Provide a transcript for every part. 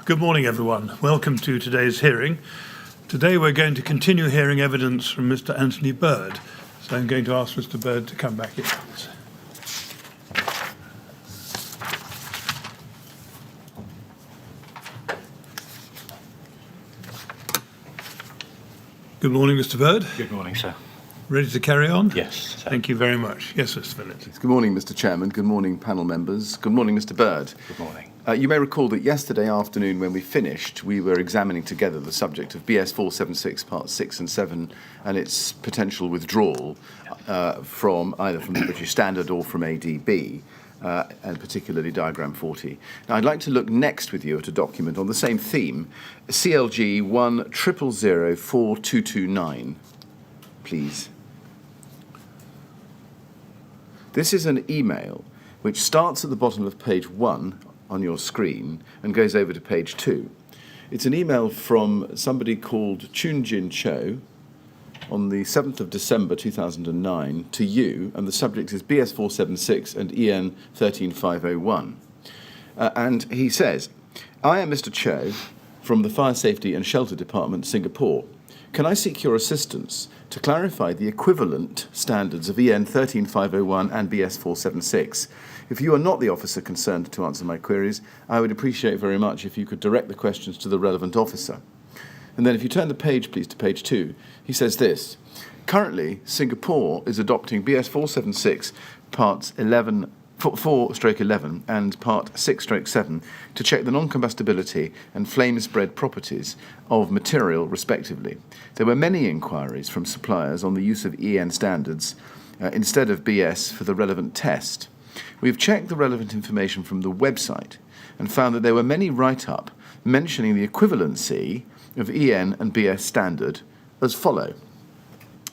Good morning, everyone. Welcome to today's hearing. Today we're going to continue hearing evidence from Mr. Anthony Burd. So I'm going to ask Mr. Burd to come back in. Good morning, Mr. Burd. Good morning, sir. Ready to carry on? Yes, sir. Thank you very much. Yes, Mr. Phillips. Good morning, Mr. Chairman. Good morning, panel members. Good morning, Mr. Bird. Good morning. You may recall that yesterday afternoon when we finished, we were examining together the subject of BS 476 Parts 6 and 7 and its potential withdrawal from either from the British Standard or from ADB, and particularly Diagram 40. Now, I'd like to look next with you at a document on the same theme, CLG 100042229, please. This is an email which starts at the bottom of page 1 on your screen and goes over to page 2. It's an email from somebody called Chunjin Cho on the 7th of December 2009 to you, and the subject is BS 476 and EN 13501. And he says, I am Mr. Cho from the Fire Safety and Shelter Department, Singapore. Can I seek your assistance to clarify the equivalent standards of EN 13501 and BS 476? If you are not the officer concerned to answer my queries, I would appreciate very much if you could direct the questions to the relevant officer. And then if you turn the page, please, to page 2, he says this. Currently, Singapore is adopting BS 476 parts 4/11 and part 6/7 to check the non-combustibility and flame spread properties of material, respectively. There were many inquiries from suppliers on the use of EN standards instead of BS for the relevant test. We've checked the relevant information from the website and found that there were many write-up mentioning the equivalency of EN and BS standard as follow.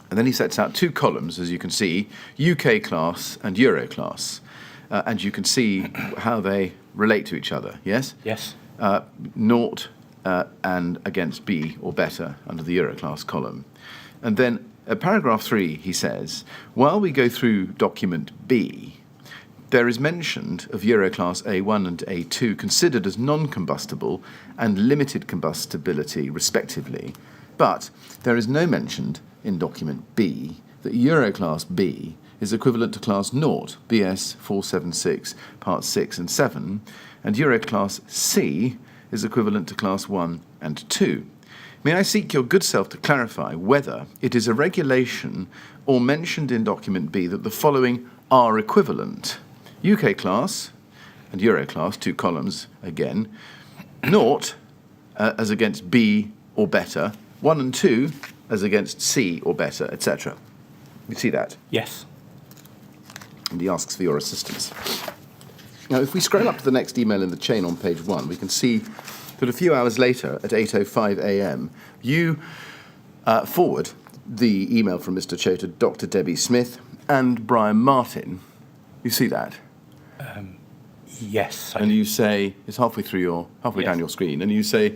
And then he sets out two columns, as you can see, UK class and Euro class. And you can see how they relate to each other, yes? Yes. Naught and against B or better under the Euro class column. And then paragraph 3, he says, while we go through document B, there is mention of Euroclass A1 and A2 considered as non-combustible and limited combustibility, respectively, but there is no mention in document B that Euroclass B is equivalent to Class 0, BS 476, Parts 6 and 7, and Euroclass C is equivalent to Class 1 and 2. May I seek your good self to clarify whether it is a regulation or mentioned in document B that the following are equivalent? UK class and Euro class, two columns again, 0 as against B or better, 1 and 2 as against C or better, etc. You see that? Yes. And he asks for your assistance. Now, if we scroll up to the next email in the chain on page 1, we can see that a few hours later, at 8:05 a.m., you forward the email from Mr. Cho to Dr. Debbie Smith and Brian Martin. You see that? Yes. And you say, it's halfway down your screen, and you say,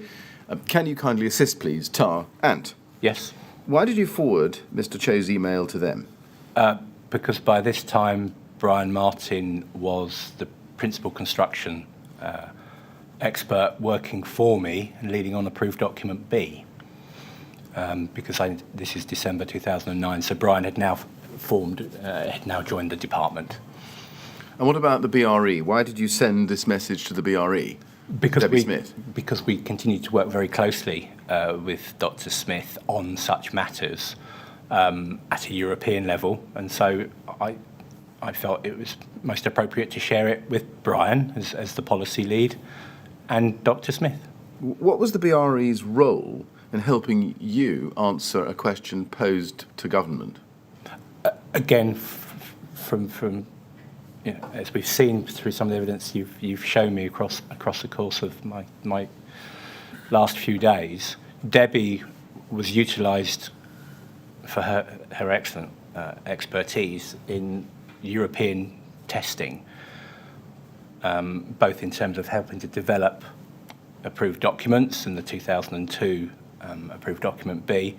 can you kindly assist, please, Tar Ant? Yes. Why did you forward Mr. Cho's email to them? Because by this time, Brian Martin was the principal construction expert working for me and leading on approved document B. Because this is December 2009, so Brian had now joined the department. And what about the BRE? Why did you send this message to the BRE? Debbie Smith? Because we continue to work very closely with Dr. Smith on such matters at a European level, and so I felt it was most appropriate to share it with Brian as the policy lead and Dr. Smith. What was the BRE's role in helping you answer a question posed to government? Again, from as we've seen through some of the evidence you've shown me across the course of my last few days, Debbie was utilised for her excellent expertise in European testing, both in terms of helping to develop approved documents in the 2002 approved document B,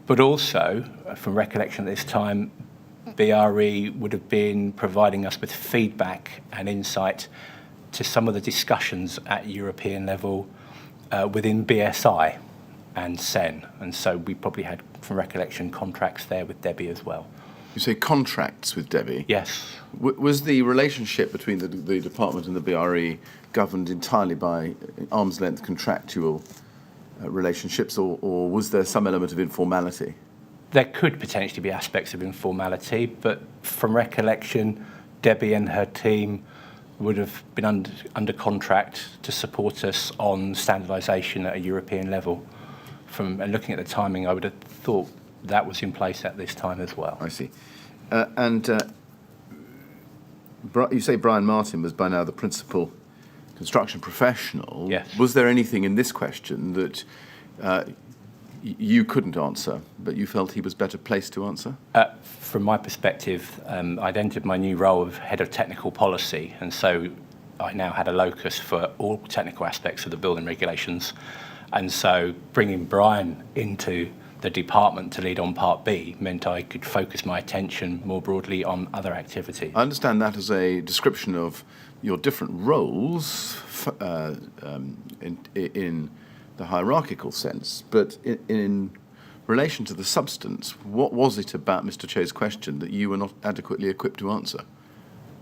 but also, from recollection at this time, BRE would have been providing us with feedback and insight to some of the discussions at European level within BSI and SEN, and so we probably had, from recollection, contracts there with Debbie as well. You say contracts with Debbie? Yes. Was the relationship between the department and the BRE governed entirely by arm's length contractual relationships, or was there some element of informality? There could potentially be aspects of informality, but from recollection, Debbie and her team would have been under contract to support us on standardisation at a European level. And looking at the timing, I would have thought that was in place at this time as well. I see. You say Brian Martin was by now the principal construction professional. Yes. Was there anything in this question that you couldn't answer, but you felt he was better placed to answer? From my perspective, I'd entered my new role of Head of Technical Policy, and so I now had a locus for all technical aspects of the building regulations. And so bringing Brian into the department to lead on Part B meant I could focus my attention more broadly on other activities. I understand that as a description of your different roles in the hierarchical sense, but in relation to the substance, what was it about Mr. Cho's question that you were not adequately equipped to answer?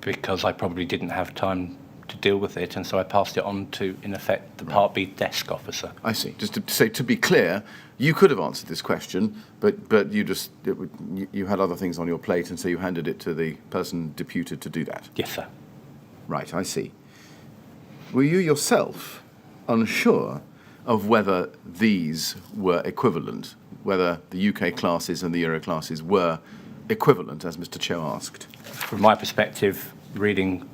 Because I probably didn't have time to deal with it, and so I passed it on to, in effect, the Part B desk officer. I see. Just to say, to be clear, you could have answered this question, but you had other things on your plate, and so you handed it to the person deputed to do that. Yes, sir. Right, I see. Were you yourself unsure of whether these were equivalent, whether the UK classes and the Euro classes were equivalent, as Mr. Cho asked? From my perspective, reading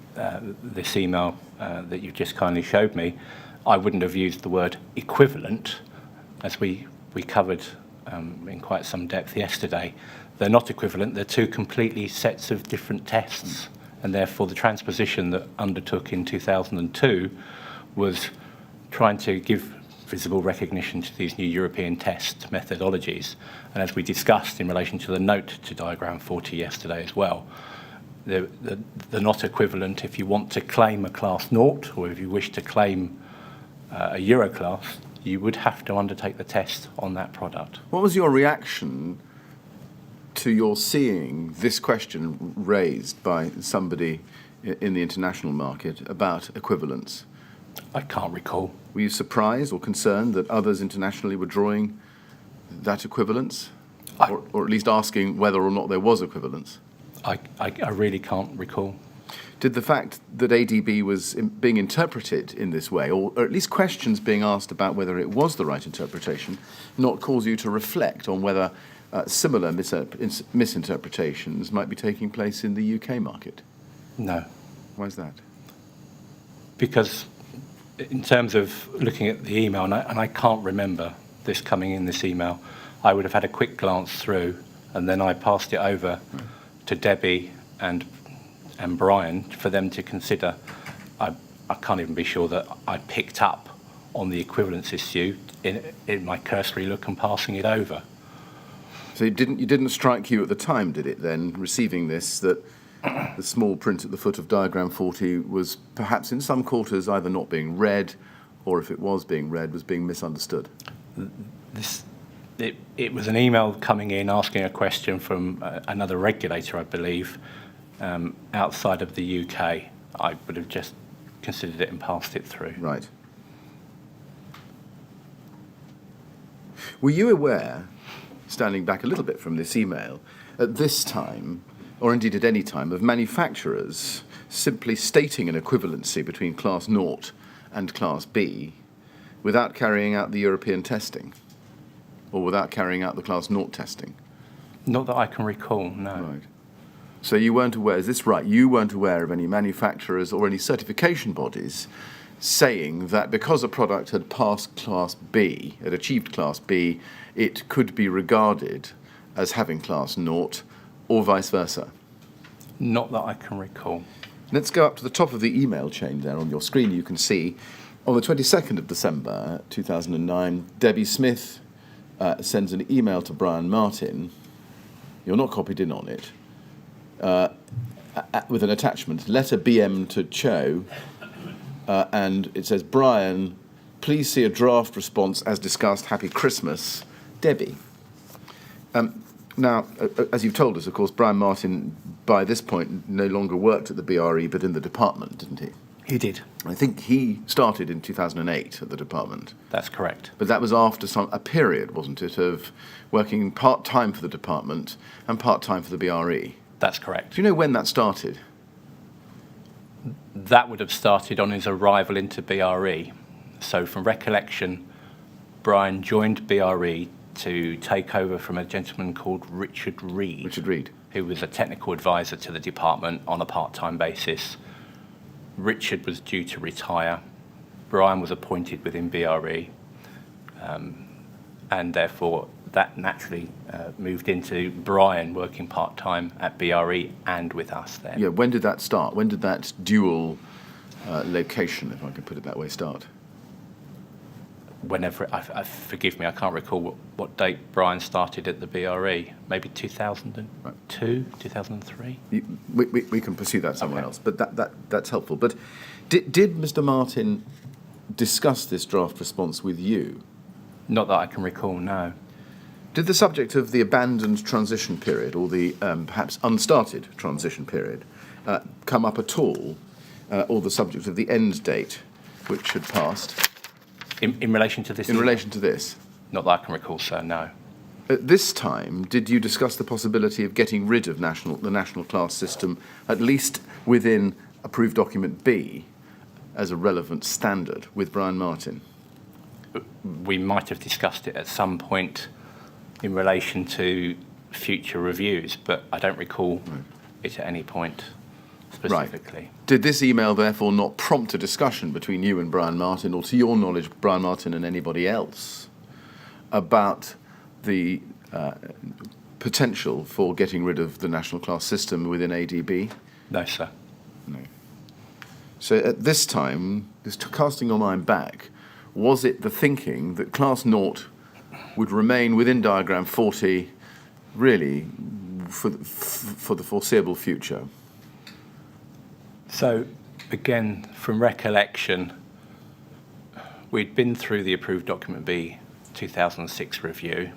this email that you've just kindly showed me, I wouldn't have used the word equivalent, as we covered in quite some depth yesterday. They're not equivalent, they're two completely sets of different tests, and therefore the transposition that undertook in 2002 was trying to give visible recognition to these new European test methodologies. And as we discussed in relation to the note to diagram 40 yesterday as well, they're not equivalent. If you want to claim a class 0, or if you wish to claim a Euro class, you would have to undertake the test on that product. What was your reaction to your seeing this question raised by somebody in the international market about equivalence? I can't recall. Were you surprised or concerned that others internationally were drawing that equivalence? Or at least asking whether or not there was equivalence? I really can't recall. Did the fact that ADB was being interpreted in this way, or at least questions being asked about whether it was the right interpretation, not cause you to reflect on whether similar misinterpretations might be taking place in the UK market? No. Why is that? Because in terms of looking at the email, and I can't remember this coming in this email, I would have had a quick glance through, and then I passed it over to Debbie and Brian for them to consider. I can't even be sure that I picked up on the equivalence issue in my cursory look and passing it over. So it didn't strike you at the time, did it then, receiving this, that the small print at the foot of diagram 40 was perhaps in some quarters either not being read, or if it was being read, was being misunderstood? It was an email coming in asking a question from another regulator, I believe, outside of the UK. I would have just considered it and passed it through. Right. Were you aware, standing back a little bit from this email, at this time, or indeed at any time, of manufacturers simply stating an equivalency between Class 0 and Class B without carrying out the European testing, or without carrying out the Class 0 testing? Not that I can recall, no. Right. So you weren't aware, is this right, you weren't aware of any manufacturers or any certification bodies saying that because a product had passed Class B, had achieved Class B, it could be regarded as having Class 0, or vice versa? Not that I can recall. Let's go up to the top of the email chain there on your screen. You can see on the 22nd of December 2009, Debbie Smith sends an email to Brian Martin. You're not copied in on it. With an attachment, letter BM to Cho, and it says, Brian, please see a draft response as discussed. Happy Christmas, Debbie. Now, as you've told us, of course, Brian Martin, by this point, no longer worked at the BRE, but in the department, didn't he? He did. I think he started in 2008 at the department. That's correct. But that was after a period, wasn't it, of working part-time for the department and part-time for the BRE? That's correct. Do you know when that started? That would have started on his arrival into BRE. So from recollection, Brian joined BRE to take over from a gentleman called Richard Reed. Richard Reed. Who was a technical advisor to the department on a part-time basis. Richard was due to retire. Brian was appointed within BRE, and therefore that naturally moved into Brian working part-time at BRE and with us then. Yeah, when did that start? When did that dual location, if I can put it that way, start? Whenever, forgive me, I can't recall what date Brian started at the BRE. Maybe 2002, 2003? We can pursue that somewhere Okay. else, but that's helpful. But did Mr. Martin discuss this draft response with you? Not that I can recall, no. Did the subject of the abandoned transition period, or the perhaps unstarted transition period, come up at all, or the subject of the end date, which had passed? In relation to this? In relation to this? Not that I can recall, sir, no. At this time, did you discuss the possibility of getting rid of the national class system, at least within approved document B, as a relevant standard with Brian Martin? We might have discussed it at some point in relation to future reviews, but I don't recall it at any point specifically. Right. Did this email therefore not prompt a discussion between you and Brian Martin, or to your knowledge, Brian Martin and anybody else, about the potential for getting rid of the national class system within ADB? No, sir. No. So at this time, just casting your mind back, was it the thinking that Class 0 would remain within Diagram 40, really, for the foreseeable future? So, again, from recollection, we'd been through the approved document B 2006 review.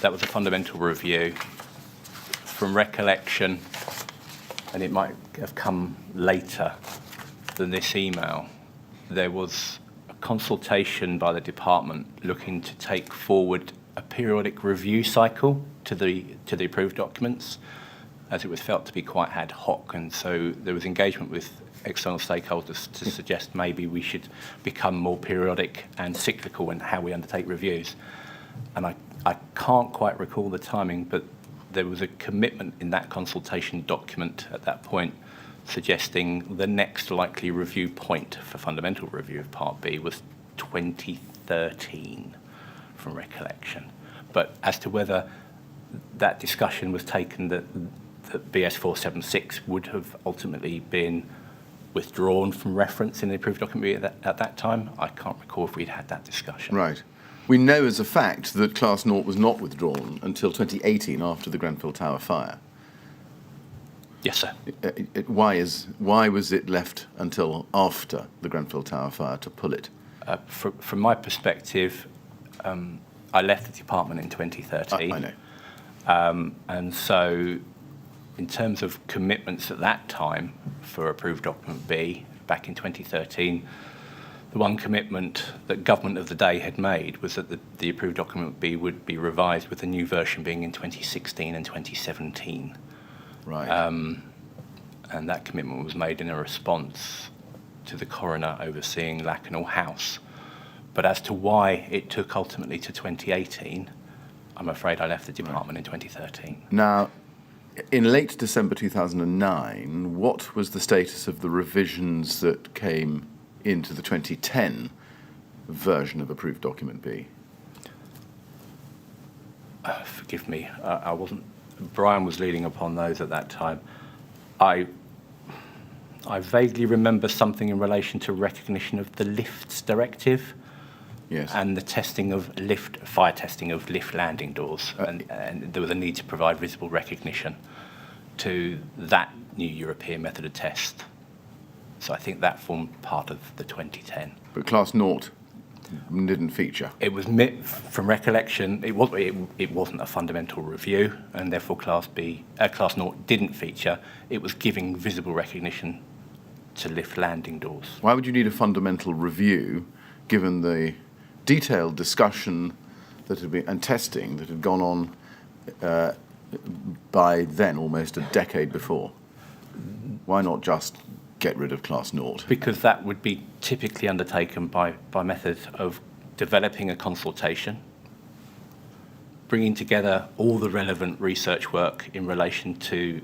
That was a fundamental review. From recollection, and it might have come later than this email, there was a consultation by the department looking to take forward a periodic review cycle to the approved documents, as it was felt to be quite ad hoc, and so there was engagement with external stakeholders to suggest maybe we should become more periodic and cyclical in how we undertake reviews. And I can't quite recall the timing, but there was a commitment in that consultation document at that point suggesting the next likely review point for fundamental review of Part B was 2013, from recollection. But as to whether that discussion was taken that BS 476 would have ultimately been withdrawn from reference in the approved document at that time, I can't recall if we'd had that discussion. Right. We know as a fact that Class 0 was not withdrawn until 2018 after the Grenfell Tower fire. Yes, sir. Why was it left until after the Grenfell Tower fire to pull it? From my perspective, I left the department in 2013. I know. And so in terms of commitments at that time for approved document B back in 2013, the one commitment that government of the day had made was that the approved document B would be revised, with the new version being in 2016 and 2017. Right. And that commitment was made in a response to the coroner overseeing Lakanal House. But as to why it took ultimately to 2018, I'm afraid I left the department in 2013. Now, in late December 2009, what was the status of the revisions that came into the 2010 version of approved document B? Forgive me, I wasn't. Brian was leading upon those at that time. I vaguely remember something in relation to recognition of the lifts directive. Yes. And the testing of fire testing of lift landing doors, and there was a need to provide visible recognition to that new European method of test. So I think that formed part of the 2010. But Class 0 didn't feature. It was, from recollection, it wasn't a fundamental review, and therefore Class 0 didn't feature. It was giving visible recognition to lift landing doors. Why would you need a fundamental review, given the detailed discussion that had been and testing that had gone on by then almost a decade before? Why not just get rid of Class 0? Because that would be typically undertaken by method of developing a consultation, bringing together all the relevant research work in relation to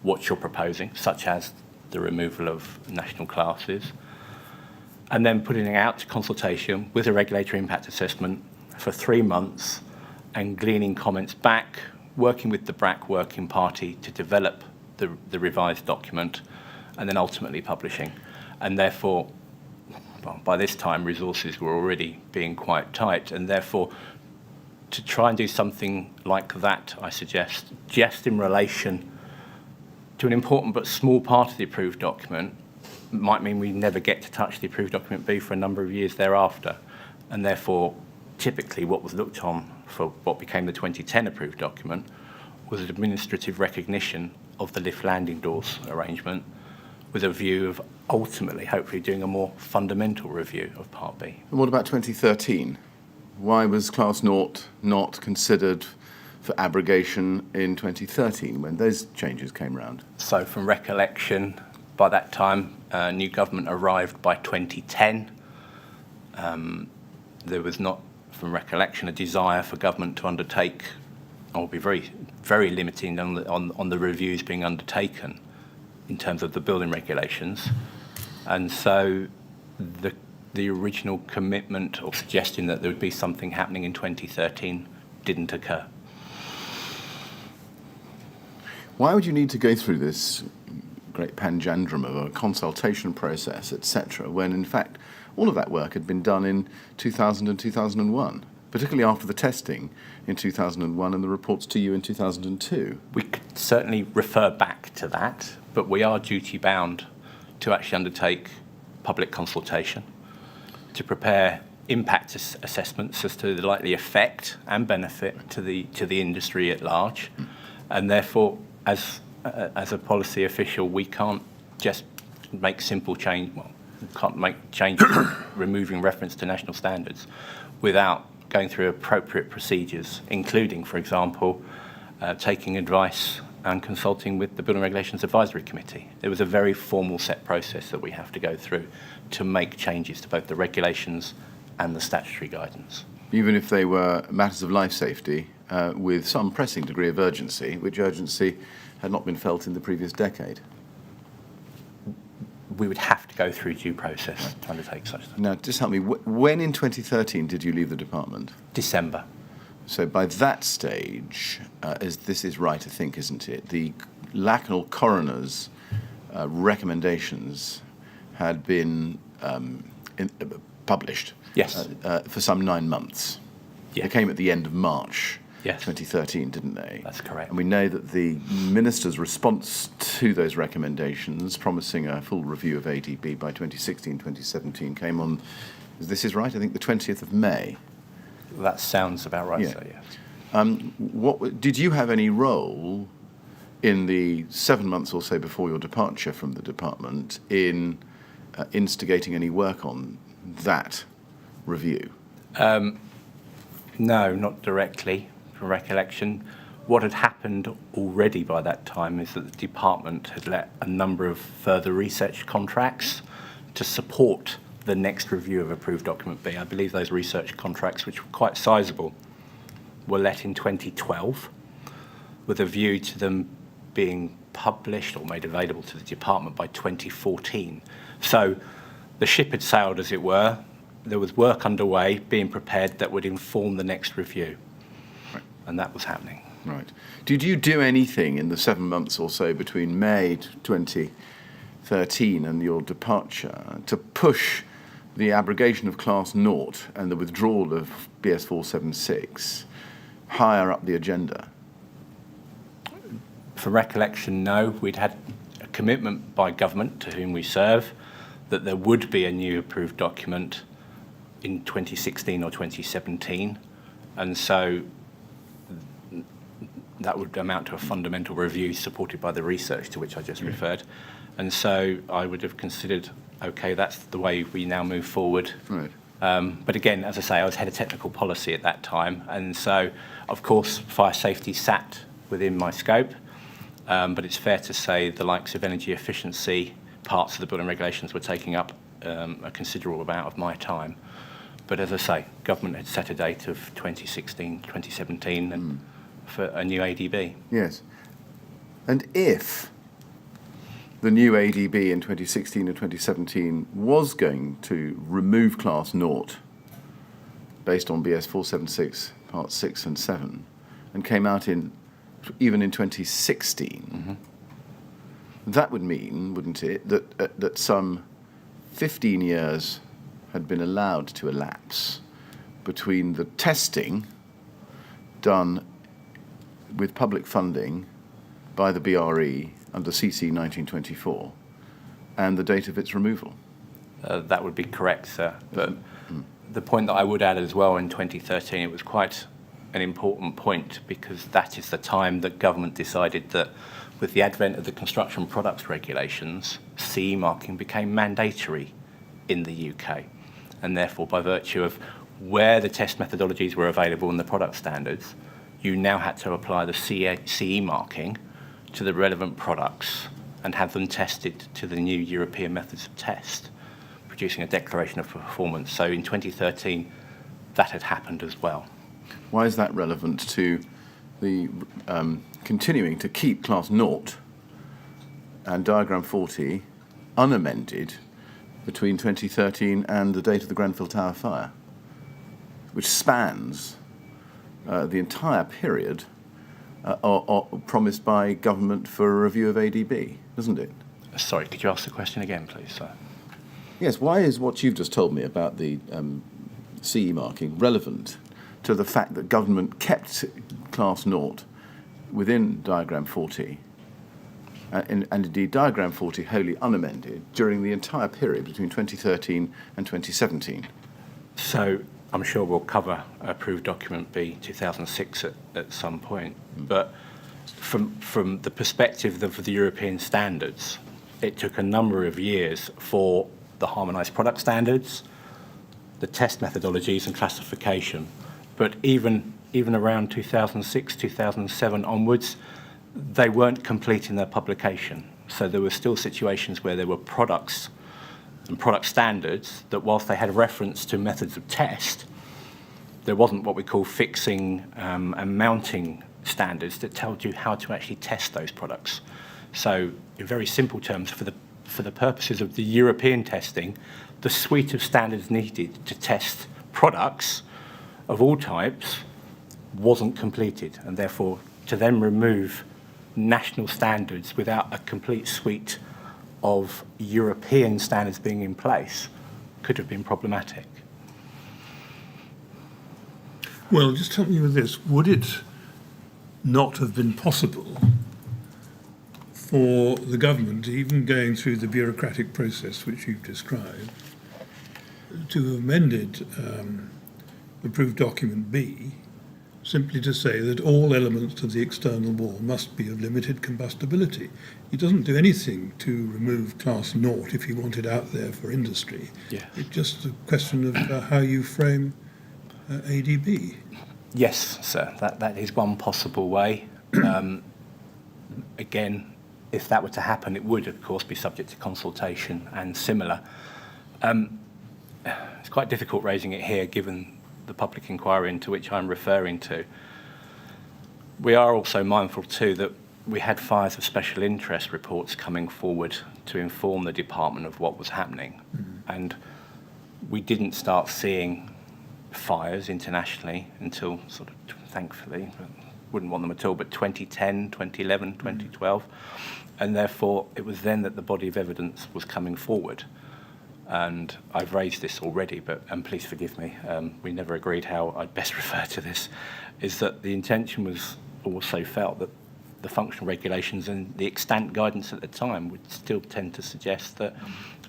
what you're proposing, such as the removal of national classes, and then putting it out to consultation with a regulatory impact assessment for 3 months and gleaning comments back, working with the BRAC working party to develop the revised document, and then ultimately publishing. And therefore, well, by this time, resources were already being quite tight, and therefore, to try and do something like that, I suggest, just in relation to an important but small part of the approved document, might mean we never get to touch the approved document B for a number of years thereafter. And therefore, typically what was looked on for what became the 2010 approved document was an administrative recognition of the lift landing doors arrangement, with a view of ultimately, hopefully, doing a more fundamental review of Part B. And what about 2013? Why was Class 0 not considered for abrogation in 2013 when those changes came round? So from recollection, by that time, new government arrived by 2010. There was not, from recollection, a desire for government to undertake, or be very, very limiting on the reviews being undertaken in terms of the building regulations. And so the original commitment or suggestion that there would be something happening in 2013 didn't occur. Why would you need to go through this great panjandrum of a consultation process, etc., when in fact all of that work had been done in 2000 and 2001, particularly after the testing in 2001 and the reports to you in 2002? We could certainly refer back to that, but we are duty-bound to actually undertake public consultation, to prepare impact assessments as to the likely effect and benefit to the industry at large, and therefore, as a policy official, we can't just make simple change. Well, we can't make changes removing reference to national standards without going through appropriate procedures, including, for example, taking advice and consulting with the Building Regulations Advisory Committee. There was a very formal set process that we have to go through to make changes to both the regulations and the statutory guidance. Even if they were matters of life safety with some pressing degree of urgency, which urgency had not been felt in the previous decade? We would have to go through due process to undertake such things. Now, just help me, when in 2013 did you leave the department? December. So by that stage, this is right, I think, isn't it? The Lakanal coroner's recommendations had been published. Yes. For some 9 months. Yes. They came at the end of March. Yes. 2013, didn't they? That's correct. And we know that the minister's response to those recommendations, promising a full review of ADB by 2016, 2017, came on, this is right, I think the 20th of May. That sounds about right, Yeah. so yes. Did you have any role in the 7 months or so before your departure from the department in instigating any work on that review? No, not directly, from recollection. What had happened already by that time is that the department had let a number of further research contracts to support the next review of approved document B. I believe those research contracts, which were quite sizable, were let in 2012 with a view to them being published or made available to the department by 2014. So the ship had sailed, as it were. There was work underway being prepared that would inform the next review. Right. And that was happening. Right. Did you do anything in the 7 months or so between May 2013 and your departure to push the abrogation of Class 0 and the withdrawal of BS 476 higher up the agenda? For recollection, no. We'd had a commitment by government, to whom we serve, that there would be a new approved document in 2016 or 2017, and so that would amount to a fundamental review supported by the research to which I just referred. And so I would have considered, okay, that's the way we now move forward. Right. But again, as I say, I was head of technical policy at that time, and so, of course, fire safety sat within my scope, but it's fair to say the likes of energy efficiency, parts of the building regulations were taking up a considerable amount of my time. But as I say, government had set a date of 2016, 2017 and for a new ADB. Yes. And if the new ADB in 2016 and 2017 was going to remove Class 0 based on BS 476 Part 6 and 7 and came out even in 2016, that would mean, wouldn't it, that some 15 years had been allowed to elapse between the testing done with public funding by the BRE under CC 1924 and the date of its removal. That would be correct, sir. But the point that I would add as well, in 2013, it was quite an important point because that is the time that government decided that with the advent of the construction products regulations, CE marking became mandatory in the UK. And therefore, by virtue of where the test methodologies were available in the product standards, you now had to apply the CE marking to the relevant products and have them tested to the new European methods of test, producing a declaration of performance. So in 2013, that had happened as well. Why is that relevant to the continuing to keep Class 0 and Diagram 40 unamended between 2013 and the date of the Grenfell Tower fire, which spans the entire period promised by government for a review of ADB, doesn't it? Sorry, could you ask the question again, please, sir? Yes, why is what you've just told me about the CE marking relevant to the fact that government kept Class 0 within Diagram 40 and indeed Diagram 40 wholly unamended during the entire period between 2013 and 2017? So I'm sure we'll cover approved document B 2006 at some point, but from the perspective of the European standards, it took a number of years for the harmonised product standards, the test methodologies and classification, but even around 2006, 2007 onwards, they weren't complete in their publication. So there were still situations where there were products and product standards that, whilst they had reference to methods of test, there wasn't what we call fixing and mounting standards that told you how to actually test those products. So in very simple terms, for the purposes of the European testing, the suite of standards needed to test products of all types wasn't completed, and therefore to then remove national standards without a complete suite of European standards being in place could have been problematic. Well, just help me with this. Would it not have been possible for the government, even going through the bureaucratic process which you've described, to have amended approved document B simply to say that all elements to the external wall must be of limited combustibility? It doesn't do anything to remove Class 0 if you want it out there for industry. Yeah. It's just a question of how you frame ADB. Yes, sir, that is one possible way. Again, if that were to happen, it would, of course, be subject to consultation and similar. It's quite difficult raising it here, given the public inquiry into which I'm referring to. We are also mindful, too, that we had fires of special interest reports coming forward to inform the department of what was happening. And we didn't start seeing fires internationally until sort of, thankfully, wouldn't want them at all, but 2010, 2011, 2012. And therefore, it was then that the body of evidence was coming forward. And I've raised this already, and please forgive me, we never agreed how I'd best refer to this, is that the intention was also felt that the functional regulations and the extant guidance at the time would still tend to suggest that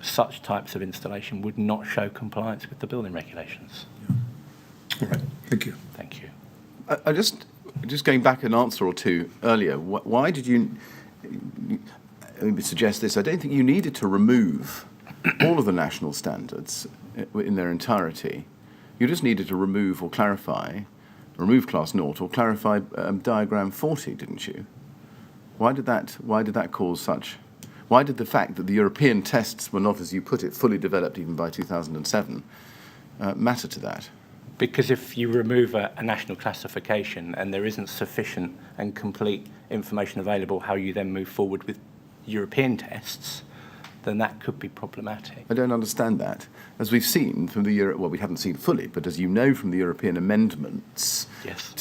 such types of installation would not show compliance with the building regulations. All right, thank you. Thank you. I just going back an answer or two earlier, why did you suggest this? I don't think you needed to remove all of the national standards in their entirety. You just needed to remove or clarify, remove class 0 or clarify diagram 40, didn't you? Why did that cause such? Why did the fact that the European tests were not, as you put it, fully developed even by 2007 matter to that? Because if you remove a national classification and there isn't sufficient and complete information available how you then move forward with European tests, then that could be problematic. I don't understand that. As we've seen from the well, we haven't seen fully, but as you know from the European amendments, yes.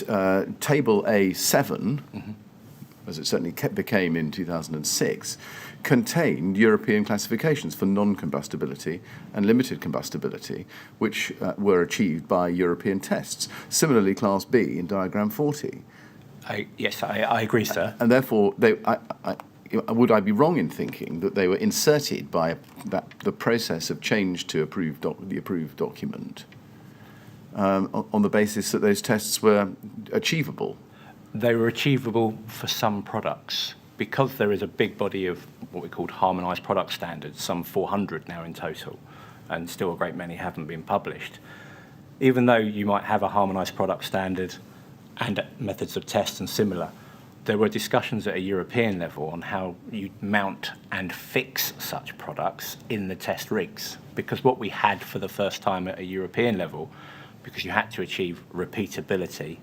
Table A7, as it certainly became in 2006, contained European classifications for non-combustibility and limited combustibility, which were achieved by European tests. Similarly, Class B in diagram 40. Yes, I agree, sir. And therefore, would I be wrong in thinking that they were inserted by the process of change to the approved document on the basis that those tests were achievable? They were achievable for some products. Because there is a big body of what we called harmonised product standards, some 400 now in total, and still a great many haven't been published. Even though you might have a harmonised product standard and methods of test and similar, there were discussions at a European level on how you mount and fix such products in the test rigs. Because what we had for the first time at a European level, because you had to achieve repeatability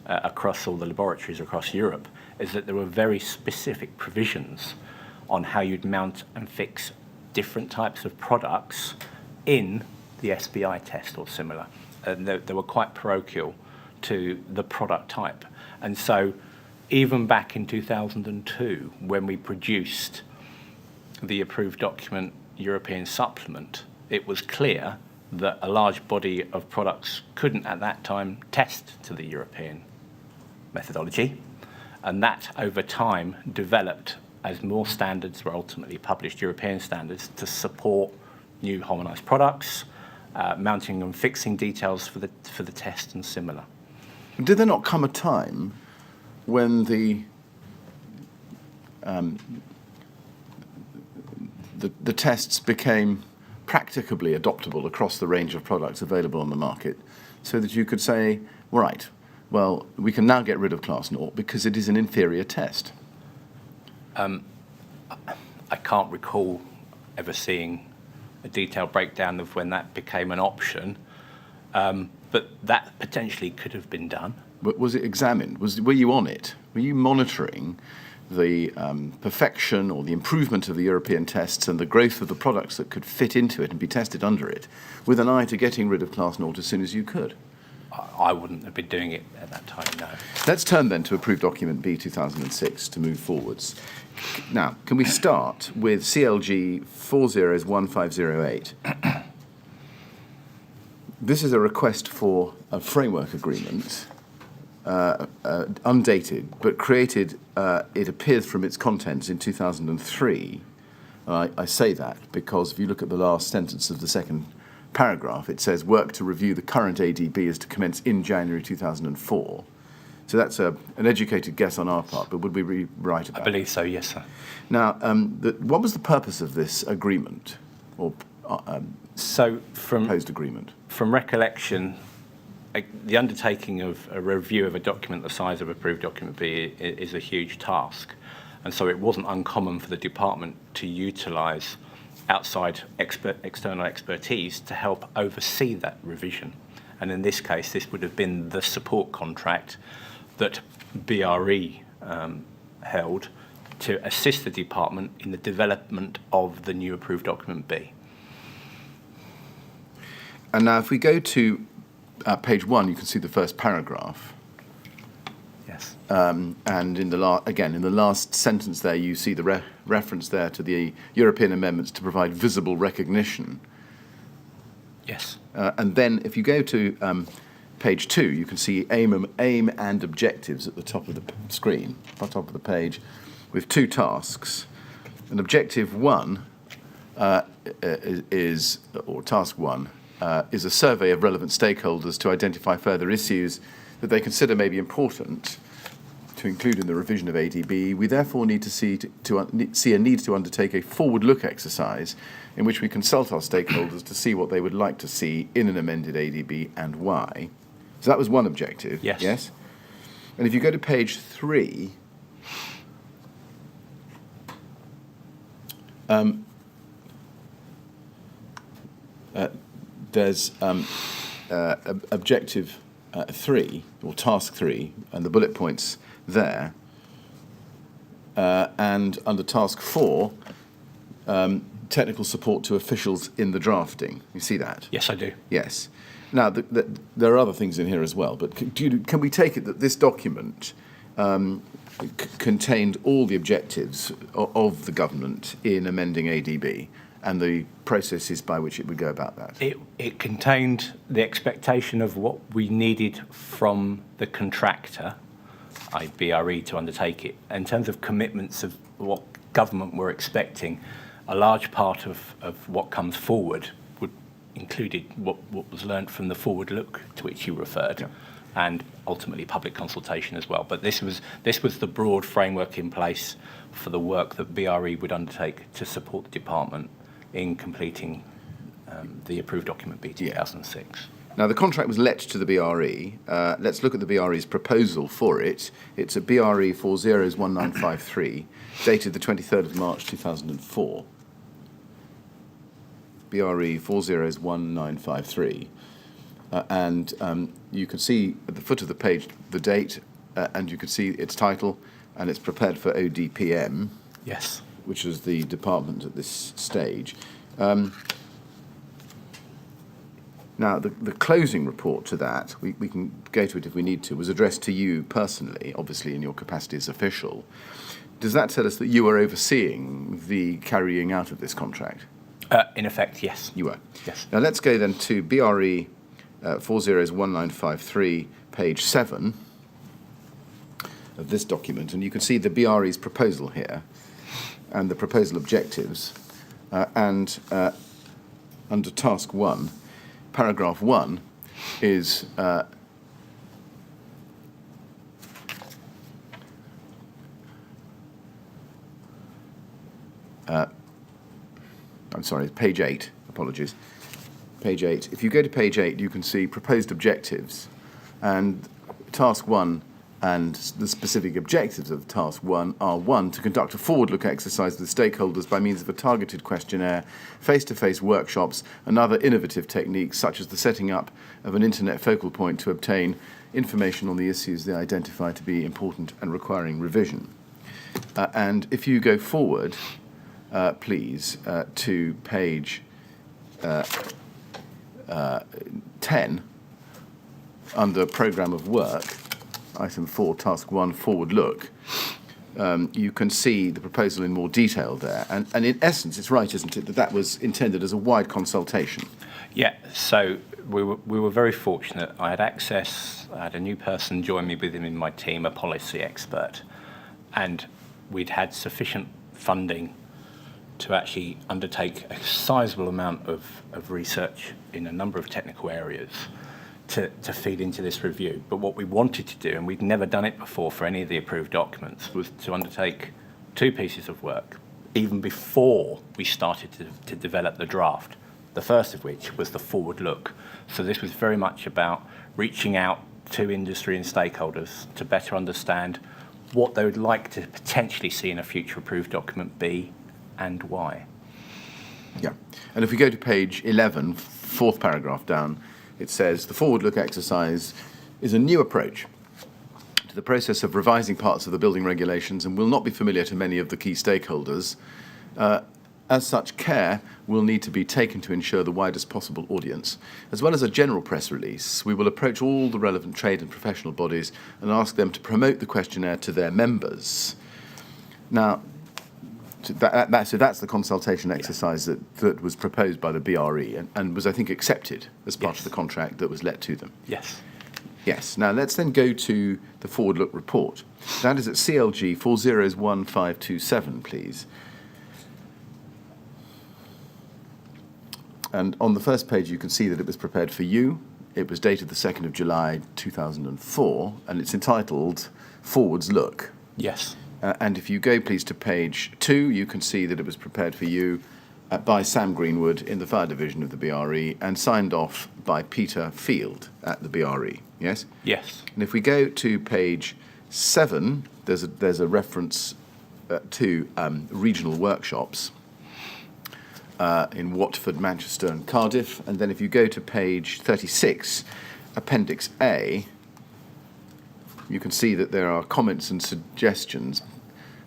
across all the laboratories across Europe, is that there were very specific provisions on how you'd mount and fix different types of products in the SBI test or similar. And they were quite parochial to the product type. And so even back in 2002, when we produced the approved document European supplement, it was clear that a large body of products couldn't at that time test to the European methodology. And that, over time, developed as more standards were ultimately published, European standards, to support new harmonised products, mounting and fixing details for the test and similar. Did there not come a time when the tests became practicably adoptable across the range of products available on the market, so that you could say, right, well, we can now get rid of Class 0 because it is an inferior test? I can't recall ever seeing a detailed breakdown of when that became an option, but that potentially could have been done. Was it examined? Were you on it? Were you monitoring the perfection or the improvement of the European tests and the growth of the products that could fit into it and be tested under it, with an eye to getting rid of Class 0 as soon as you could? I wouldn't have been doing it at that time, no. Let's turn then to approved document B 2006 to move forwards. Now, can we start with CLG 401508? This is a request for a framework agreement, undated, but created, it appears from its contents in 2003. I say that because if you look at the last sentence of the second paragraph, it says work to review the current ADB is to commence in January 2004. So that's an educated guess on our part, but would we be right about it? I believe so, yes, sir. Now, what was the purpose of this agreement, or proposed agreement? From recollection, the undertaking of a review of a document the size of approved document B is a huge task. And so it wasn't uncommon for the department to utilise outside external expertise to help oversee that revision. And in this case, this would have been the support contract that BRE held to assist the department in the development of the new approved document B. And now if we go to page 1, you can see the first paragraph. Yes. And in the last sentence there, you see the reference there to the European amendments to provide visible recognition. Yes. And then if you go to page 2, you can see aim and objectives at the top of the screen, on top of the page, with 2 tasks. And objective 1 is a survey of relevant stakeholders to identify further issues that they consider may be important to include in the revision of ADB. We therefore need to see a need to undertake a forward-look exercise in which we consult our stakeholders to see what they would like to see in an amended ADB and why. So that was one objective. Yes. Yes? And if you go to page 3, there's objective 3, or task 3, and the bullet points there. And under task 4, technical support to officials in the drafting. You see that? Yes, I do. Yes. Now, there are other things in here as well, but can we take it that this document contained all the objectives of the government in amending ADB and the processes by which it would go about that? It contained the expectation of what we needed from the contractor, BRE, to undertake it. In terms of commitments of what government were expecting, a large part of what comes forward included what was learnt from the forward look to which you referred, yeah, and ultimately public consultation as well. But this was the broad framework in place for the work that BRE would undertake to support the department in completing the approved document B 2006. Now, the contract was let to the BRE. Let's look at the BRE's proposal for it. It's a BRE 401953, dated the 23rd of March 2004. BRE 401953. And you can see at the foot of the page the date, and you can see its title, and it's prepared for ODPM. Yes. Which is the department at this stage. Now, the closing report to that, we can go to it if we need to, was addressed to you personally, obviously in your capacity as official. Does that tell us that you were overseeing the carrying out of this contract? In effect, yes. You were? Yes. Now, let's go then to BRE 401953, page 7 of this document, and you can see the BRE's proposal here and the proposal objectives, and under task 1, paragraph 1 is I'm sorry, page 8, apologies. Page 8. If you go to page 8, you can see proposed objectives, and task 1 and the specific objectives of task 1 are: 1, to conduct a forward-look exercise with stakeholders by means of a targeted questionnaire, face-to-face workshops, and other innovative techniques, such as the setting up of an internet focal point to obtain information on the issues they identify to be important and requiring revision. And if you go forward, please, to page 10, under Programme of Work, Item 4, Task 1, Forward Look, you can see the proposal in more detail there. And in essence, it's right, isn't it, that was intended as a wide consultation? Yeah, so we were very fortunate. I had a new person join me within my team, a policy expert, and we'd had sufficient funding to actually undertake a sizable amount of research in a number of technical areas to feed into this review. But what we wanted to do, and we'd never done it before for any of the approved documents, was to undertake 2 pieces of work, even before we started to develop the draft. The first of which was the forward look. So this was very much about reaching out to industry and stakeholders to better understand what they would like to potentially see in a future approved document B and why. Yeah. And if we go to page 11, 4th paragraph down, it says, the forward look exercise is a new approach to the process of revising parts of the building regulations and will not be familiar to many of the key stakeholders. As such, care will need to be taken to ensure the widest possible audience. As well as a general press release, we will approach all the relevant trade and professional bodies and ask them to promote the questionnaire to their members. Now, so that's the consultation exercise that was proposed by the BRE and was, I think, accepted as part of the contract that was let to them. Yes. Yes. Now let's then go to the forward look report. That is at CLG 401527, please. And on the first page, you can see that it was prepared for you. It was dated the 2nd of July 2004, and it's entitled Forwards Look. Yes. And if you go, please, to page 2, you can see that it was prepared for you by Sam Greenwood in the Fire Division of the BRE and signed off by Peter Field at the BRE. Yes? Yes. And if we go to page 7, there's a reference to regional workshops in Watford, Manchester and Cardiff. And then if you go to page 36, Appendix A, you can see that there are comments and suggestions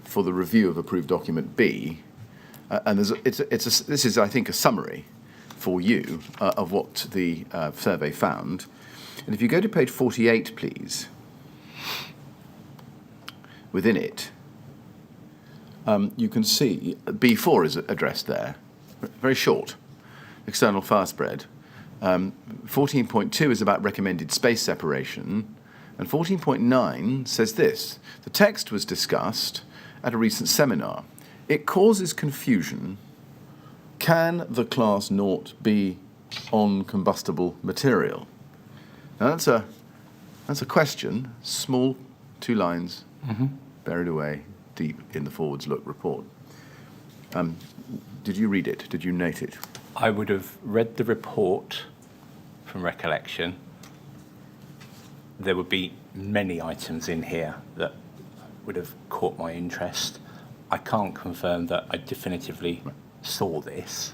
for the review of approved document B. And this is, I think, a summary for you of what the survey found. And if you go to page 48, please, within it, you can see B4 is addressed there. Very short, external fire spread. 14.2 is about recommended space separation. And 14.9 says this: the text was discussed at a recent seminar. It causes confusion. Can the class naught be on combustible material? Now that's a question, small, 2 lines, buried away deep in the Forwards Look report. Did you read it? Did you note it? I would have read the report from recollection. There would be many items in here that would have caught my interest. I can't confirm that I definitively saw this,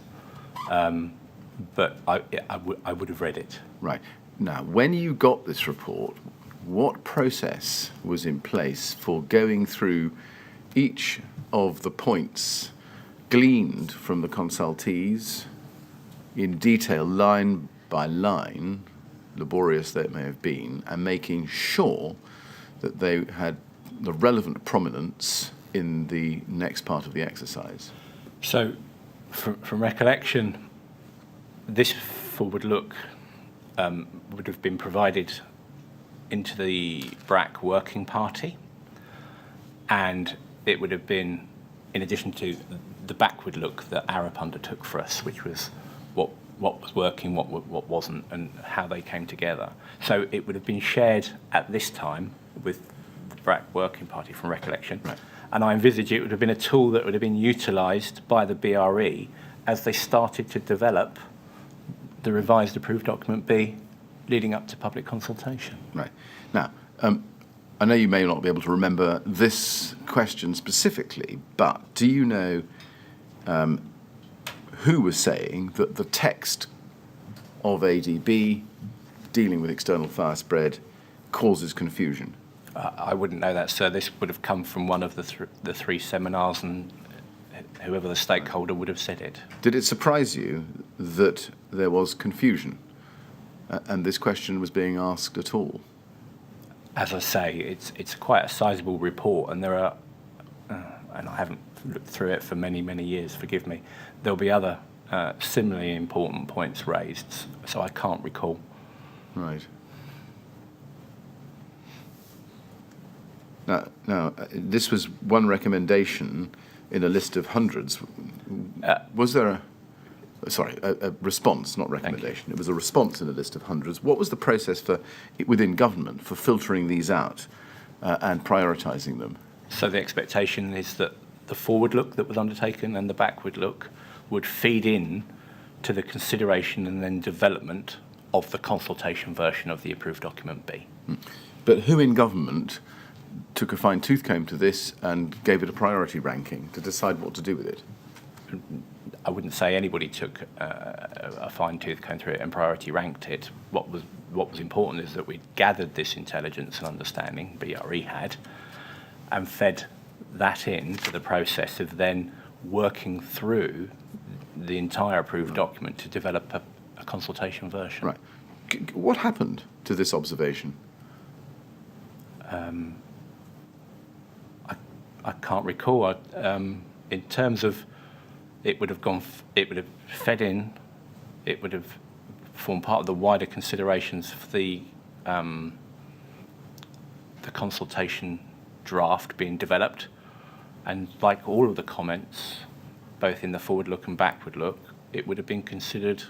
but I would have read it. Right. Now, when you got this report, what process was in place for going through each of the points gleaned from the consultees in detail, line by line, laborious though it may have been, and making sure that they had the relevant prominence in the next part of the exercise? So, from recollection, this forward look would have been provided into the BRAC working party, and it would have been, in addition to the backward look that Arup undertook for us, which was what was working, what wasn't, and how they came together. So it would have been shared at this time with the BRAC working party, from recollection. Right. And I envisage it would have been a tool that would have been utilised by the BRE as they started to develop the revised approved document B leading up to public consultation. Right. Now, I know you may not be able to remember this question specifically, but do you know who was saying that the text of ADB dealing with external fire spread causes confusion? I wouldn't know that, sir. This would have come from one of the 3 seminars, and whoever the stakeholder would have said it. Did it surprise you that there was confusion and this question was being asked at all? As I say, it's quite a sizable report, and there are, and I haven't looked through it for many, many years, forgive me, there'll be other similarly important points raised, so I can't recall. Right. Now, this was one recommendation in a list of hundreds. Was there a response, not recommendation? It was a response in a list of hundreds. What was the process within government for filtering these out and prioritising them? So the expectation is that the forward look that was undertaken and the backward look would feed in to the consideration and then development of the consultation version of the approved document B. But who in government took a fine-tooth comb to this and gave it a priority ranking to decide what to do with it? I wouldn't say anybody took a fine-tooth comb through it and priority ranked it. What was important is that we gathered this intelligence and understanding, BRE had, and fed that into the process of then working through the entire approved document to develop a consultation version. Right. What happened to this observation? I can't recall. In terms of, it would have fed in, it would have formed part of the wider considerations for the the consultation draft being developed. And like all of the comments, both in the forward look and backward look, it would have been considered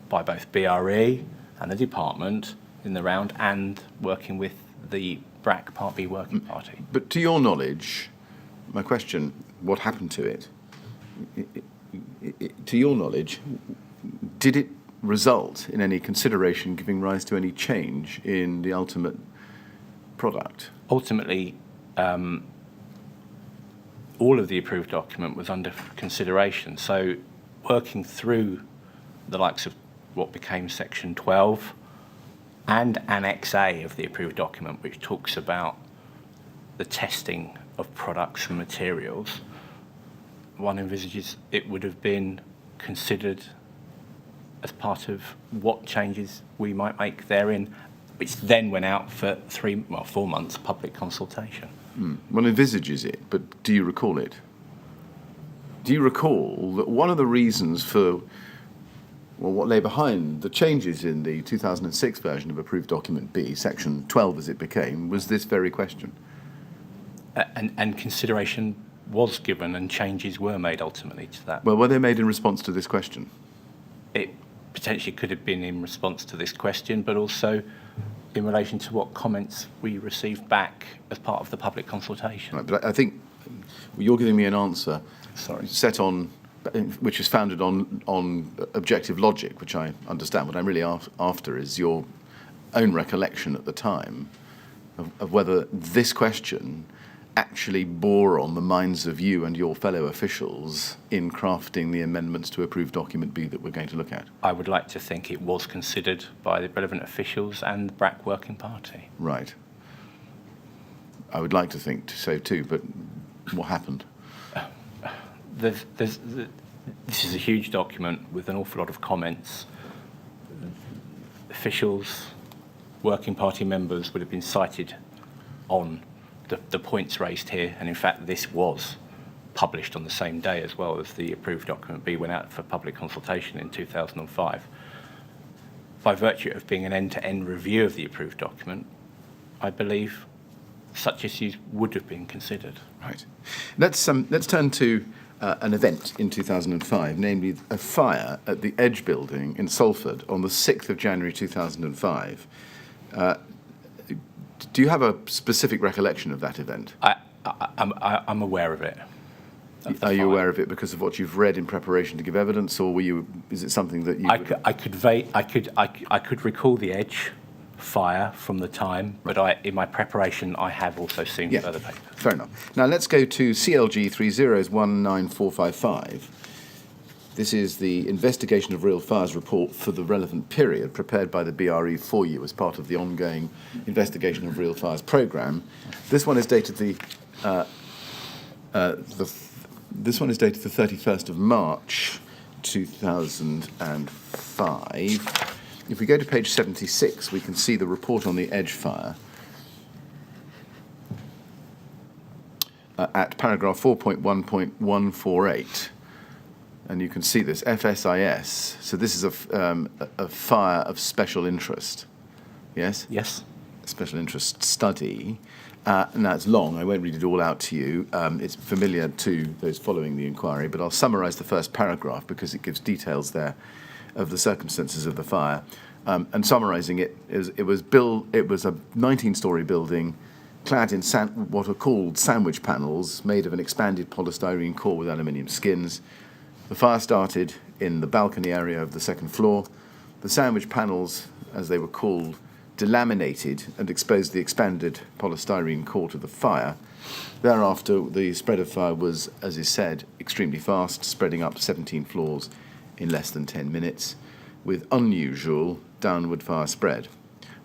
by both BRE and the department in the round, and working with the BRAC Part B working party. But to your knowledge, my question, what happened to it? To your knowledge, did it result in any consideration giving rise to any change in the ultimate product? Ultimately, all of the approved document was under consideration. So working through the likes of what became Section 12 and Annex A of the approved document, which talks about the testing of products and materials, one envisages it would have been considered as part of what changes we might make therein, which then went out for 4 months public consultation. One envisages it, but do you recall it? Do you recall that one of the reasons for what lay behind the changes in the 2006 version of approved document B, Section 12 as it became, was this very question? And consideration was given and changes were made ultimately to that. Well, were they made in response to this question? It potentially could have been in response to this question, but also in relation to what comments we received back as part of the public consultation. Right, but I think you're giving me an answer set on, which is founded on objective logic, which I understand. What I'm really after is your own recollection at the time of whether this question actually bore on the minds of you and your fellow officials in crafting the amendments to approved document B that we're going to look at. I would like to think it was considered by the relevant officials and the BRAC working party. Right. I would like to think so too, but what happened? This is a huge document with an awful lot of comments. Officials, working party members would have been cited on the points raised here, and in fact this was published on the same day as well as the approved document B went out for public consultation in 2005. By virtue of being an end-to-end review of the approved document, I believe such issues would have been considered. Right. Let's turn to an event in 2005, namely a fire at the Edge building in Salford on the 6th of January 2005. Do you have a specific recollection of that event? I'm aware of it. Are you aware of it because of what you've read in preparation to give evidence, or is it something that you? I could recall the Edge fire from the time, but in my preparation I have also seen further papers. Fair enough. Now let's go to CLG 3019455. This is the Investigation of Real Fires report for the relevant period, prepared by the BRE for you as part of the ongoing Investigation of Real Fires programme. This one is dated the 31st of March 2005. If we go to page 76, we can see the report on the Edge fire at paragraph 4.1.148. And you can see this, FSIS. So this is a fire of special interest. Yes? Yes. Special interest study. Now, it's long. I won't read it all out to you. It's familiar to those following the inquiry, but I'll summarise the first paragraph because it gives details there of the circumstances of the fire. And summarising it, it was a 19-storey building clad in what are called sandwich panels made of an expanded polystyrene core with aluminium skins. The fire started in the balcony area of the second floor. The sandwich panels, as they were called, delaminated and exposed the expanded polystyrene core to the fire. Thereafter, the spread of fire was, as is said, extremely fast, spreading up 17 floors in less than 10 minutes, with unusual downward fire spread.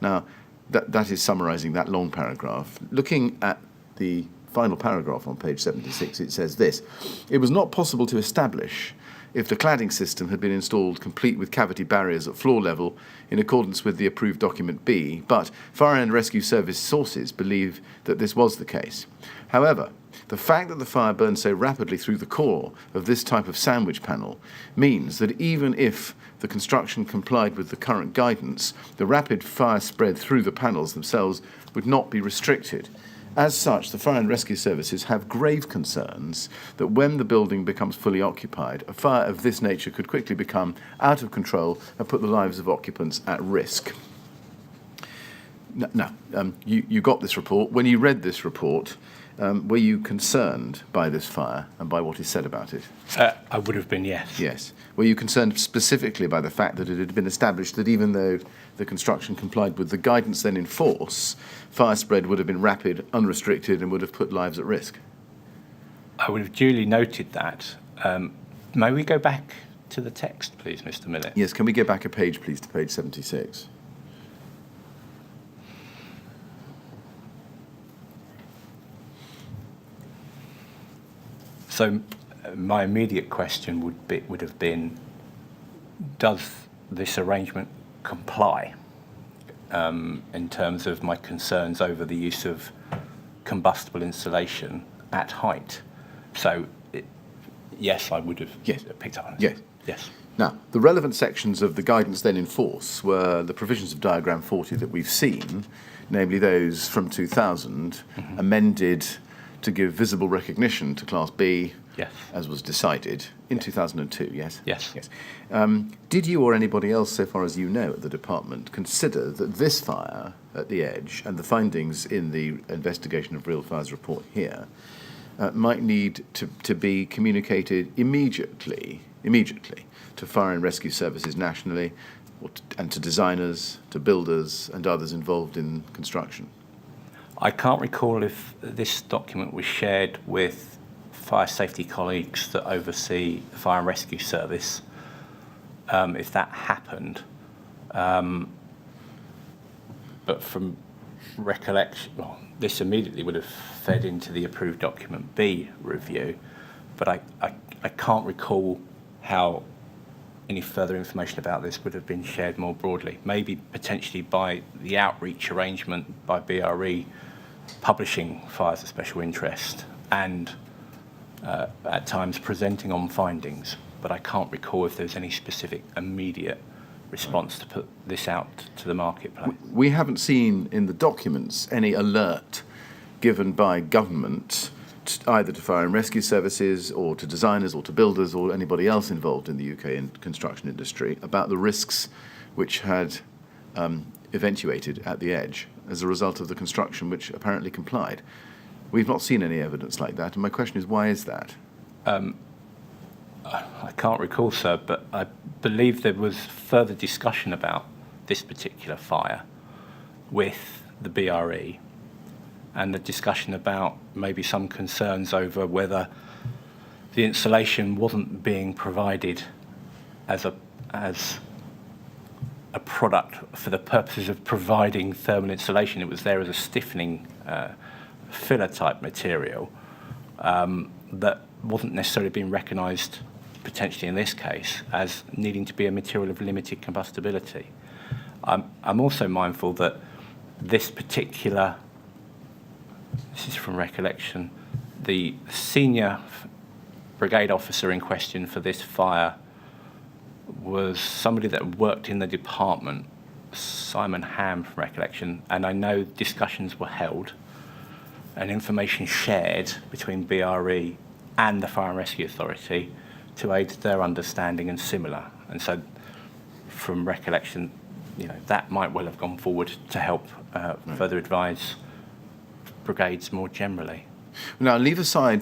Now, that is summarising that long paragraph. Looking at the final paragraph on page 76, it says this: it was not possible to establish if the cladding system had been installed complete with cavity barriers at floor level in accordance with the approved document B, but Fire and Rescue Service sources believe that this was the case. However, The fact that the fire burned so rapidly through the core of this type of sandwich panel means that even if the construction complied with the current guidance, the rapid fire spread through the panels themselves would not be restricted. As such, the Fire and Rescue Services have grave concerns that when the building becomes fully occupied, a fire of this nature could quickly become out of control and put the lives of occupants at risk. Now, you got this report. When you read this report, were you concerned by this fire and by what is said about it? I would have been, yes. Yes. Were you concerned specifically by the fact that it had been established that even though the construction complied with the guidance then in force, fire spread would have been rapid, unrestricted, and would have put lives at risk? I would have duly noted that. May we go back to the text, please, Mr. Millett? Yes, can we go back a page, please, to page 76? So my immediate question would have been, does this arrangement comply in terms of my concerns over the use of combustible insulation at height? So, yes, I would have picked up on it. Yes. Yes. Now, the relevant sections of the guidance then in force were the provisions of Diagram 40 that we've seen, namely those from 2000, amended to give visible recognition to Class B, yes, as was decided in 2002, yes? Yes. Yes. Did you or anybody else, so far as you know at the department, consider that this fire at the Edge and the findings in the Investigation of Real Fires report here might need to be communicated immediately to Fire and Rescue Services nationally, and to designers, to builders and others involved in construction? I can't recall if this document was shared with fire safety colleagues that oversee the Fire and Rescue Service, if that happened. But from recollection, well, this immediately would have fed into the approved document B review, but I can't recall how any further information about this would have been shared more broadly. Maybe potentially by the outreach arrangement by BRE publishing fires of special interest and at times presenting on findings, but I can't recall if there's any specific immediate response to put this out to the marketplace. We haven't seen in the documents any alert given by government either to Fire and Rescue Services or to designers or to builders or anybody else involved in the UK construction industry about the risks which had eventuated at the Edge as a result of the construction which apparently complied. We've not seen any evidence like that, and my question is, why is that? I can't recall, sir, but I believe there was further discussion about this particular fire with the BRE, and the discussion about maybe some concerns over whether the insulation wasn't being provided as a product for the purposes of providing thermal insulation. It was there as a stiffening filler type material that wasn't necessarily being recognised, potentially in this case, as needing to be a material of limited combustibility. I'm also mindful that this is from recollection, the senior brigade officer in question for this fire was somebody that worked in the department, Simon Ham from recollection, and I know discussions were held and information shared between BRE and the Fire and Rescue Authority to aid their understanding and similar. And so from recollection, that might well have gone forward to help further advise brigades more generally. Now, leave aside,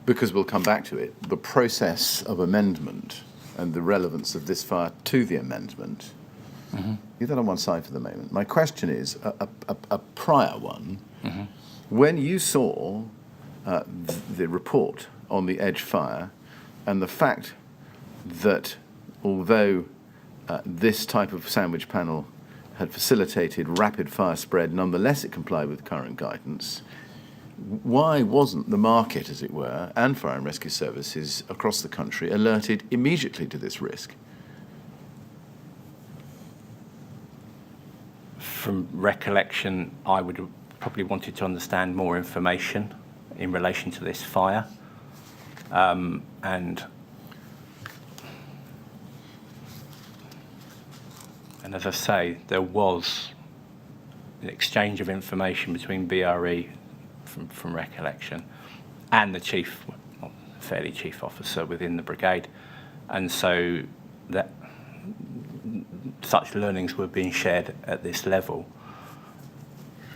because we'll come back to it, the process of amendment and the relevance of this fire to the amendment. Leave that on one side for the moment. My question is, a prior one, when you saw the report on the Edge fire and the fact that although this type of sandwich panel had facilitated rapid fire spread, nonetheless it complied with current guidance, why wasn't the market, as it were, and Fire and Rescue Services across the country alerted immediately to this risk? From recollection, I would have probably wanted to understand more information in relation to this fire. And as I say, there was an exchange of information between BRE, from recollection, and the chief, well, fairly chief officer within the brigade. And so that such learnings were being shared at this level.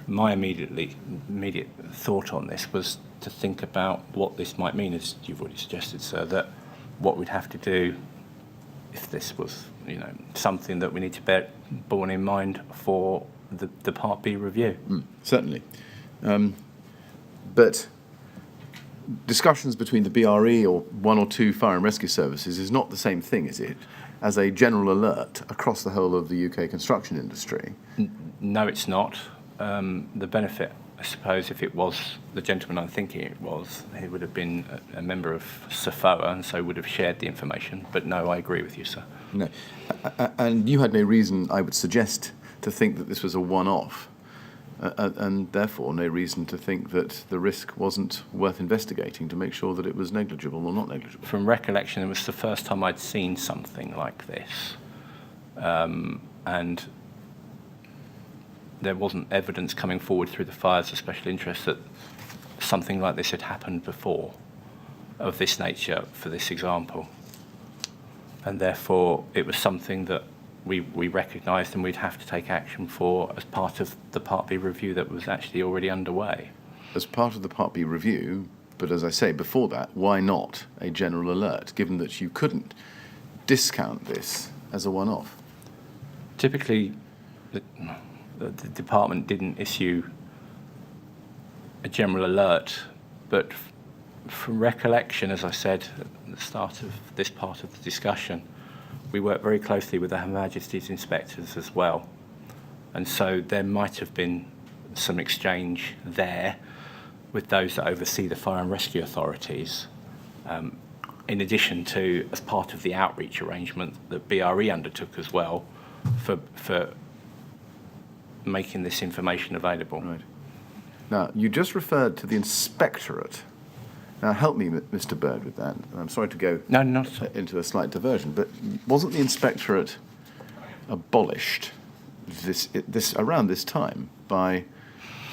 My immediate thought on this was to think about what this might mean, as you've already suggested, sir, that what we'd have to do if this was, something that we need to bear in mind for the Part B review. Certainly. But discussions between the BRE or one or two fire and rescue services is not the same thing, is it, as a general alert across the whole of the UK construction industry? No, it's not. The benefit, I suppose, if it was the gentleman I'm thinking it was, he would have been a member of SFOA and so would have shared the information. But no, I agree with you, sir. No. And you had no reason, I would suggest, to think that this was a one-off, and therefore no reason to think that the risk wasn't worth investigating to make sure that it was negligible or not negligible. From recollection, it was the first time I'd seen something like this. And there wasn't evidence coming forward through the fires of special interest that something like this had happened before, of this nature, for this example. And therefore, it was something that we recognised and we'd have to take action for as part of the Part B review that was actually already underway. As part of the Part B review, but as I say, before that, why not a general alert, given that you couldn't discount this as a one-off? Typically, the department didn't issue a general alert, but from recollection, as I said at the start of this part of the discussion, we work very closely with Her Majesty's inspectors as well. And so there might have been some exchange there with those that oversee the fire and rescue authorities, in addition to as part of the outreach arrangement that BRE undertook as well for making this information available. Right. Now, you just referred to the inspectorate. Now, help me, Mr. Burd, with that. I'm sorry to go into a slight diversion, but wasn't the inspectorate abolished around this time by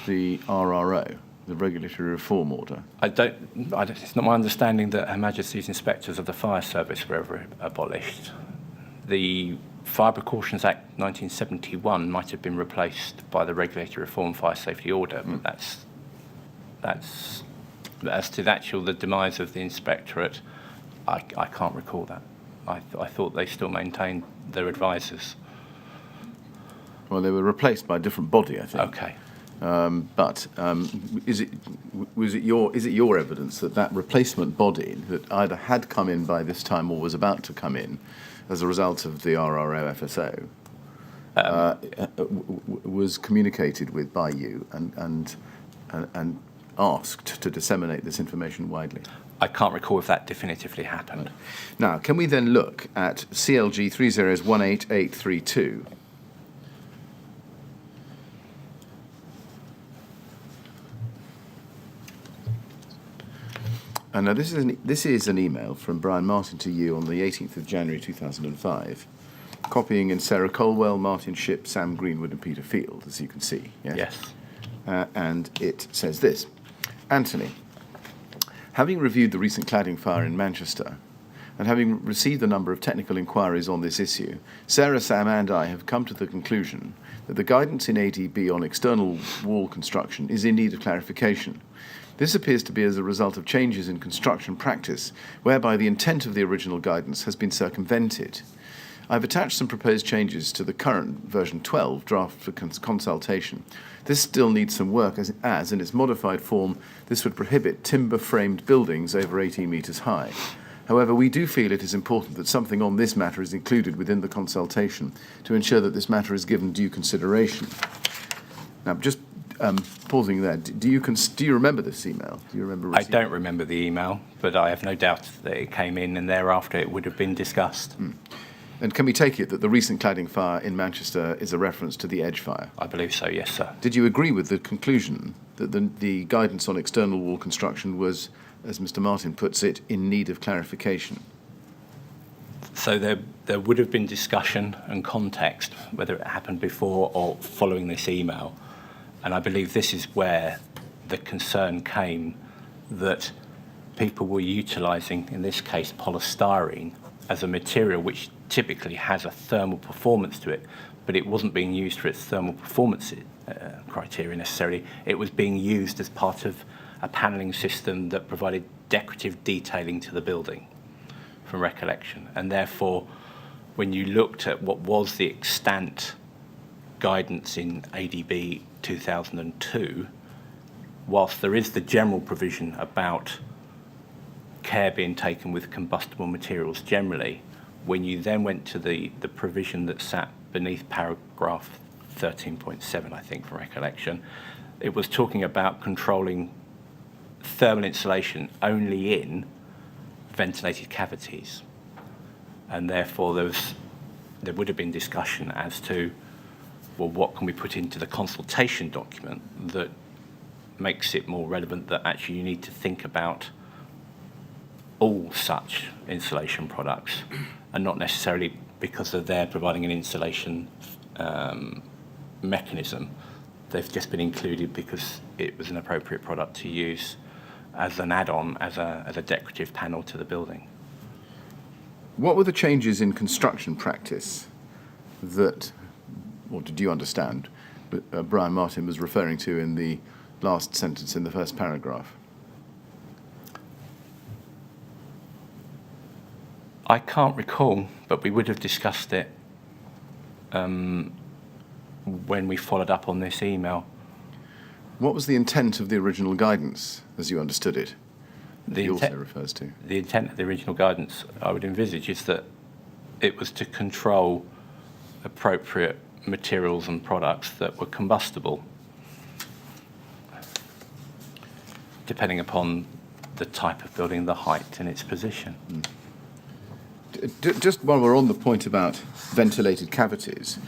the RRO, the Regulatory Reform Order? It's not my understanding that Her Majesty's inspectors of the fire service were ever abolished. The Fire Precautions Act 1971 might have been replaced by the Regulatory Reform Fire Safety Order, but that's as to the demise of the inspectorate, I can't recall that. I thought they still maintained their advisors. Well, they were replaced by a different body, I think. Okay. But is it your evidence that replacement body that either had come in by this time or was about to come in as a result of the RRO FSO was communicated with by you and asked to disseminate this information widely? I can't recall if that definitively happened. Right. Now, can we then look at CLG 3018832? And now this is an email from Brian Martin to you on the 18th of January 2005, copying in Sarah Colwell, Martin Shipp, Sam Greenwood and Peter Field, as you can see. Yes. And it says this: Anthony, having reviewed the recent cladding fire in Manchester and having received a number of technical inquiries on this issue, Sarah, Sam and I have come to the conclusion that the guidance in ADB on external wall construction is in need of clarification. This appears to be as a result of changes in construction practice, whereby the intent of the original guidance has been circumvented. I've attached some proposed changes to the current version 12 draft for consultation. This still needs some work as in its modified form, this would prohibit timber-framed buildings over 18 metres high. However, we do feel it is important that something on this matter is included within the consultation to ensure that this matter is given due consideration. Now, just pausing there, do you remember this email? Do you remember? I don't remember the email, but I have no doubt that it came in and thereafter it would have been discussed. And can we take it that the recent cladding fire in Manchester is a reference to the Edge fire? I believe so, yes, sir. Did you agree with the conclusion that the guidance on external wall construction was, as Mr. Martin puts it, in need of clarification? So there would have been discussion and context, whether it happened before or following this email. And I believe this is where the concern came that people were utilising, in this case, polystyrene as a material which typically has a thermal performance to it, but it wasn't being used for its thermal performance criteria necessarily. It was being used as part of a panelling system that provided decorative detailing to the building, from recollection. And therefore, when you looked at what was the extant guidance in ADB 2002, whilst there is the general provision about care being taken with combustible materials generally, when you then went to the provision that sat beneath paragraph 13.7, I think, from recollection, it was talking about controlling thermal insulation only in ventilated cavities. And therefore there would have been discussion as to, well, what can we put into the consultation document that makes it more relevant that actually you need to think about all such insulation products, and not necessarily because they're providing an insulation mechanism. They've just been included because it was an appropriate product to use as an add-on, as a decorative panel to the building. What were the changes in construction practice that, or did you understand, Brian Martin was referring to in the last sentence in the first paragraph? I can't recall, but we would have discussed it when we followed up on this email. What was the intent of the original guidance, as you understood it, that he also refers to? The intent of the original guidance, I would envisage, is that it was to control appropriate materials and products that were combustible, depending upon the type of building, the height and its position. Just while we're on the point about ventilated cavities,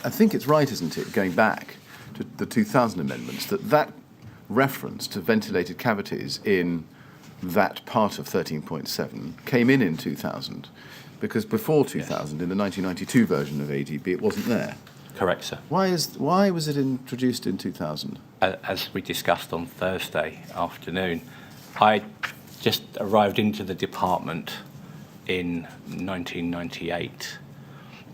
I think it's right, isn't it, going back to the 2000 amendments, that reference to ventilated cavities in that part of 13.7 came in 2000, because before 2000, yes, in the 1992 version of ADB, it wasn't there. Correct, sir. Why was it introduced in 2000? As we discussed on Thursday afternoon, I just arrived into the department in 1998,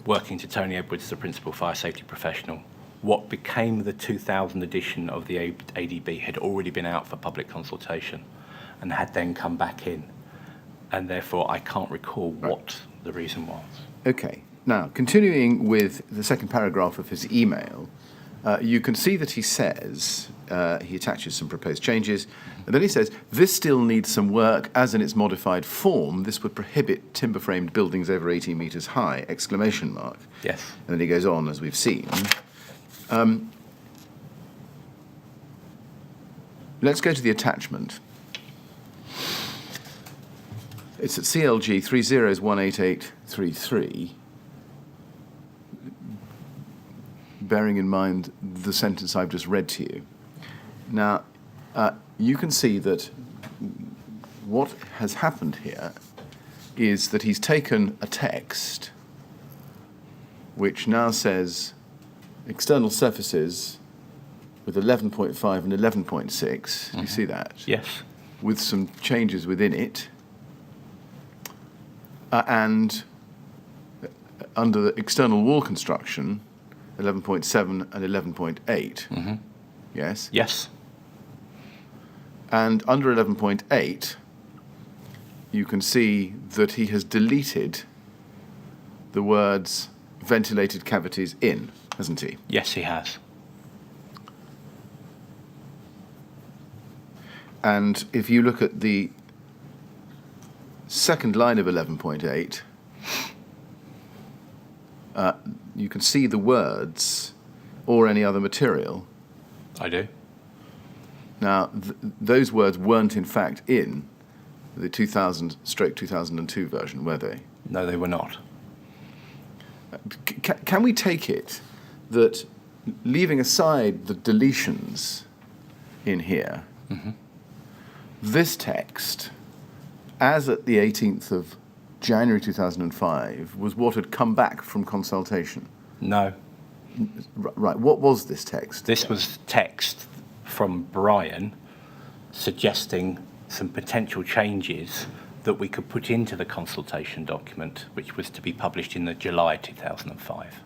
working to Tony Edwards, the principal fire safety professional. What became the 2000 edition of the ADB had already been out for public consultation and had then come back in. And therefore, I can't recall what the reason was. Okay. Now, continuing with the second paragraph of his email, you can see that he says, he attaches some proposed changes, and then he says, this still needs some work, as in its modified form, this would prohibit timber-framed buildings over 18 metres high, exclamation mark. Yes. And then he goes on, as we've seen. Let's go to the attachment. It's at CLG 30188833. Bearing in mind the sentence I've just read to you. Now, you can see that what has happened here is that he's taken a text which now says external surfaces with 11.5 and 11.6. Do you see that? Yes. With some changes within it. And under the external wall construction, 11.7 and 11.8. Mm-hmm. Yes? Yes. And under 11.8, you can see that he has deleted the words ventilated cavities in, hasn't he? Yes, he has. And if you look at the second line of 11.8, you can see the words or any other material. I do. Now, those words weren't in fact in the 2000/2002 version, were they? No, they were not. Can we take it that, leaving aside the deletions in here, this text, as at the 18th of January 2005, was what had come back from consultation? No. Right. What was this text? This was text from Brian suggesting some potential changes that we could put into the consultation document, which was to be published in the July 2005.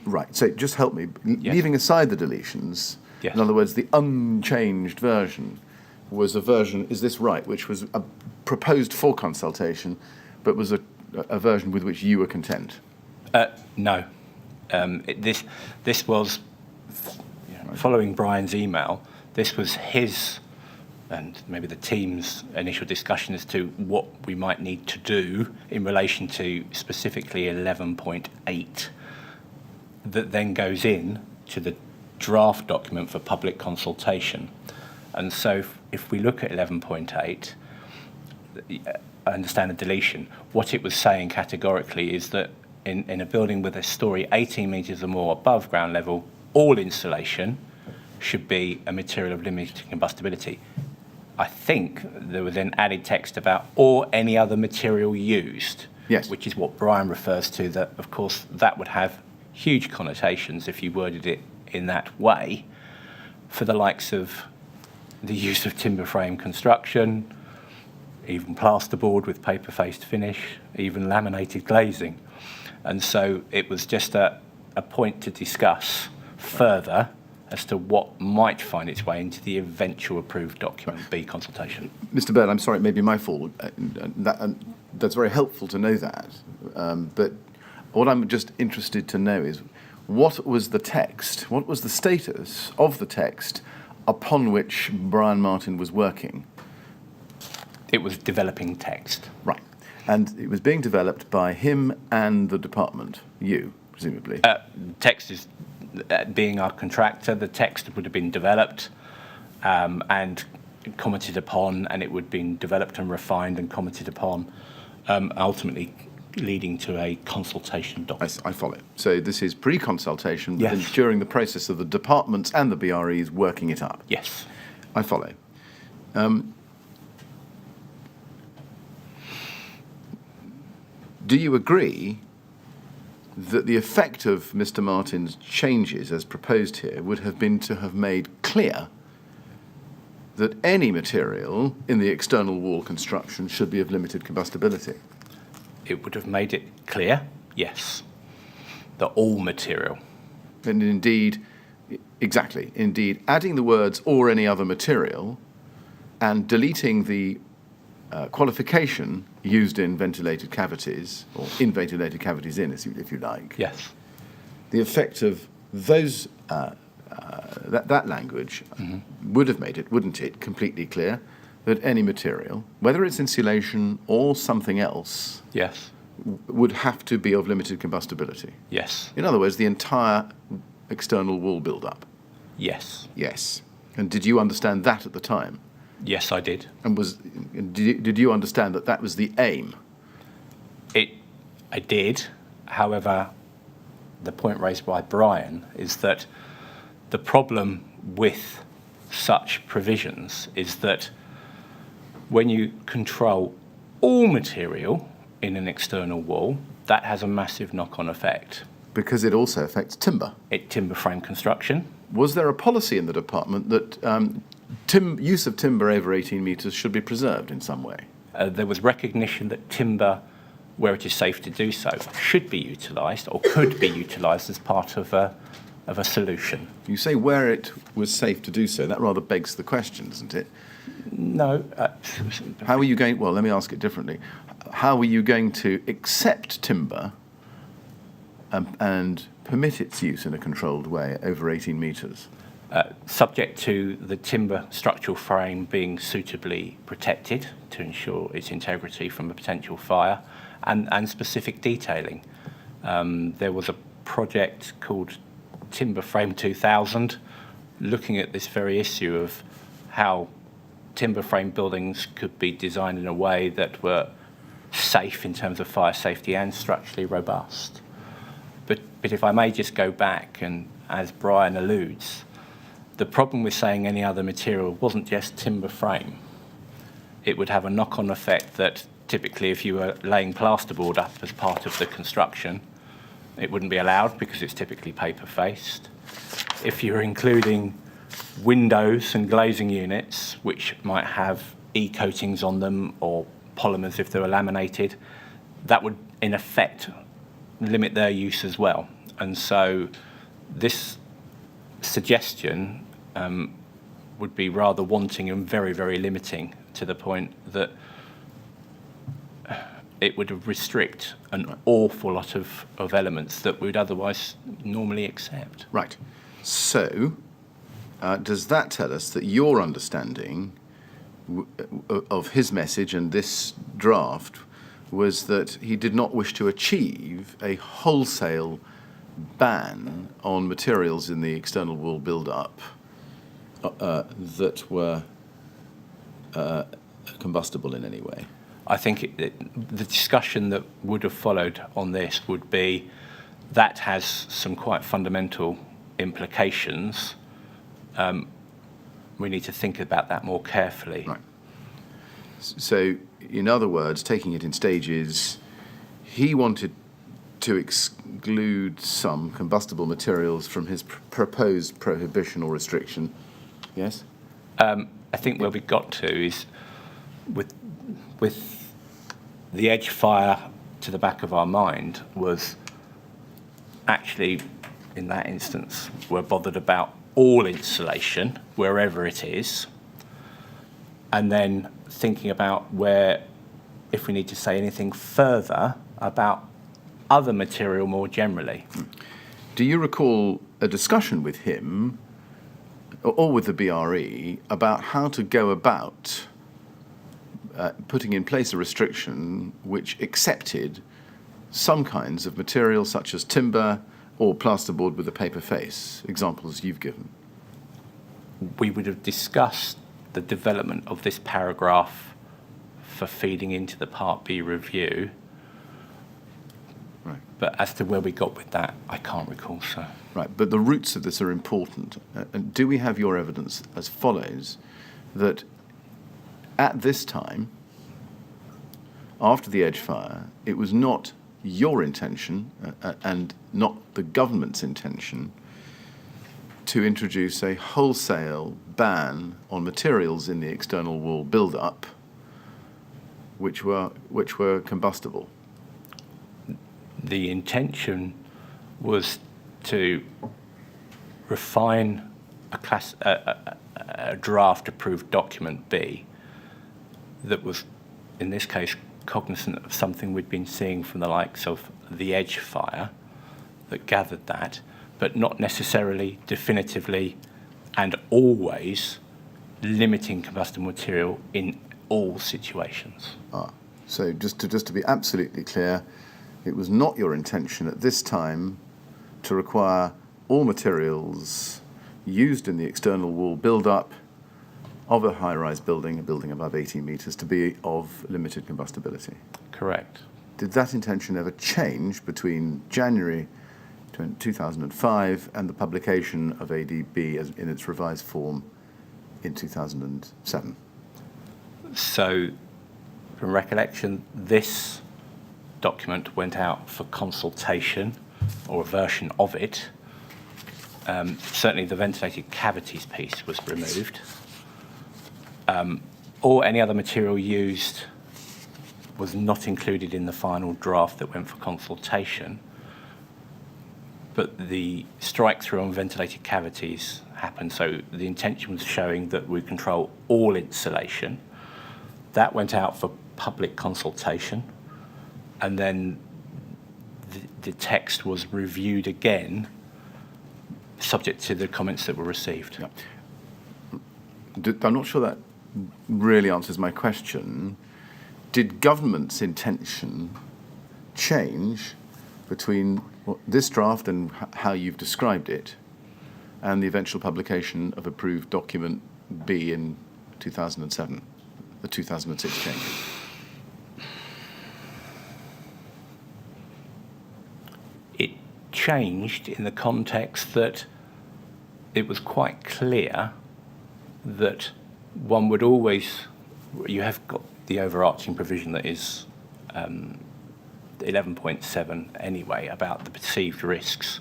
Right. So just help me. Yes. Leaving aside the deletions, Yes. in other words, the unchanged version was a version, is this right, which was proposed for consultation, but was a version with which you were content? No. This was, following Brian's email, this was his and maybe the team's initial discussion as to what we might need to do in relation to specifically 11.8 that then goes in to the draft document for public consultation. And so if we look at 11.8, I understand the deletion. What it was saying categorically is that in a building with a story 18 metres or more above ground level, all insulation should be a material of limited combustibility. I think there was then added text about or any other material used, yes, which is what Brian refers to, that of course that would have huge connotations if you worded it in that way for the likes of the use of timber frame construction, even plasterboard with paper-faced finish, even laminated glazing. And so it was just a point to discuss further as to what might find its way into the eventual approved document B consultation. Mr. Burd, I'm sorry, it may be my fault. That's very helpful to know that. But what I'm just interested to know is what was the text, what was the status of the text upon which Brian Martin was working? It was developing text. Right. And it was being developed by him and the department, you, presumably. Text is, being our contractor, the text would have been developed and commented upon, and it would have been developed and refined and commented upon, ultimately leading to a consultation document. I follow. So this is pre-consultation, but Yes. then during the process of the departments and the BREs working it up. Yes. I follow. Do you agree that the effect of Mr. Martin's changes as proposed here would have been to have made clear that any material in the external wall construction should be of limited combustibility? It would have made it clear, yes, that all material. And indeed, exactly, indeed, adding the words or any other material and deleting the qualification used in ventilated cavities, or in ventilated cavities if you like. Yes. The effect of those that language would have made it, wouldn't it, completely clear that any material, whether it's insulation or something else, Yes. would have to be of limited combustibility. Yes. In other words, the entire external wall build-up. Yes. Yes. And did you understand that at the time? Yes, I did. And did you understand that that was the aim? I did. However, the point raised by Brian is that the problem with such provisions is that when you control all material in an external wall, that has a massive knock-on effect. Because it also affects timber. Timber frame construction. Was there a policy in the department that use of timber over 18 metres should be preserved in some way? There was recognition that timber, where it is safe to do so, should be utilised or could be utilised as part of a solution. You say where it was safe to do so. That rather begs the question, doesn't it? No. How are you going? Well, let me ask it differently. How are you going to accept timber and permit its use in a controlled way over 18 metres? Subject to the timber structural frame being suitably protected to ensure its integrity from a potential fire, and specific detailing. There was a project called Timber Frame 2000 looking at this very issue of how timber frame buildings could be designed in a way that were safe in terms of fire safety and structurally robust. But if I may just go back, and as Brian alludes, the problem with saying any other material wasn't just timber frame. It would have a knock-on effect that typically if you were laying plasterboard up as part of the construction, it wouldn't be allowed because it's typically paper-faced. If you're including windows and glazing units, which might have e-coatings on them or polymers if they were laminated, that would in effect limit their use as well. And so this suggestion would be rather wanting and very, very limiting, to the point that it would restrict an awful lot of elements that we would otherwise normally accept. Right. So, does that tell us that your understanding of his message and this draft was that he did not wish to achieve a wholesale ban on materials in the external wall build-up that were combustible in any way? I think the discussion that would have followed on this would be that has some quite fundamental implications. We need to think about that more carefully. Right. So, in other words, taking it in stages, he wanted to exclude some combustible materials from his proposed prohibition or restriction. Yes? I think where we got to is with the edge fire to the back of our mind was actually, in that instance, we're bothered about all insulation, wherever it is, and then thinking about where, if we need to say anything further about other material more generally. Do you recall a discussion with him or with the BRE about how to go about putting in place a restriction which accepted some kinds of material such as timber or plasterboard with a paper face, examples you've given? We would have discussed the development of this paragraph for feeding into the Part B review. Right. But as to where we got with that, I can't recall, sir. Right, but the roots of this are important. And do we have your evidence as follows, that at this time, after the edge fire, it was not your intention and not the government's intention to introduce a wholesale ban on materials in the external wall build-up which were combustible? The intention was to refine a draft-approved document B that was, in this case, cognizant of something we'd been seeing from the likes of the edge fire that gathered that, but not necessarily definitively and always limiting combustible material in all situations. So just to be absolutely clear, it was not your intention at this time to require all materials used in the external wall build-up of a high-rise building, a building above 18 metres, to be of limited combustibility. Correct. Did that intention ever change between January 2005 and the publication of ADB in its revised form in 2007? So, from recollection, this document went out for consultation, or a version of it. Certainly the ventilated cavities piece was removed. Or any other material used was not included in the final draft that went for consultation. But the strike-through on ventilated cavities happened, so the intention was showing that we control all insulation. That went out for public consultation, and then the text was reviewed again, subject to the comments that were received. Yeah. I'm not sure that really answers my question. Did government's intention change between this draft and how you've described it and the eventual publication of approved document B in 2007, the 2006 changes? It changed in the context that it was quite clear that one would always, you have got the overarching provision that is 11.7 anyway, about the perceived risks.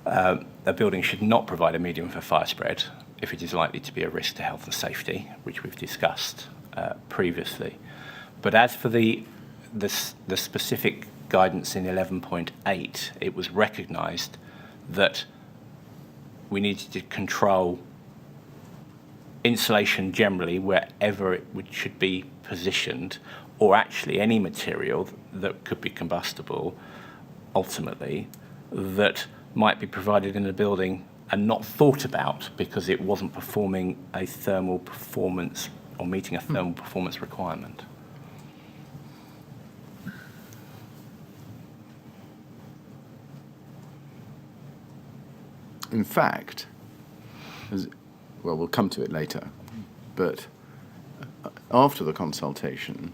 A building should not provide a medium for fire spread if it is likely to be a risk to health and safety, which we've discussed previously. But as for the specific guidance in 11.8, it was recognised that we needed to control insulation generally wherever it should be positioned, or actually any material that could be combustible, ultimately, that might be provided in a building and not thought about because it wasn't performing a thermal performance or meeting a thermal performance requirement. In fact, well, we'll come to it later, but after the consultation,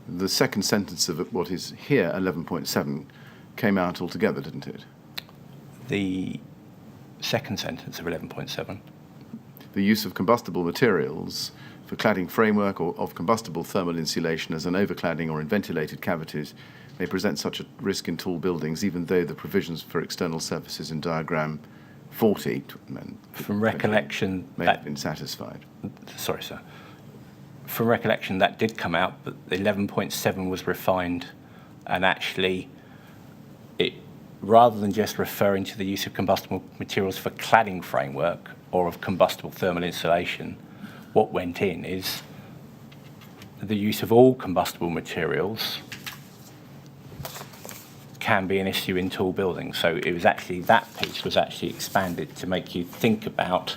the second sentence of what is here, 11.7, came out altogether, didn't it? The second sentence of 11.7. The use of combustible materials for cladding framework or of combustible thermal insulation as an overcladding or in ventilated cavities may present such a risk in tall buildings, even though the provisions for external surfaces in diagram 40 from recollection may have been satisfied. Sorry, sir. From recollection, that did come out, but 11.7 was refined, and actually, it rather than just referring to the use of combustible materials for cladding framework or of combustible thermal insulation, what went in is the use of all combustible materials can be an issue in tall buildings. So it was actually, that piece was actually expanded to make you think about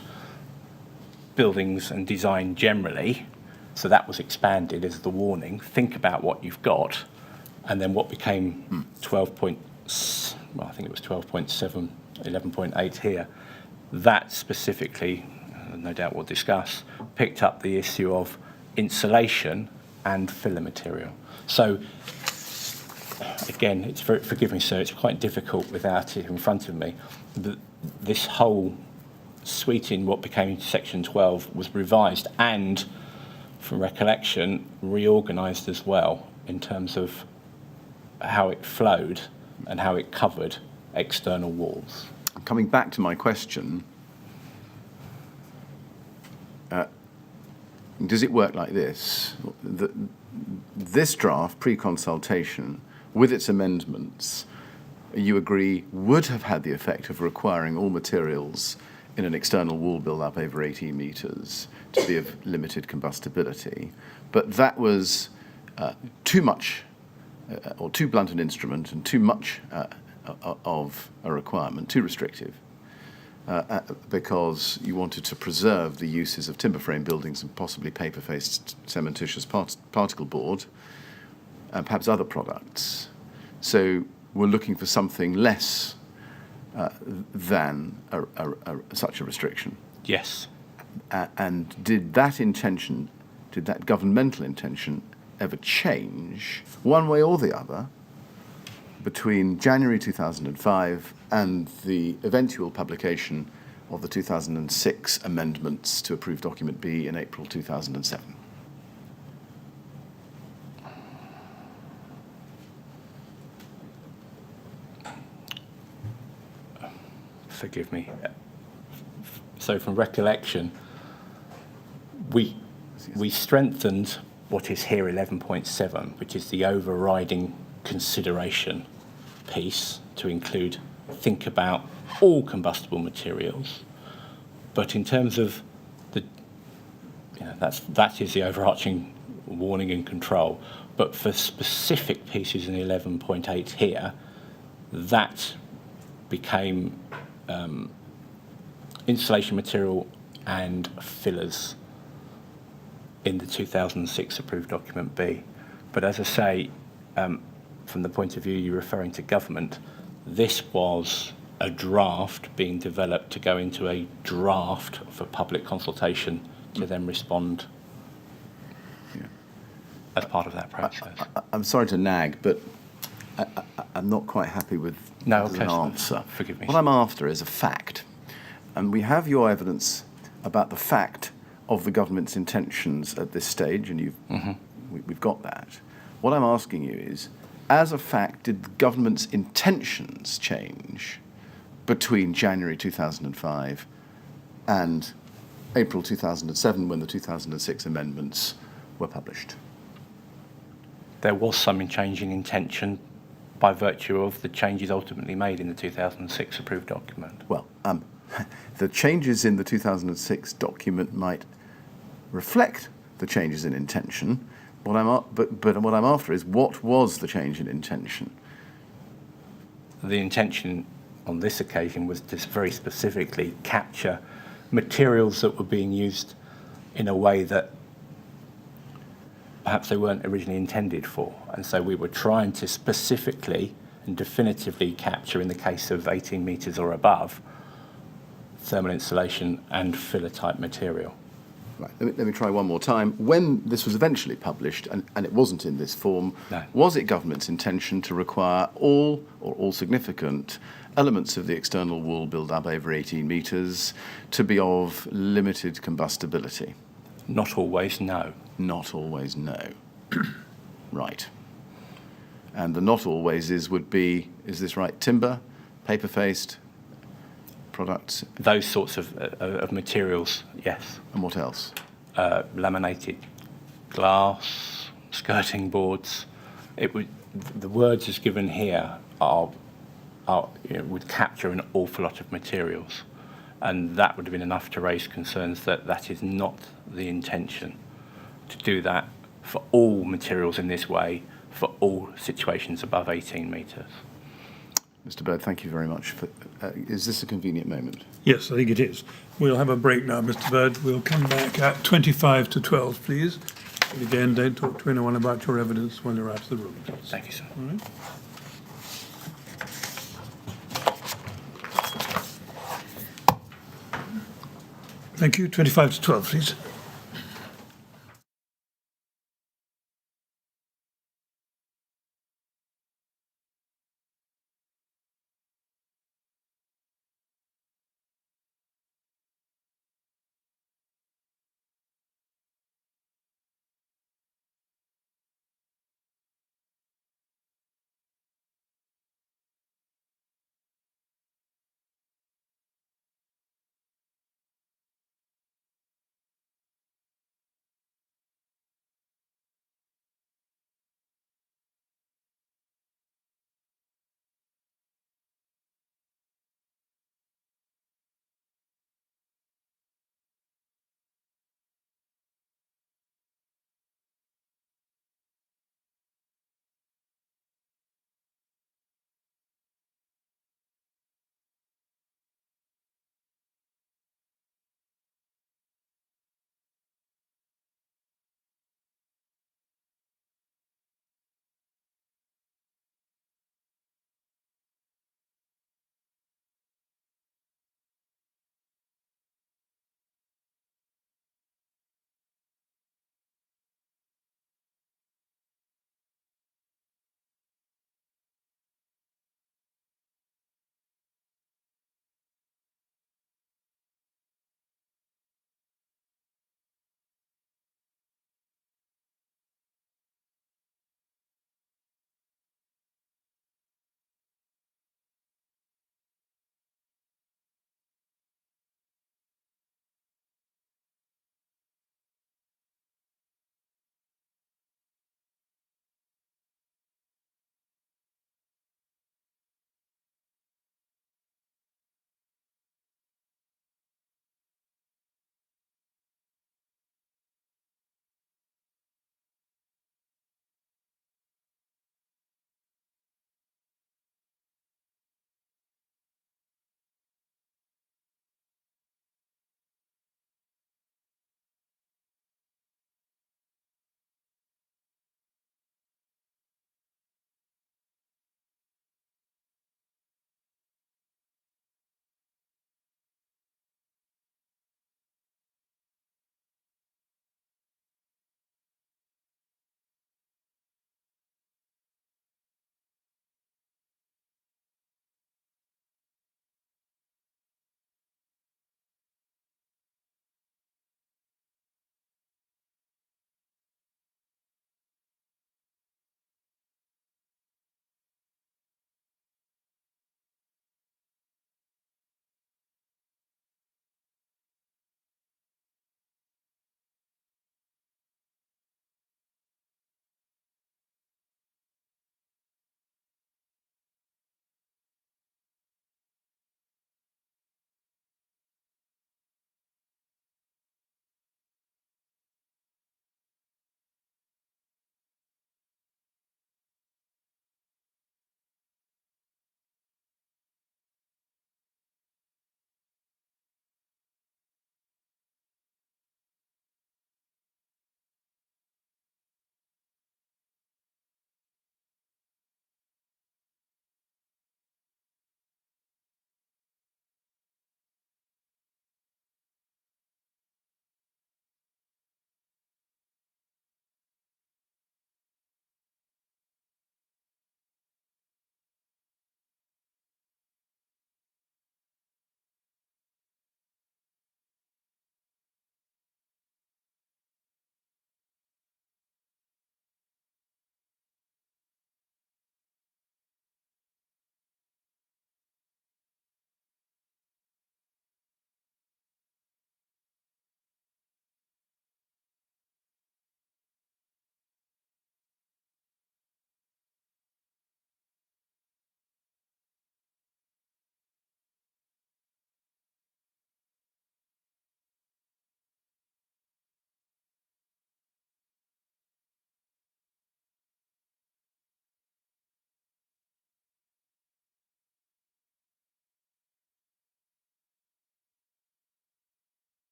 buildings and design generally. So that was expanded as the warning. Think about what you've got, and then what became 12.7, I think it was 12.7, 11.8 here. That specifically, no doubt we'll discuss, picked up the issue of insulation and filler material. So again, it's very, forgive me, sir, it's quite difficult without it in front of me. This whole suite in what became Section 12 was revised and, from recollection, reorganised as well in terms of how it flowed and how it covered external walls. Coming back to my question, does it work like this? This draft, pre-consultation, with its amendments, you agree would have had the effect of requiring all materials in an external wall build-up over 18 metres to be of limited combustibility, but that was too much or too blunt an instrument and too much of a requirement, too restrictive, because you wanted to preserve the uses of timber frame buildings and possibly paper-faced cementitious particle board and perhaps other products. So we're looking for something less than such a restriction. Yes. And did that intention, did that governmental intention ever change, one way or the other, between January 2005 and the eventual publication of the 2006 amendments to Approved Document B in April 2007? Forgive me. So from recollection, we strengthened what is here 11.7, which is the overriding consideration piece, to include think about all combustible materials. But in terms of the, that is the overarching warning and control. But for specific pieces in 11.8 here, that became insulation material and fillers in the 2006 approved document B. But as I say, from the point of view you're referring to government, this was a draft being developed to go into a draft for public consultation to then respond as part of that process. I'm sorry to nag, but I'm not quite happy with No, as okay, an so answer. forgive me. What I'm after is a fact. And we have your evidence about the fact of the government's intentions at this stage, and we've got that. What I'm asking you is, as a fact, did the government's intentions change between January 2005 and April 2007, when the 2006 amendments were published? There was some change in intention by virtue of the changes ultimately made in the 2006 approved document. Well, the changes in the 2006 document might reflect the changes in intention. But what I'm after is, what was the change in intention? The intention on this occasion was to very specifically capture materials that were being used in a way that perhaps they weren't originally intended for. And so we were trying to specifically and definitively capture, in the case of 18 metres or above, thermal insulation and filler type material. Right, let me try one more time. When this was eventually published, and it wasn't in this form, No. Was it government's intention to require all significant elements of the external wall build-up over 18 metres to be of limited combustibility? Not always, no. Not always, no. Right. And the not always would be, is this right, timber, paper-faced products, Those sorts of materials, yes. and what else? Laminated glass, skirting boards. The words as given here would capture an awful lot of materials, and that would have been enough to raise concerns that is not the intention, to do that for all materials in this way, for all situations above 18 metres. Mr. Burd, thank you very much. Is this a convenient moment? Yes, I think it is. We'll have a break now, Mr. Burd. We'll come back at 25 to 12, please. And again, don't talk to anyone about your evidence when you're out of the room, please. Thank you, sir. All right. Thank you. 25 to 12, please.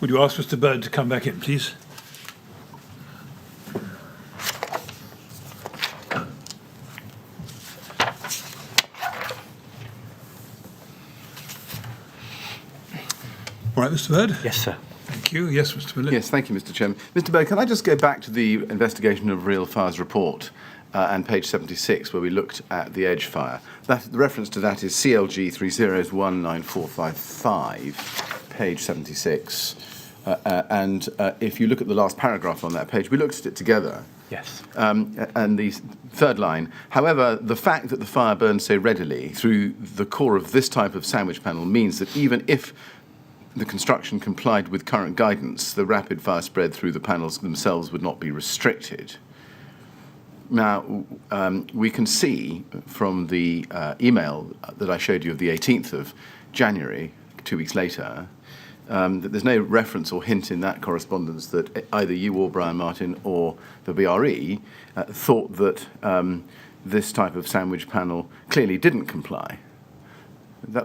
Would you ask Mr. Burd to come back in, please? All right, Mr. Burd? Yes, sir. Thank you. Yes, Mr. Phillips? Yes, thank you, Mr. Chairman. Mr. Burd, can I just go back to the investigation of Real Fire's report and page 76, where we looked at the Edge fire? The reference to that is CLG 3019455, page 76. And if you look at the last paragraph on that page, we looked at it together. Yes. And the third line, however, the fact that the fire burned so readily through the core of this type of sandwich panel means that even if the construction complied with current guidance, the rapid fire spread through the panels themselves would not be restricted. Now, we can see from the email that I showed you of the 18th of January, 2 weeks later, that there's no reference or hint in that correspondence that either you or Brian Martin or the BRE thought that this type of sandwich panel clearly didn't comply.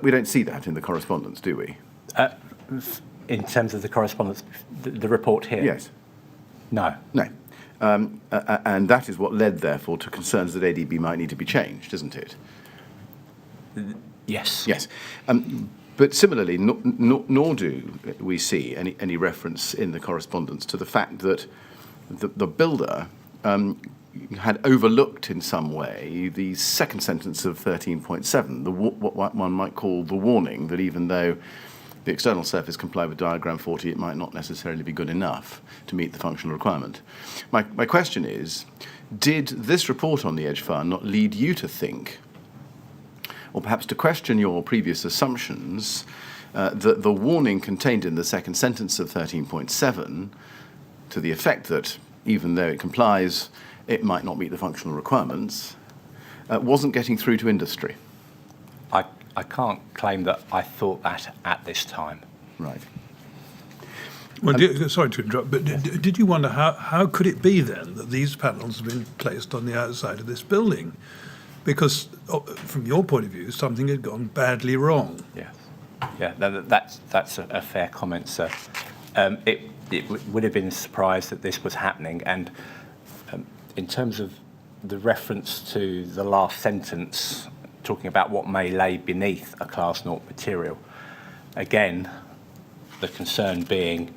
We don't see that in the correspondence, do we? In terms of the correspondence, the report here? Yes. No. No. And that is what led, therefore, to concerns that ADB might need to be changed, isn't it? Yes. Yes. But similarly, nor do we see any reference in the correspondence to the fact that the builder had overlooked in some way the second sentence of 13.7, what one might call the warning that even though the external surface complied with diagram 40, it might not necessarily be good enough to meet the functional requirement. My question is, did this report on the Edge fire not lead you to think, or perhaps to question your previous assumptions, that the warning contained in the second sentence of 13.7, to the effect that even though it complies, it might not meet the functional requirements, wasn't getting through to industry? I can't claim that I thought that at this time. Right. Well, sorry to interrupt, but did you wonder how could it be then that these panels have been placed on the outside of this building? Because from your point of view, something had gone badly wrong. Yes. Yeah, that's a fair comment, sir. It would have been a surprise that this was happening, and in terms of the reference to the last sentence, talking about what may lay beneath a Class 0 material, again, the concern being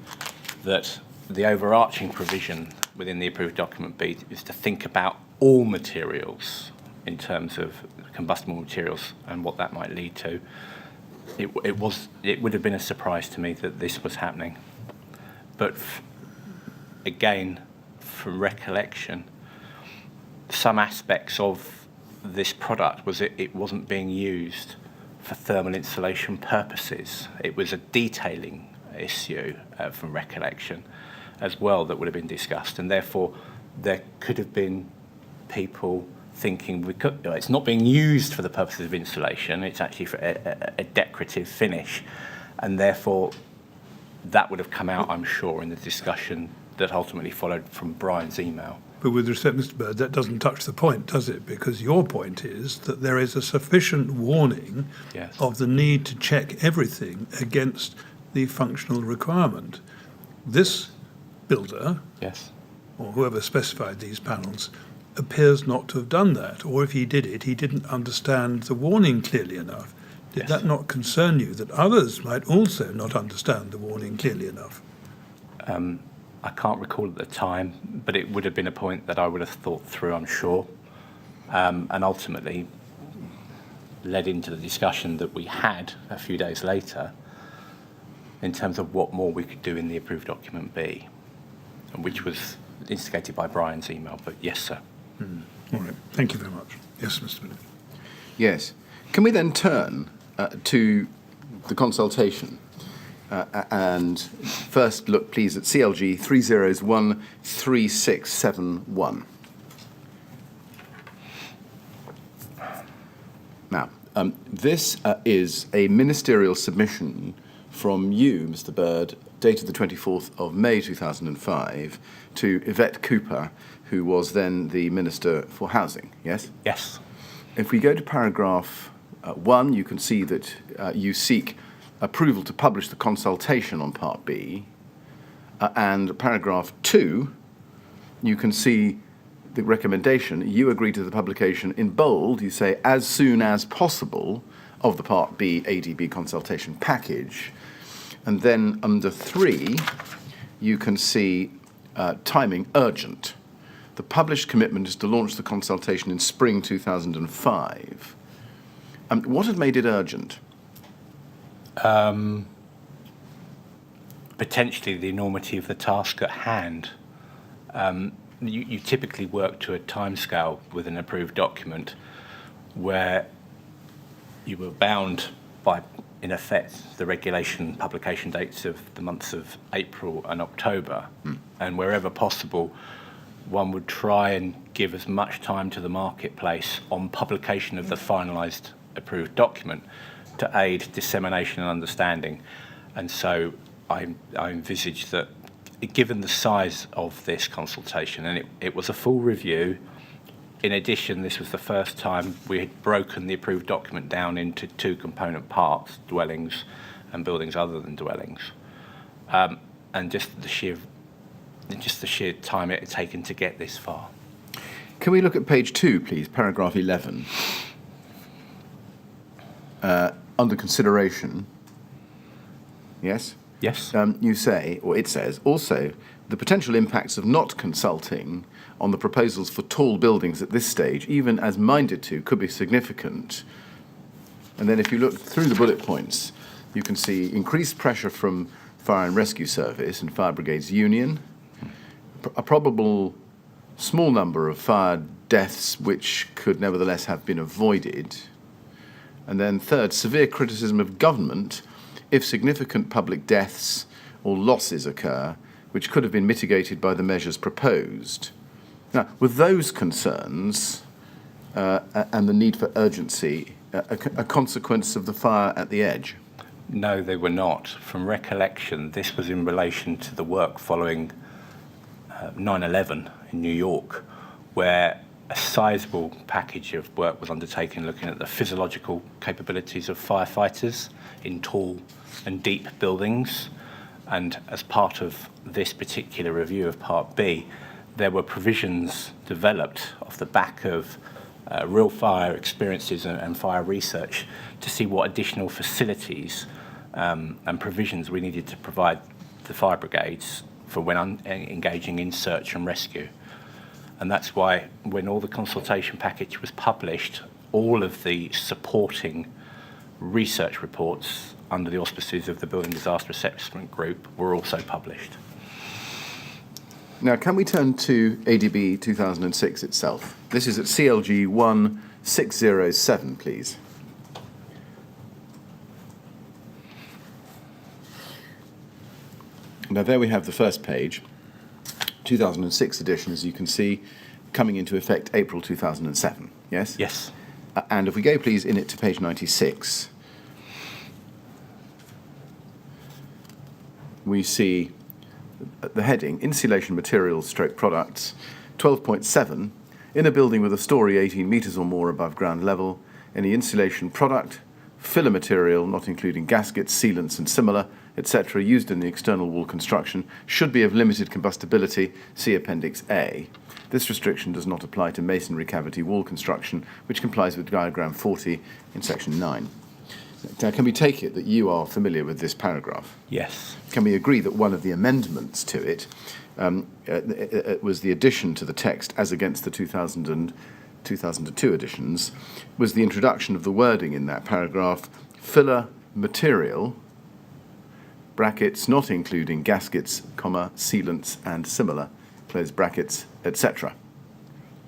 that the overarching provision within the approved document B is to think about all materials in terms of combustible materials and what that might lead to. It would have been a surprise to me that this was happening. But again, from recollection, some aspects of this product was it wasn't being used for thermal insulation purposes. It was a detailing issue from recollection as well that would have been discussed, and therefore there could have been people thinking it's not being used for the purposes of insulation, it's actually for a decorative finish, and therefore that would have come out, I'm sure, in the discussion that ultimately followed from Brian's email. But with respect, Mr. Burd, that doesn't touch the point, does it? Because your point is that there is a sufficient warning Yes. of the need to check everything against the functional requirement. This builder, Yes. or whoever specified these panels, appears not to have done that. Or if he did it, he didn't understand the warning clearly enough. Did Yes. that not concern you, that others might also not understand the warning clearly enough? I can't recall at the time, but it would have been a point that I would have thought through, I'm sure, and ultimately led into the discussion that we had a few days later in terms of what more we could do in the approved document B, which was instigated by Brian's email. But yes, sir. All right. Thank you very much. Yes, Mr. Phillips. Yes. Can we then turn to the consultation? And first look, please, at CLG 3013671. Now, this is a ministerial submission from you, Mr. Burd, dated the 24th of May 2005, to Yvette Cooper, who was then the Minister for Housing, yes? Yes. If we go to paragraph 1, you can see that you seek approval to publish the consultation on Part B, And paragraph 2, you can see the recommendation. You agree to the publication in bold. You say, as soon as possible, of the Part B ADB consultation package. And then under 3, you can see timing urgent. The published commitment is to launch the consultation in spring 2005. What had made it urgent? Potentially the enormity of the task at hand. You typically work to a timescale with an approved document where you were bound by, in effect, the regulation publication dates of the months of April and October. And wherever possible, one would try and give as much time to the marketplace on publication of the finalised approved document to aid dissemination and understanding. And so I envisage that, given the size of this consultation, and it was a full review. In addition, this was the first time we had broken the approved document down into 2 component parts, dwellings and buildings other than dwellings. And just the sheer time it had taken to get this far. Can we look at page 2, please, paragraph 11? Under consideration, yes? Yes. You say, or it says, also, the potential impacts of not consulting on the proposals for tall buildings at this stage, even as minded to, could be significant. And then if you look through the bullet points, you can see increased pressure from Fire and Rescue Service and Fire Brigades Union, a probable small number of fire deaths which could nevertheless have been avoided. And then third, severe criticism of government if significant public deaths or losses occur, which could have been mitigated by the measures proposed. Now, with those concerns and the need for urgency, a consequence of the fire at the Edge? No, they were not. From recollection, this was in relation to the work following 9/11 in New York, where a sizable package of work was undertaken looking at the physiological capabilities of firefighters in tall and deep buildings. And as part of this particular review of Part B, there were provisions developed off the back of real fire experiences and fire research to see what additional facilities and provisions we needed to provide the fire brigades for when engaging in search and rescue. And that's why when all the consultation package was published, all of the supporting research reports under the auspices of the Building Disaster Assessment Group were also published. Now, can we turn to ADB 2006 itself? This is at CLG 1607, please. Now, there we have the first page. 2006 edition, as you can see, coming into effect April 2007, yes? Yes. And if we go, please, in it to page 96, we see the heading, Insulation Materials / Products, 12.7, in a building with a story 18 metres or more above ground level, any insulation product, filler material, not including gaskets, sealants and similar, etc., used in the external wall construction, should be of limited combustibility, see Appendix A. This restriction does not apply to masonry cavity wall construction, which complies with diagram 40 in section 9. Now, can we take it that you are familiar with this paragraph? Yes. Can we agree that one of the amendments to it was the addition to the text, as against the 2000 and 2002 editions, was the introduction of the wording in that paragraph, filler material, brackets, not including gaskets, comma, sealants and similar, close brackets, etc.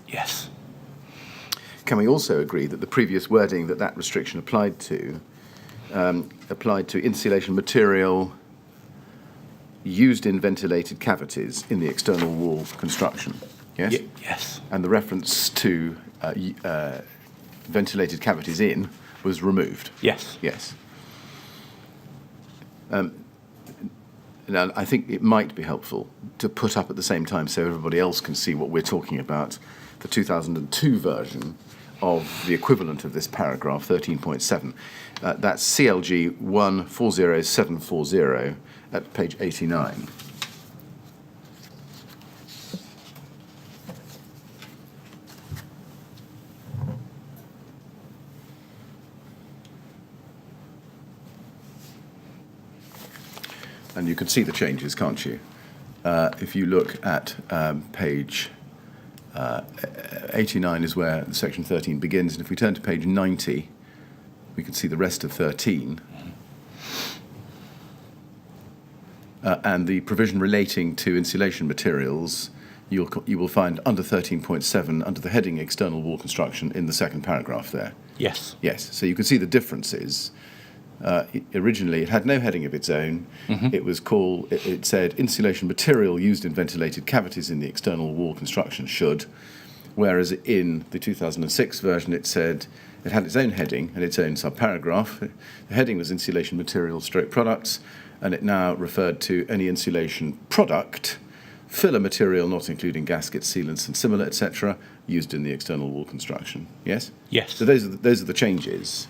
Yes. Can we also agree that the previous wording that restriction applied to insulation material used in ventilated cavities in the external wall construction? Yes? Yes. And the reference to ventilated cavities in was removed? Yes. Yes. Now, I think it might be helpful to put up at the same time so everybody else can see what we're talking about, the 2002 version of the equivalent of this paragraph, 13.7. That's CLG 140740 at page 89. and you can see the changes, can't you? If you look at page 89 is where section 13 begins, and if we turn to page 90, we can see the rest of 13. And the provision relating to insulation materials, you will find under 13.7, under the heading external wall construction in the second paragraph there. Yes. Yes, so you can see the differences. Originally, it had no heading of its own. It was called, it said insulation material used in ventilated cavities in the external wall construction should, whereas in the 2006 version it said it had its own heading and its own subparagraph. The heading was insulation material stroke products, and it now referred to any insulation product, filler material not including gaskets, sealants and similar, etc., used in the external wall construction. Yes? Yes. So those are the changes.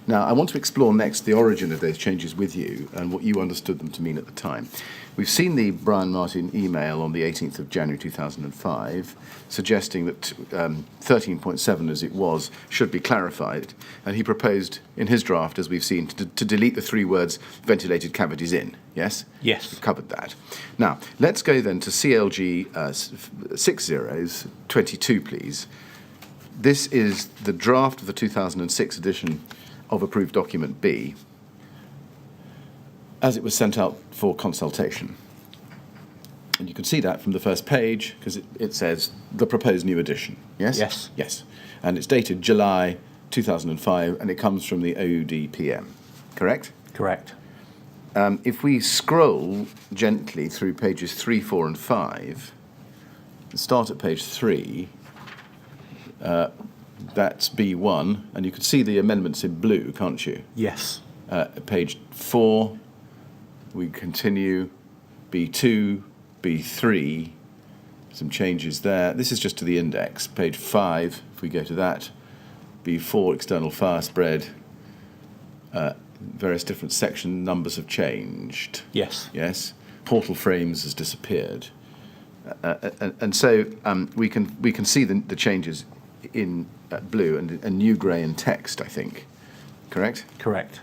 Now, I want to explore next the origin of those changes with you and what you understood them to mean at the time. We've seen the Brian Martin email on the 18th of January 2005 suggesting that 13.7 as it was should be clarified, and he proposed in his draft, as we've seen, to delete the three words ventilated cavities in. Yes? Yes. We've covered that. Now, let's go then to CLG 6022, please. This is the draft of the 2006 edition of approved document B as it was sent out for consultation. And you can see that from the first page because it says the proposed new edition. Yes? Yes. Yes. And it's dated July 2005 and it comes from the ODPM. Correct? Correct. If we scroll gently through pages 3, 4 and 5 and start at page 3, that's B1, and you can see the amendments in blue, can't you? Yes. Page 4, we continue, B2, B3, some changes there. This is just to the index. Page 5, if we go to that, B4, external fire spread, various different section numbers have changed. Yes. Yes. Portal frames has disappeared. And so we can see the changes in blue and new grey in text, I think. Correct? Correct.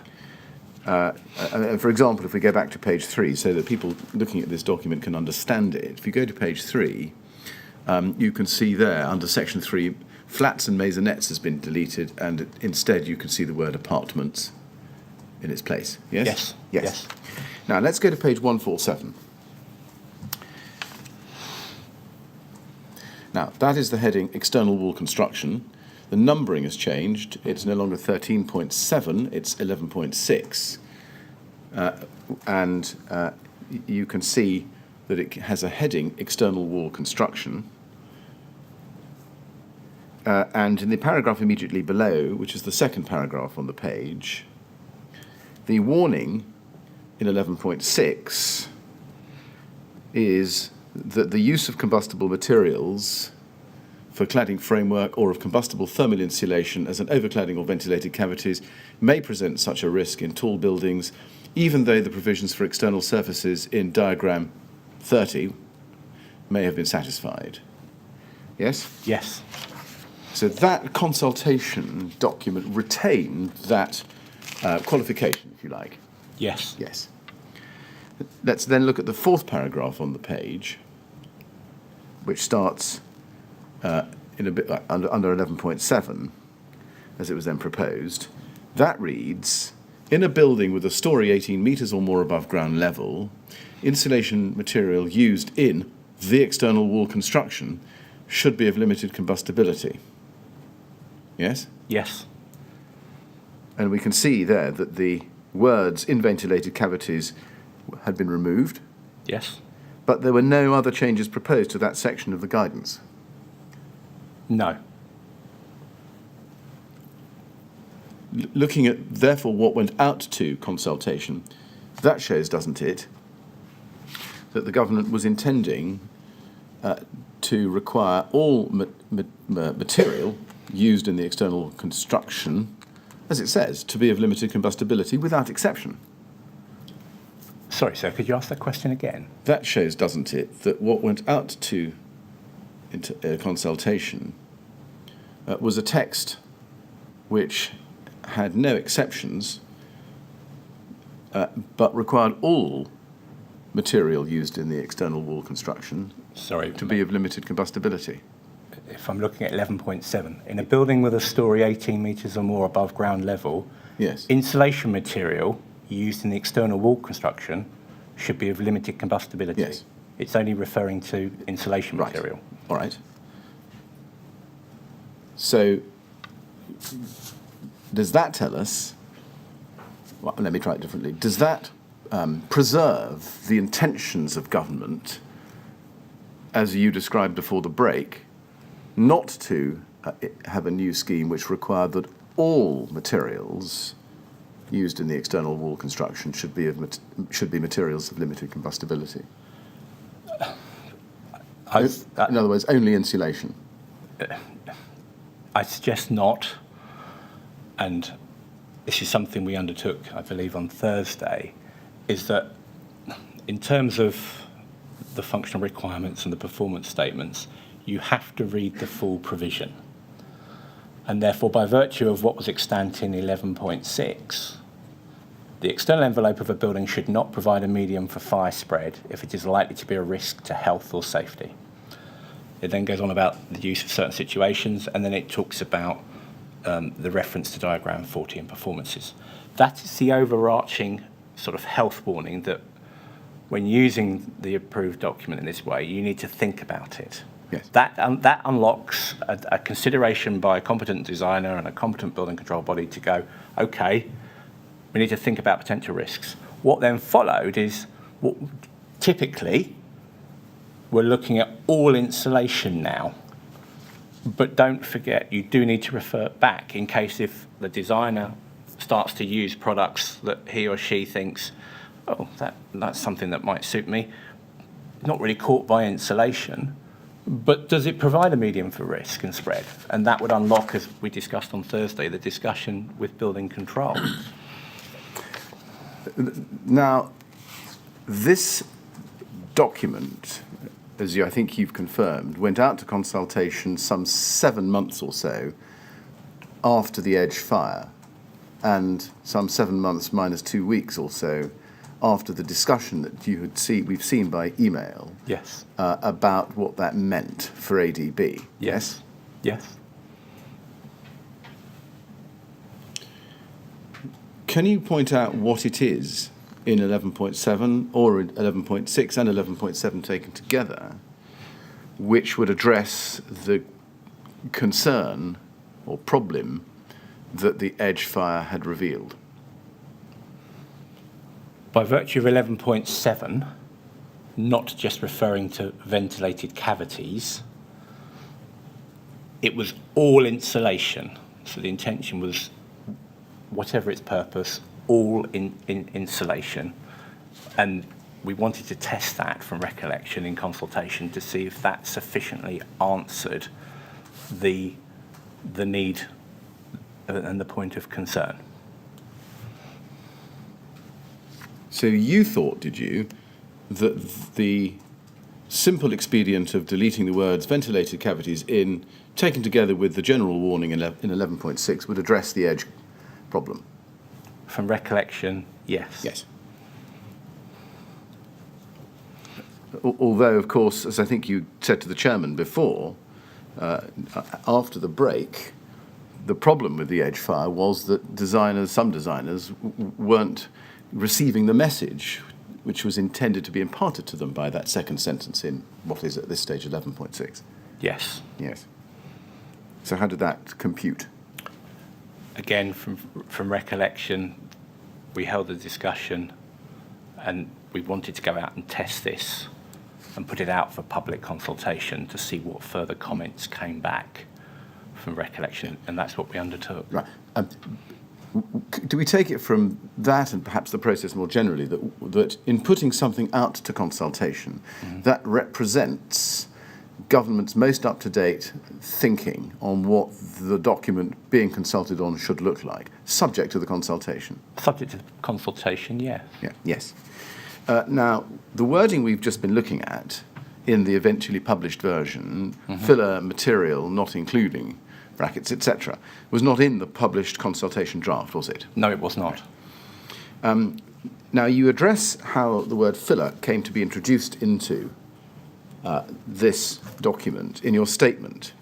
For example, if we go back to page 3 so that people looking at this document can understand it, if you go to page 3, you can see there under section 3, flats and maisonettes has been deleted, and instead you can see the word apartments in its place. Yes? Yes. Yes. Yes. Now let's go to page 147. Now, that is the heading external wall construction. The numbering has changed. It's no longer 13.7, it's 11.6. And you can see that it has a heading external wall construction. And in the paragraph immediately below, which is the second paragraph on the page, the warning in 11.6 is that the use of combustible materials for cladding framework or of combustible thermal insulation as an overcladding or ventilated cavities may present such a risk in tall buildings, even though the provisions for external surfaces in diagram 30 may have been satisfied. Yes? Yes. So that consultation document retained that qualification, if you like. Yes. Yes. Let's then look at the fourth paragraph on the page, which starts in a bit like under 11.7, as it was then proposed. That reads, in a building with a story 18 metres or more above ground level, insulation material used in the external wall construction should be of limited combustibility. Yes? Yes. And we can see there that the words in ventilated cavities had been removed, Yes. but there were no other changes proposed to that section of the guidance. No. Looking at, therefore, what went out to consultation, that shows, doesn't it, that the government was intending to require all material used in the external construction, as it says, to be of limited combustibility without exception. Sorry, sir, could you ask that question again? That shows, doesn't it, that what went out to consultation was a text which had no exceptions, but required all material used in the external wall construction Sorry, to be of limited combustibility? if I'm looking at 11.7, in a building with a story 18 metres or more above ground level, Yes. insulation material used in the external wall construction should be of limited combustibility. Yes. It's only referring to insulation Right. material. All right. So, does that tell us, well, let me try it differently, does that preserve the intentions of government, as you described before the break, not to have a new scheme which required that all materials used in the external wall construction should be materials of limited combustibility? In other words, only insulation. I suggest not, and this is something we undertook, I believe, on Thursday, is that in terms of the functional requirements and the performance statements, you have to read the full provision. And therefore, by virtue of what was extant in 11.6, the external envelope of a building should not provide a medium for fire spread if it is likely to be a risk to health or safety. It then goes on about the use of certain situations, and then it talks about the reference to diagram 40 and performances. That is the overarching sort of health warning that when using the approved document in this way, you need to think about it. Yes. That unlocks a consideration by a competent designer and a competent building control body to go, okay, we need to think about potential risks. What then followed is what typically we're looking at all insulation now. But don't forget, you do need to refer back in case if the designer starts to use products that he or she thinks, oh, that's something that might suit me. Not really caught by insulation, but does it provide a medium for risk and spread? And that would unlock, as we discussed on Thursday, the discussion with building control. Now, this document, as I think you've confirmed, went out to consultation some 7 months or so after the Edge fire, and some 7 months minus 2 weeks or so after the discussion that we've seen by email. Yes. About what that meant for ADB. Yes. Yes. Can you point out what it is in 11.7 or 11.6 and 11.7 taken together which would address the concern or problem that the Edge fire had revealed? By virtue of 11.7, not just referring to ventilated cavities, it was all insulation. So the intention was, whatever its purpose, all insulation. And we wanted to test that from recollection in consultation to see if that sufficiently answered the need and the point of concern. So you thought, did you, that the simple expedient of deleting the words ventilated cavities in, taken together with the general warning in 11.6, would address the Edge problem? From recollection, yes. Yes. Although, of course, as I think you said to the chairman before, after the break, the problem with the Edge fire was that some designers weren't receiving the message which was intended to be imparted to them by that second sentence in what is at this stage 11.6. Yes. Yes. So how did that compute? Again, from recollection, we held a discussion and we wanted to go out and test this and put it out for public consultation to see what further comments came back from recollection, and that's what we undertook. Right. Do we take it from that and perhaps the process more generally that in putting something out to consultation, that represents government's most up-to-date thinking on what the document being consulted on should look like, subject to the consultation? Subject to the consultation, yes. Yeah. Yes. Now, the wording we've just been looking at in the eventually published version, filler material not including brackets, etc., was not in the published consultation draft, was it? No, it was not. Now, you address how the word filler came to be introduced into this document in your statement.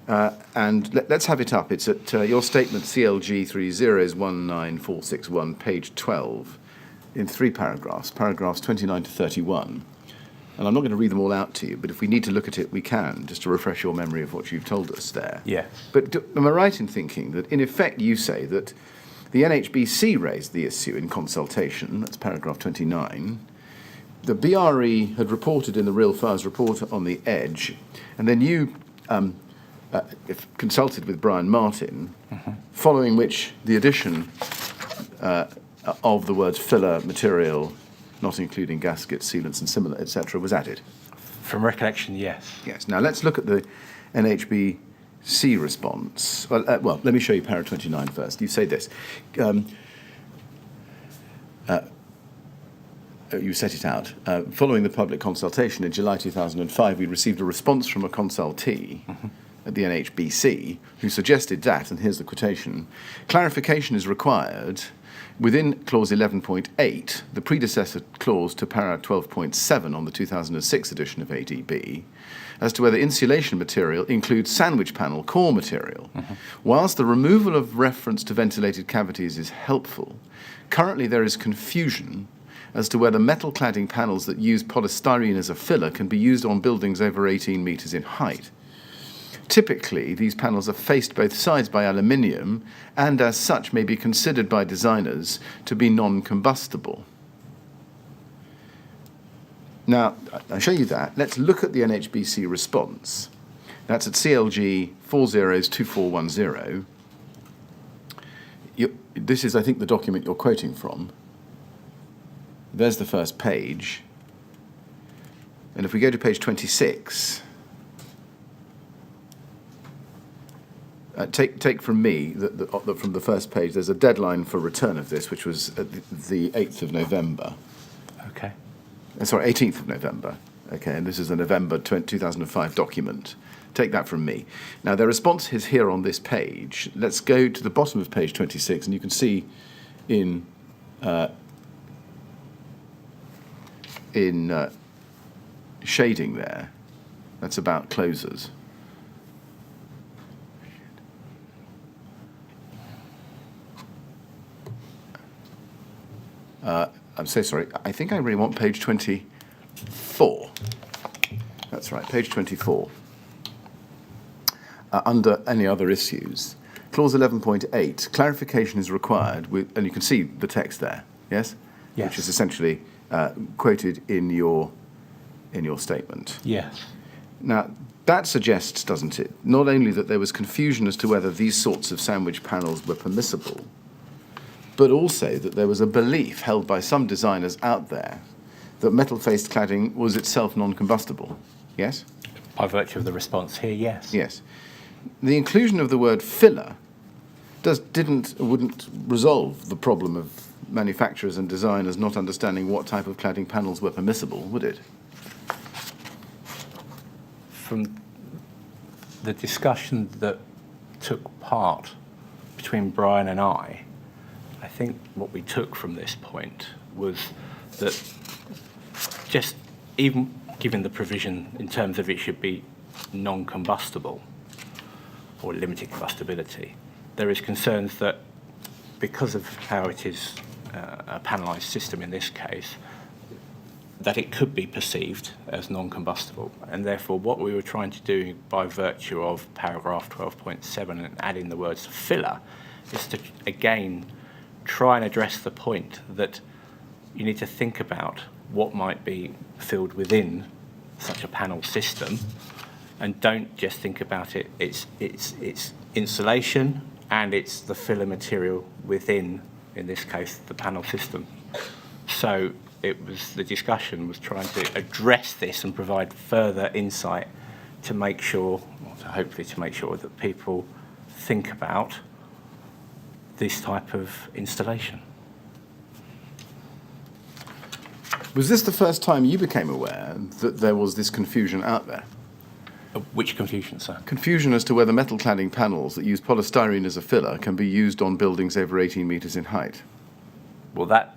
And let's have it up. It's at your statement CLG 3019461, page 12, in 3 paragraphs, paragraphs 29 to 31. And I'm not going to read them all out to you, but if we need to look at it, we can, just to refresh your memory of what you've told us there. Yes. But am I right in thinking that, in effect, you say that the NHBC raised the issue in consultation, that's paragraph 29, the BRE had reported in the Real Fires report on the edge, and then you consulted with Brian Martin, following which the addition of the words filler material, not including gaskets, sealants and similar, etc., was added. From recollection, yes. Yes. Now let's look at the NHBC response. Well, let me show you para 29 first. You say this. You set it out. Following the public consultation in July 2005, we received a response from a consultee at the NHBC who suggested that, and here's the quotation, clarification is required within clause 11.8, the predecessor clause to para 12.7 on the 2006 edition of ADB, as to whether insulation material includes sandwich panel core material. Whilst the removal of reference to ventilated cavities is helpful, currently there is confusion as to whether metal cladding panels that use polystyrene as a filler can be used on buildings over 18 metres in height. Typically, these panels are faced both sides by aluminium and as such may be considered by designers to be non-combustible. Now, I'll show you that. Let's look at the NHBC response. That's at CLG 402410. This is, I think, the document you're quoting from. There's the first page. And if we go to page 26, take from me that from the first page, there's a deadline for return of this, which was the 8th of November. Okay. Sorry, 18th of November. Okay, and this is a November 2005 document. Take that from me. Now, their response is here on this page. Let's go to the bottom of page 26, and you can see in shading there, that's about closers. I'm so sorry. I think I really want page 24. That's right, page 24. Under any other issues, clause 11.8, clarification is required, and you can see the text there, yes? Yes. Which is essentially quoted in your statement. Yes. Now, that suggests, doesn't it, not only that there was confusion as to whether these sorts of sandwich panels were permissible, but also that there was a belief held by some designers out there that metal-faced cladding was itself non-combustible. Yes? By virtue of the response here, yes. Yes. The inclusion of the word filler wouldn't resolve the problem of manufacturers and designers not understanding what type of cladding panels were permissible, would it? From the discussion that took part between Brian and I think what we took from this point was that just even given the provision in terms of it should be non-combustible or limited combustibility, there is concerns that because of how it is a panelised system in this case, that it could be perceived as non-combustible. And therefore what we were trying to do by virtue of paragraph 12.7 and adding the words filler is to, again, try and address the point that you need to think about what might be filled within such a panel system, and don't just think about it's insulation and it's the filler material within, in this case, the panel system. So the discussion was trying to address this and provide further insight to make sure, hopefully to make sure that people think about this type of installation. Was this the first time you became aware that there was this confusion out there? Which confusion, sir? Confusion as to whether metal cladding panels that use polystyrene as a filler can be used on buildings over 18 metres in height. Well, that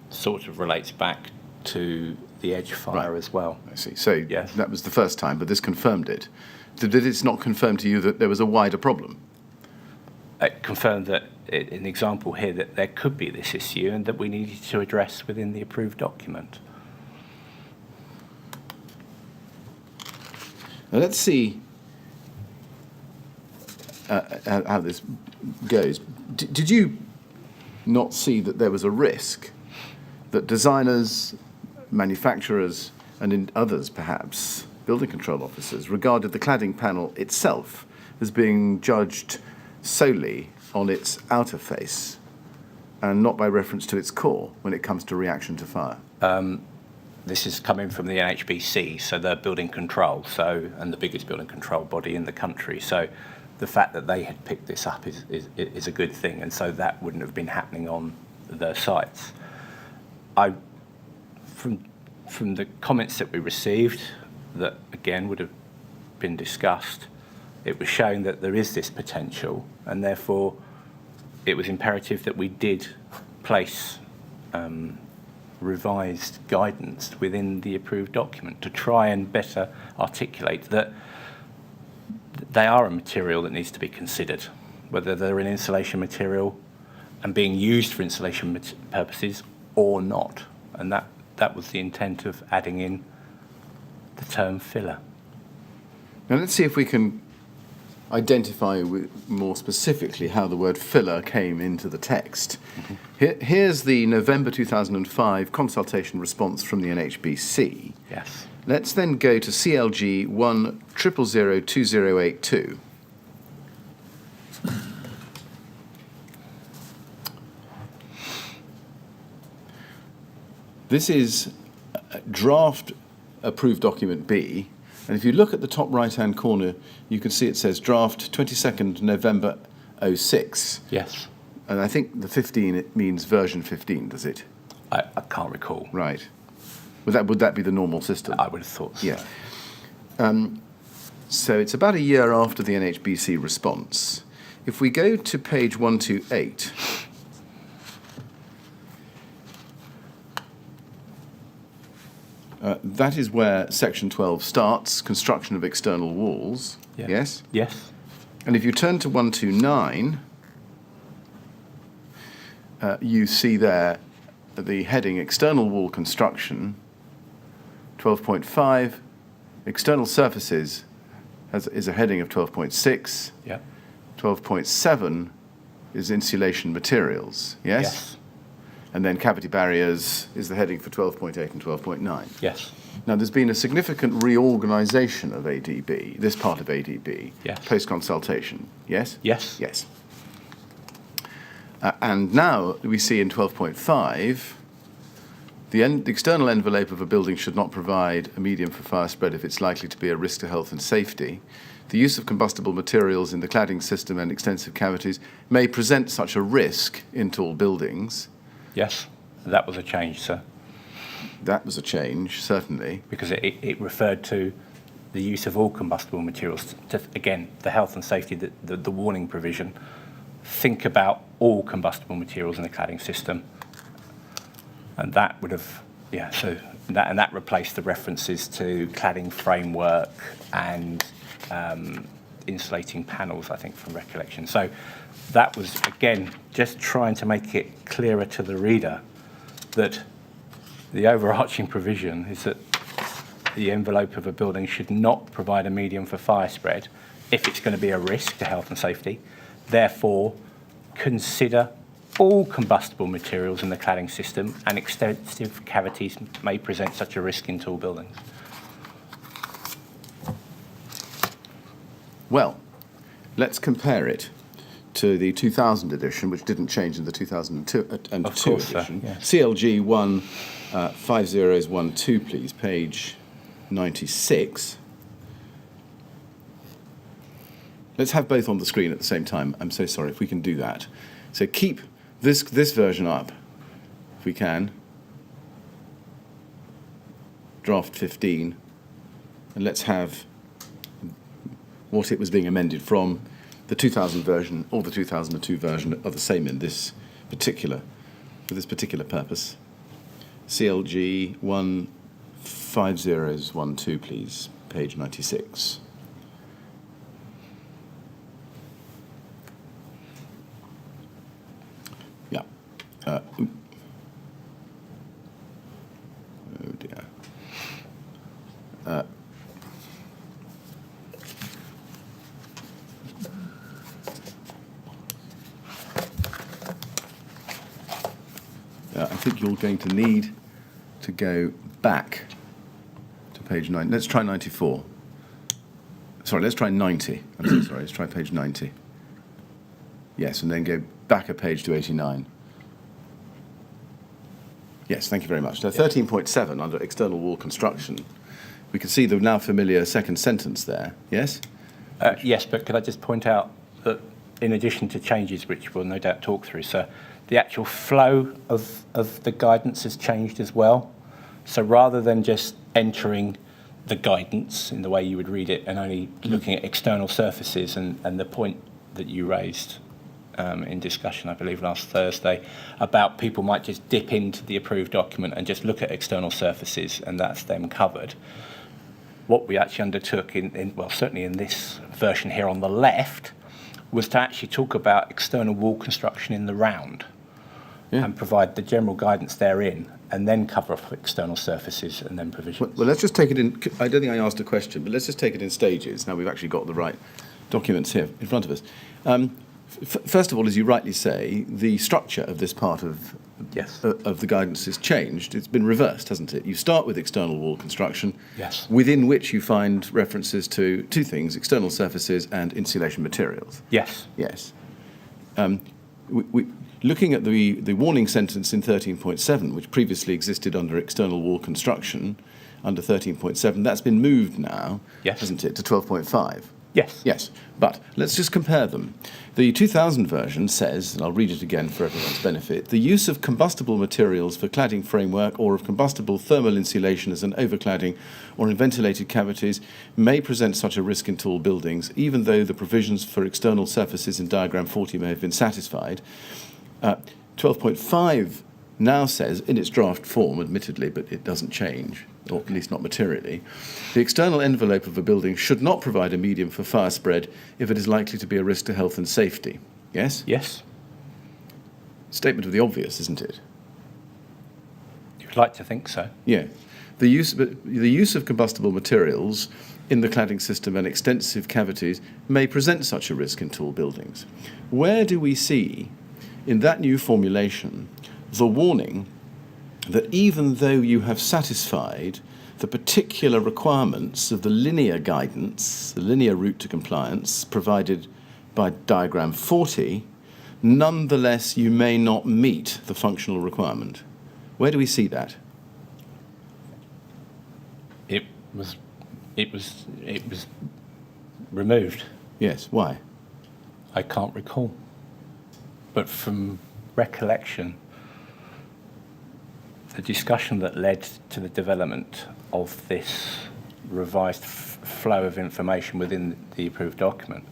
sort of relates back to the Edge fire Right. as well. I see. So Yes. that was the first time, but this confirmed it. Did it not confirm to you that there was a wider problem? It confirmed that, an example here, that there could be this issue and that we needed to address within the approved document. Now let's see how this goes. Did you not see that there was a risk that designers, manufacturers, and in others perhaps, building control officers, regarded the cladding panel itself as being judged solely on its outer face and not by reference to its core when it comes to reaction to fire? This is coming from the NHBC, so they're building control, and the biggest building control body in the country. So the fact that they had picked this up is a good thing, and so that wouldn't have been happening on their sites. From the comments that we received, that again would have been discussed, it was showing that there is this potential, and therefore it was imperative that we did place revised guidance within the approved document to try and better articulate that they are a material that needs to be considered, whether they're an insulation material and being used for insulation purposes or not. And that was the intent of adding in the term filler. Now let's see if we can identify more specifically how the word filler came into the text. Here's the November 2005 consultation response from the NHBC. Yes. Let's then go to CLG 100002082. This is draft approved document B, and if you look at the top right-hand corner, you can see it says draft 22nd November 06. Yes. And I think the 15, it means version 15, does it? I can't recall. Right. Would that be the normal system? I would have thought so. Yeah. So it's about a year after the NHBC response. If we go to page 128, that is where section 12 starts, construction of external walls. Yeah. Yes? Yes. And if you turn to 129, you see there the heading external wall construction, 12.5, external surfaces is a heading of 12.6, Yeah. 12.7 is insulation materials, yes? Yes. And then cavity barriers is the heading for 12.8 and 12.9. Yes. Now, there's been a significant reorganisation of ADB, this part of ADB, Yes. post-consultation, yes? Yes. Yes. And now we see in 12.5, the external envelope of a building should not provide a medium for fire spread if it's likely to be a risk to health and safety. The use of combustible materials in the cladding system and extensive cavities may present such a risk in tall buildings. Yes. That was a change, sir, That was a change, certainly. because it referred to the use of all combustible materials. Again, the health and safety, the warning provision. Think about all combustible materials in the cladding system. And that would have, that replaced the references to cladding framework and insulating panels, I think, from recollection. So that was, again, just trying to make it clearer to the reader that the overarching provision is that the envelope of a building should not provide a medium for fire spread if it's going to be a risk to health and safety. Therefore, consider all combustible materials in the cladding system, and extensive cavities may present such a risk in tall buildings. Well, let's compare it to the 2000 edition, which didn't change in the 2002 Of course, sir, edition. yes. CLG 15012, please, page 96. Let's have both on the screen at the same time. I'm so sorry, if we can do that. So keep this version up, if we can. Draft 15. And let's have what it was being amended from. The 2000 version or the 2002 version are the same in this particular, for this particular purpose. CLG 15012, please, page 96. Yeah. Oh dear. I think you're going to need to go back to page 9. Let's try 94. Sorry, let's try 90. I'm so sorry. Let's try page 90. Yes, and then go back a page to 89. Yes, thank you very much. Now, 13.7 under external wall construction, we can see the now familiar second sentence there. Yes? Yes, but could I just point out that in addition to changes, which we'll no doubt talk through, sir, the actual flow of the guidance has changed as well. So rather than just entering the guidance in the way you would read it and only looking at external surfaces and the point that you raised in discussion, I believe, last Thursday, about people might just dip into the approved document and just look at external surfaces and that's them covered. What we actually undertook, well, certainly in this version here on the left, was to actually talk about external wall construction in the round and provide the general guidance therein and then cover off external surfaces and then provisions. Well, let's just take it in. I don't think I asked a question, but let's just take it in stages. Now we've actually got the right documents here in front of us. First of all, as you rightly say, the structure of this part of the guidance has changed. It's been reversed, hasn't it? You start with external wall construction, within which you find references to two things: external surfaces and insulation materials. Yes. Yes. Looking at the warning sentence in 13.7, which previously existed under external wall construction, under 13.7, that's been moved now, hasn't it, to 12.5? Yes. Yes, but let's just compare them. The 2000 version says, and I'll read it again for everyone's benefit, the use of combustible materials for cladding framework or of combustible thermal insulation as an overcladding or in ventilated cavities may present such a risk in tall buildings, even though the provisions for external surfaces in diagram 40 may have been satisfied. 12.5 now says, in its draft form, admittedly, but it doesn't change, or at least not materially, the external envelope of a building should not provide a medium for fire spread if it is likely to be a risk to health and safety. Yes? Yes. Statement of the obvious, isn't it? You'd like to think so. Yeah. The use of combustible materials in the cladding system and extensive cavities may present such a risk in tall buildings. Where do we see, in that new formulation, the warning that even though you have satisfied the particular requirements of the linear guidance, the linear route to compliance provided by diagram 40, nonetheless you may not meet the functional requirement? Where do we see that? It was removed. Yes, why? I can't recall. But from recollection, the discussion that led to the development of this revised flow of information within the approved document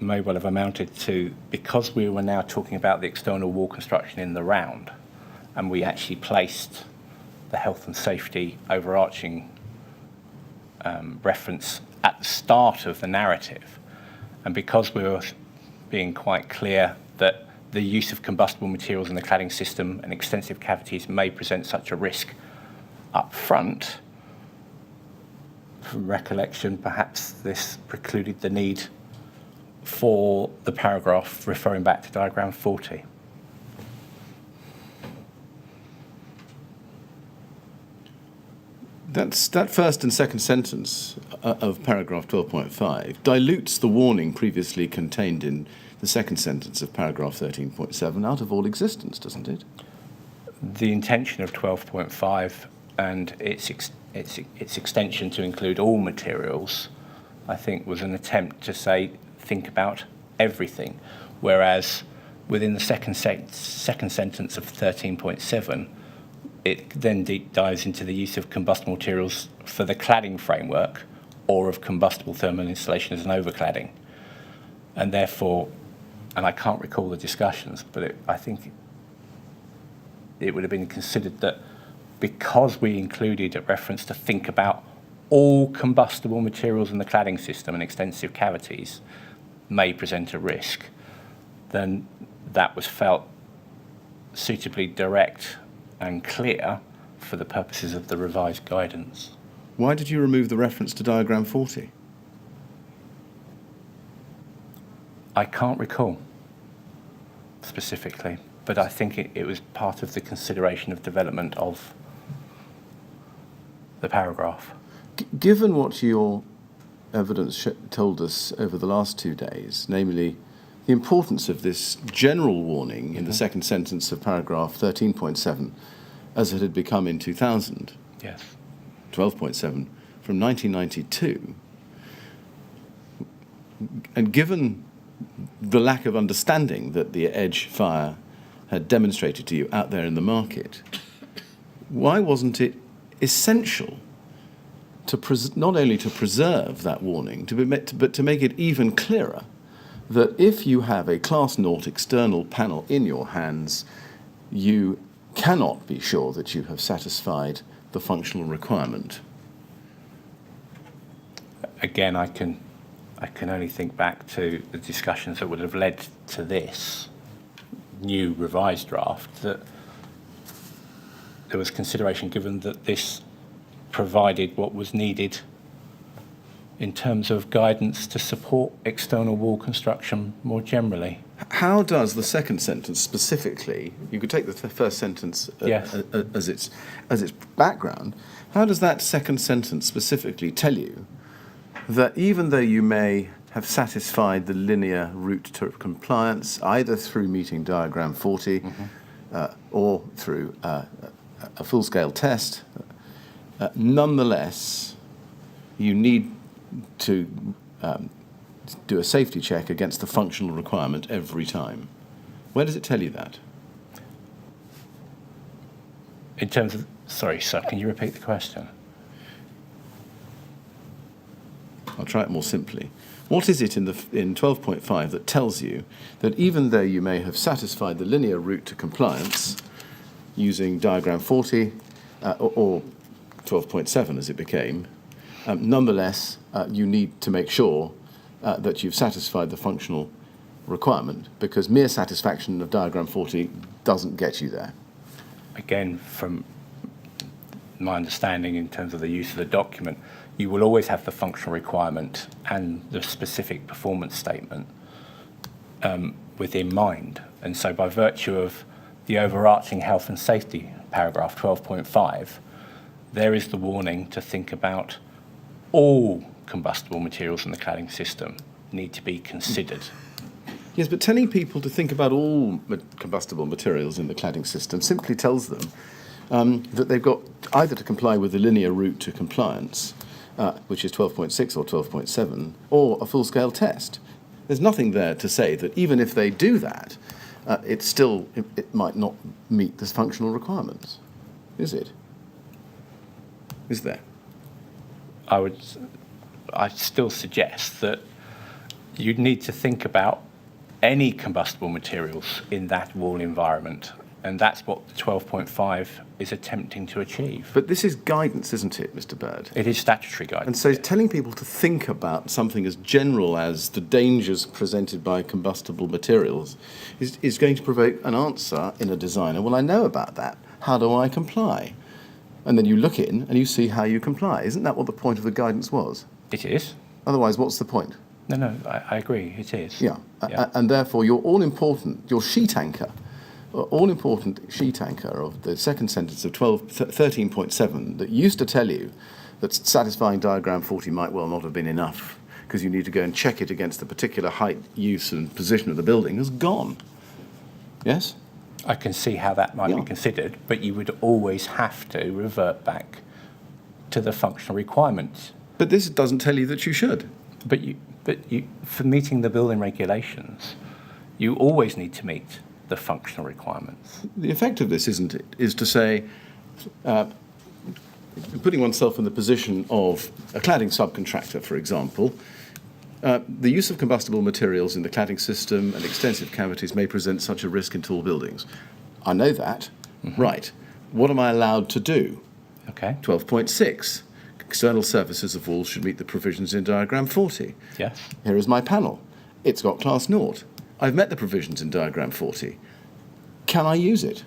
may well have amounted to, because we were now talking about the external wall construction in the round, and we actually placed the health and safety overarching reference at the start of the narrative, and because we were being quite clear that the use of combustible materials in the cladding system and extensive cavities may present such a risk up front, from recollection, perhaps this precluded the need for the paragraph referring back to diagram 40. That first and second sentence of paragraph 12.5 dilutes the warning previously contained in the second sentence of paragraph 13.7 out of all existence, doesn't it? The intention of 12.5 and its extension to include all materials, I think, was an attempt to say, think about everything, whereas within the second sentence of 13.7, it then deep dives into the use of combustible materials for the cladding framework or of combustible thermal insulation as an overcladding. And therefore, and I can't recall the discussions, but I think it would have been considered that because we included a reference to think about all combustible materials in the cladding system and extensive cavities may present a risk, then that was felt suitably direct and clear for the purposes of the revised guidance. Why did you remove the reference to diagram 40? I can't recall specifically, but I think it was part of the consideration of development of the paragraph. Given what your evidence told us over the last 2 days, namely the importance of this general warning in the second sentence of paragraph 13.7 as it had become in 2000, Yes. 12.7 from 1992, and given the lack of understanding that the Edge fire had demonstrated to you out there in the market, why wasn't it essential to not only to preserve that warning, but to make it even clearer that if you have a Class 0 external panel in your hands, you cannot be sure that you have satisfied the functional requirement? Again, I can only think back to the discussions that would have led to this new revised draft, that there was consideration given that this provided what was needed in terms of guidance to support external wall construction more generally. How does the second sentence specifically, you could take the first sentence Yes. as its background, how does that second sentence specifically tell you that even though you may have satisfied the linear route to compliance, either through meeting diagram 40 or through a full-scale test, nonetheless, you need to do a safety check against the functional requirement every time? Where does it tell you that? In terms of, sorry, sir, can you repeat the question? I'll try it more simply. What is it in 12.5 that tells you that even though you may have satisfied the linear route to compliance using diagram 40 or 12.7 as it became, nonetheless, you need to make sure that you've satisfied the functional requirement, because mere satisfaction of diagram 40 doesn't get you there? Again, from my understanding in terms of the use of the document, you will always have the functional requirement and the specific performance statement within mind. And so by virtue of the overarching health and safety paragraph 12.5, there is the warning to think about all combustible materials in the cladding system need to be considered. Yes, but telling people to think about all combustible materials in the cladding system simply tells them that they've got either to comply with the linear route to compliance, which is 12.6 or 12.7, or a full-scale test. There's nothing there to say that even if they do that, it might not meet the functional requirements, is it? Is there? I still suggest that you'd need to think about any combustible materials in that wall environment, and that's what 12.5 is attempting to achieve. But this is guidance, isn't it, Mr. Burd? It is statutory guidance. And so telling people to think about something as general as the dangers presented by combustible materials is going to provoke an answer in a designer. Well, I know about that. How do I comply? And then you look in and you see how you comply. Isn't that what the point of the guidance was? It is. Otherwise, what's the point? No, I agree, it is. Yeah. And therefore, your all-important, your sheet anchor, all-important sheet anchor of the second sentence of 13.7 that used to tell you that satisfying diagram 40 might well not have been enough because you need to go and check it against the particular height, use and position of the building, has gone. Yes? I can see how that might be considered, but you would always have to revert back to the functional requirements. But this doesn't tell you that you should. But for meeting the building regulations, you always need to meet the functional requirements. The effect of this, isn't it, is to say, putting oneself in the position of a cladding subcontractor, for example, the use of combustible materials in the cladding system and extensive cavities may present such a risk in tall buildings. I know that, Right. What am I allowed to do? Okay. 12.6. External surfaces of walls should meet the provisions in diagram 40. Yes. Here is my panel. It's got class 0. I've met the provisions in diagram 40. Can I use it?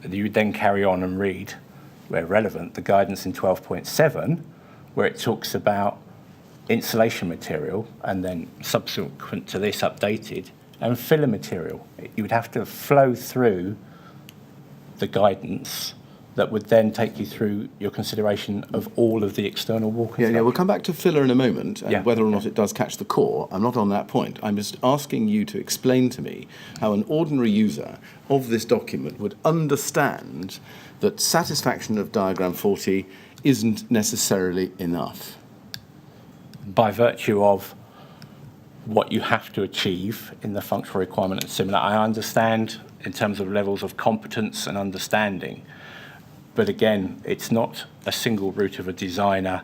You would then carry on and read, where relevant, the guidance in 12.7, where it talks about insulation material, and then subsequent to this updated, and filler material. You would have to flow through the guidance that would then take you through your consideration of all of the external wall construction. Yeah, we'll come back to filler in a moment, and Yeah. whether or not it does catch the core. I'm not on that point. I'm just asking you to explain to me how an ordinary user of this document would understand that satisfaction of diagram 40 isn't necessarily enough. By virtue of what you have to achieve in the functional requirement and similar. I understand in terms of levels of competence and understanding, but again, it's not a single route of a designer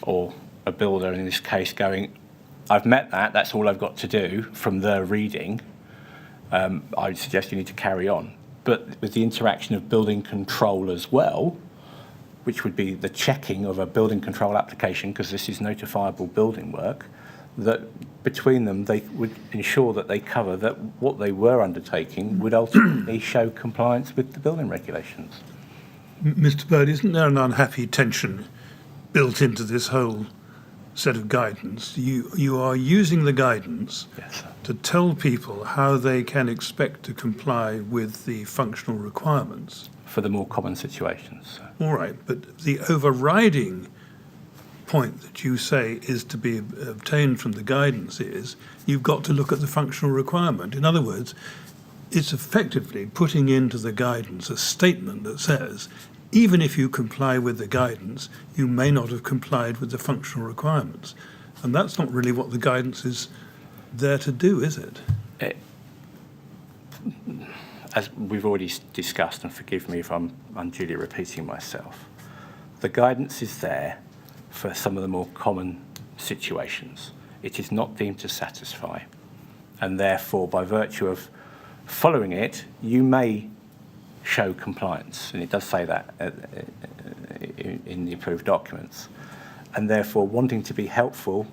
or a builder in this case going, I've met that, that's all I've got to do from the reading. I would suggest you need to carry on. But with the interaction of building control as well, which would be the checking of a building control application, because this is notifiable building work, that between them they would ensure that they cover that what they were undertaking would ultimately show compliance with the building regulations. Mr. Burd, isn't there an unhappy tension built into this whole set of guidance? You are using the guidance Yes. to tell people how they can expect to comply with the functional requirements. For the more common situations. All right, but the overriding point that you say is to be obtained from the guidance is you've got to look at the functional requirement. In other words, it's effectively putting into the guidance a statement that says, even if you comply with the guidance, you may not have complied with the functional requirements. And that's not really what the guidance is there to do, is it? As we've already discussed, and forgive me if I'm unduly repeating myself, the guidance is there for some of the more common situations. It is not deemed to satisfy, and therefore, by virtue of following it, you may show compliance, and it does say that in the approved documents. And therefore, wanting to be helpful,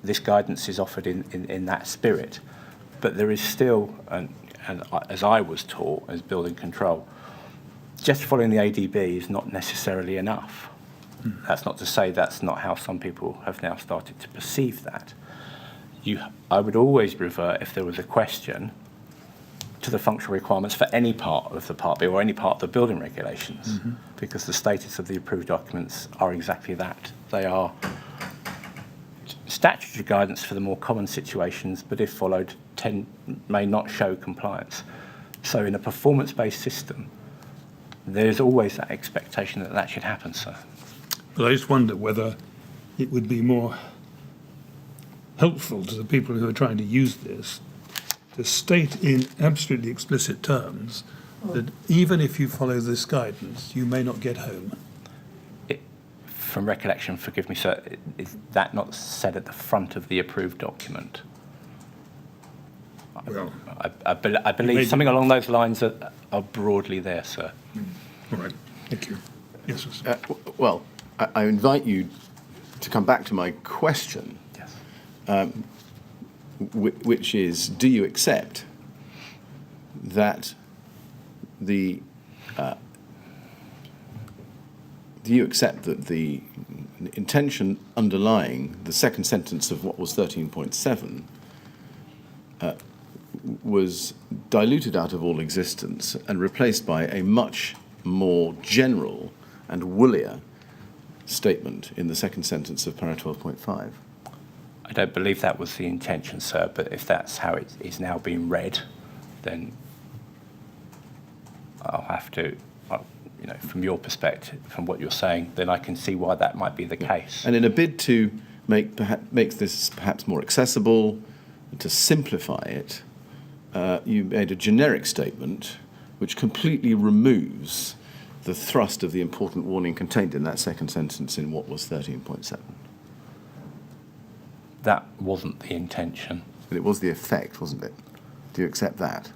this guidance is offered in that spirit. But there is still, and as I was taught as building control, just following the ADB is not necessarily enough. That's not to say that's not how some people have now started to perceive that. I would always revert, if there was a question, to the functional requirements for any part of the Part B or any part of the building regulations, because the status of the approved documents are exactly that. They are statutory guidance for the more common situations, but if followed, may not show compliance. So in a performance-based system, there's always that expectation that that should happen, sir. But I just wonder whether it would be more helpful to the people who are trying to use this to state in absolutely explicit terms that even if you follow this guidance, you may not get home. From recollection, forgive me, sir, is that not said at the front of the approved document? Well, I believe something along those lines are broadly there, sir. all right, thank you. Yes, sir. Well, I invite you to come back to my question, Yes. which is, do you accept that the intention underlying the second sentence of what was 13.7 was diluted out of all existence and replaced by a much more general and woollier statement in the second sentence of para 12.5? I don't believe that was the intention, sir, but if that's how it is now being read, then I'll have to, from your perspective, from what you're saying, then I can see why that might be the case. And in a bid to make this perhaps more accessible, to simplify it, you made a generic statement which completely removes the thrust of the important warning contained in that second sentence in what was 13.7. That wasn't the intention. But it was the effect, wasn't it? Do you accept that?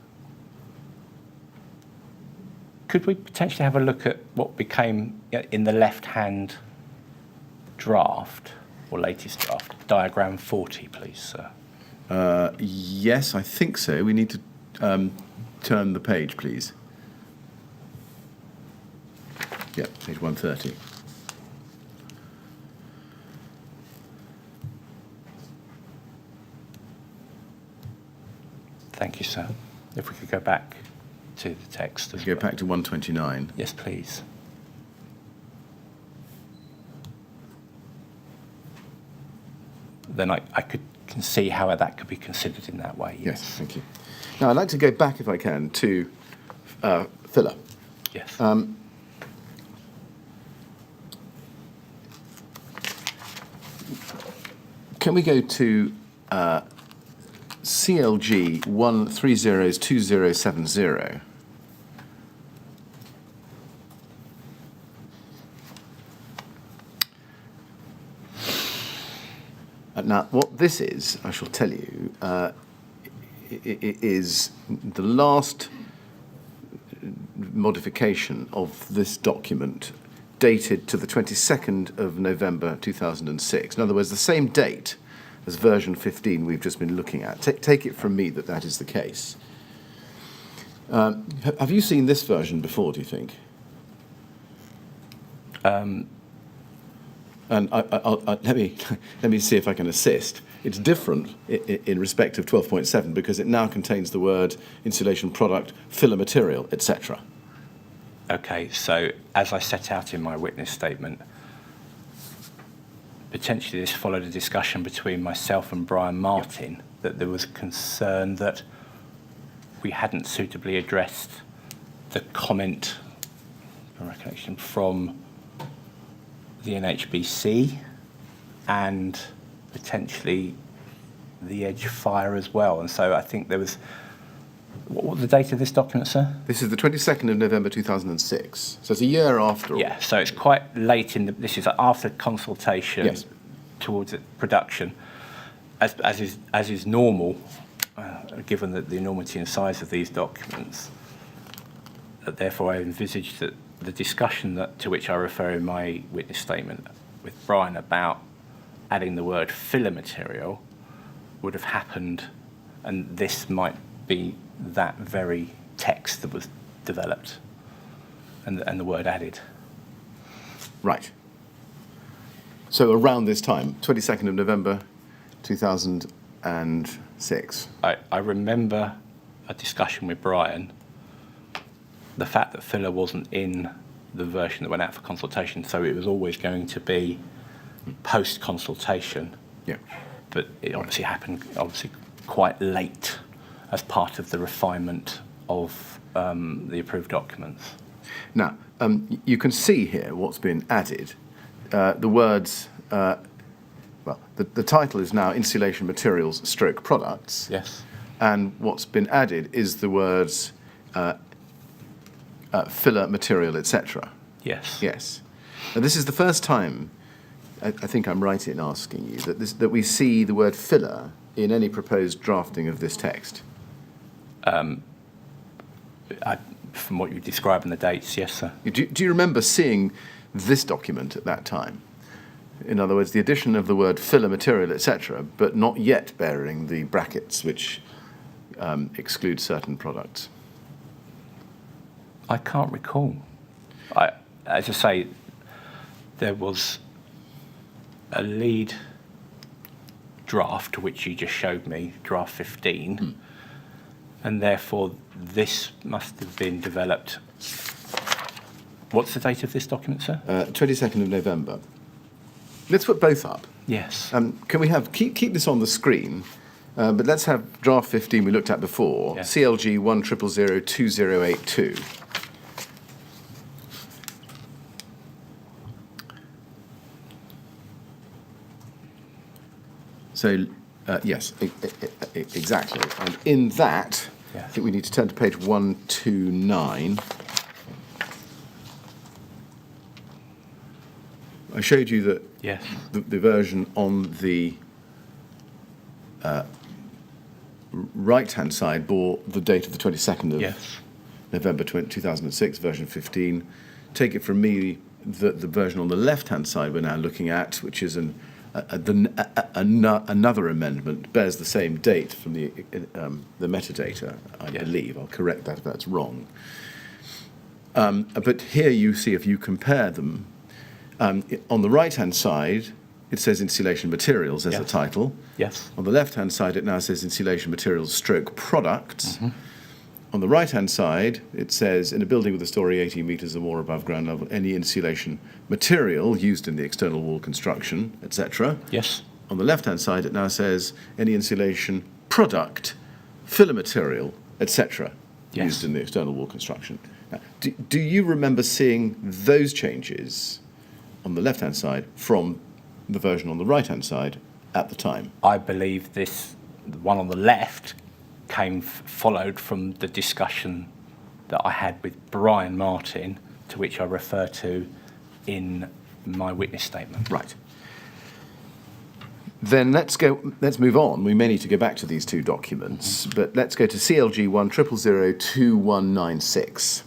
Could we potentially have a look at what became in the left-hand draft, or latest draft, diagram 40, please, sir? Yes, I think so. We need to turn the page, please. Yep, page 130. Thank you, sir. If we could go back to the text as Go well. back to 129. Yes, please. Then I can see how that could be considered in that way. Yes, thank you. Now, I'd like to go back, if I can, to filler. Yes. Can we go to CLG 1302070? Now, what this is, I shall tell you, is the last modification of this document dated to the 22nd of November 2006. In other words, the same date as version 15 we've just been looking at. Take it from me that that is the case. Have you seen this version before, do you think? And let me see if I can assist. It's different in respect of 12.7 because it now contains the word insulation product, filler material, etc. Okay, so as I set out in my witness statement, potentially this followed a discussion between myself and Brian Martin that there was concern that we hadn't suitably addressed the comment, for recollection, from the NHBC and potentially the Edge Fire as well. And so I think there was... What was the date of this document, sir? This is the 22nd of November 2006. So it's a year after all. Yeah, so it's quite late in the... This is after consultation Yes. towards production, as is normal, given the enormity and size of these documents. Therefore, I envisaged that the discussion to which I refer in my witness statement with Brian about adding the word filler material would have happened, and this might be that very text that was developed and the word added. Right. So around this time, 22nd of November 2006. I remember a discussion with Brian, the fact that filler wasn't in the version that went out for consultation, so it was always going to be post-consultation. Yeah. But it obviously happened quite late as part of the refinement of the approved documents. Now, you can see here what's been added. The words, the title is now Insulation Materials / Products. Yes. And what's been added is the words filler material, etc. Yes. Yes. Now, this is the first time, I think I'm right in asking you, that we see the word filler in any proposed drafting of this text. From what you describe in the dates, yes, sir. Do you remember seeing this document at that time? In other words, the addition of the word filler material, etc., but not yet bearing the brackets which exclude certain products. I can't recall. As I say, there was a lead draft, which you just showed me, draft 15, and therefore this must have been developed. What's the date of this document, sir? 22nd of November. Let's put both up. Yes. Can we have keep this on the screen? But let's have draft 15 we looked at before. Yeah. CLG 100002082. So, yes, exactly. And in that, Yes. I think we need to turn to page 129. I showed you that Yes. the version on the right-hand side bore the date of the 22nd of Yes. November 2006, version 15. Take it from me, the version on the left-hand side we're now looking at, which is another amendment, bears the same date from the metadata, I believe. I'll correct that if that's wrong. But here you see, if you compare them, on the right-hand side, it says insulation materials as a title. Yes. On the left-hand side, it now says insulation materials stroke products. On the right-hand side, it says, in a building with a story 18 metres or more above ground level, any insulation material used in the external wall construction, etc. Yes. On the left-hand side, it now says, any insulation product, filler material, etc. used in the external wall construction. Now, do you remember seeing those changes on the left-hand side from the version on the right-hand side at the time? I believe the one on the left followed from the discussion that I had with Brian Martin, to which I refer to in my witness statement. Right. Then let's move on. We may need to go back to these two documents, but let's go to CLG 1002196.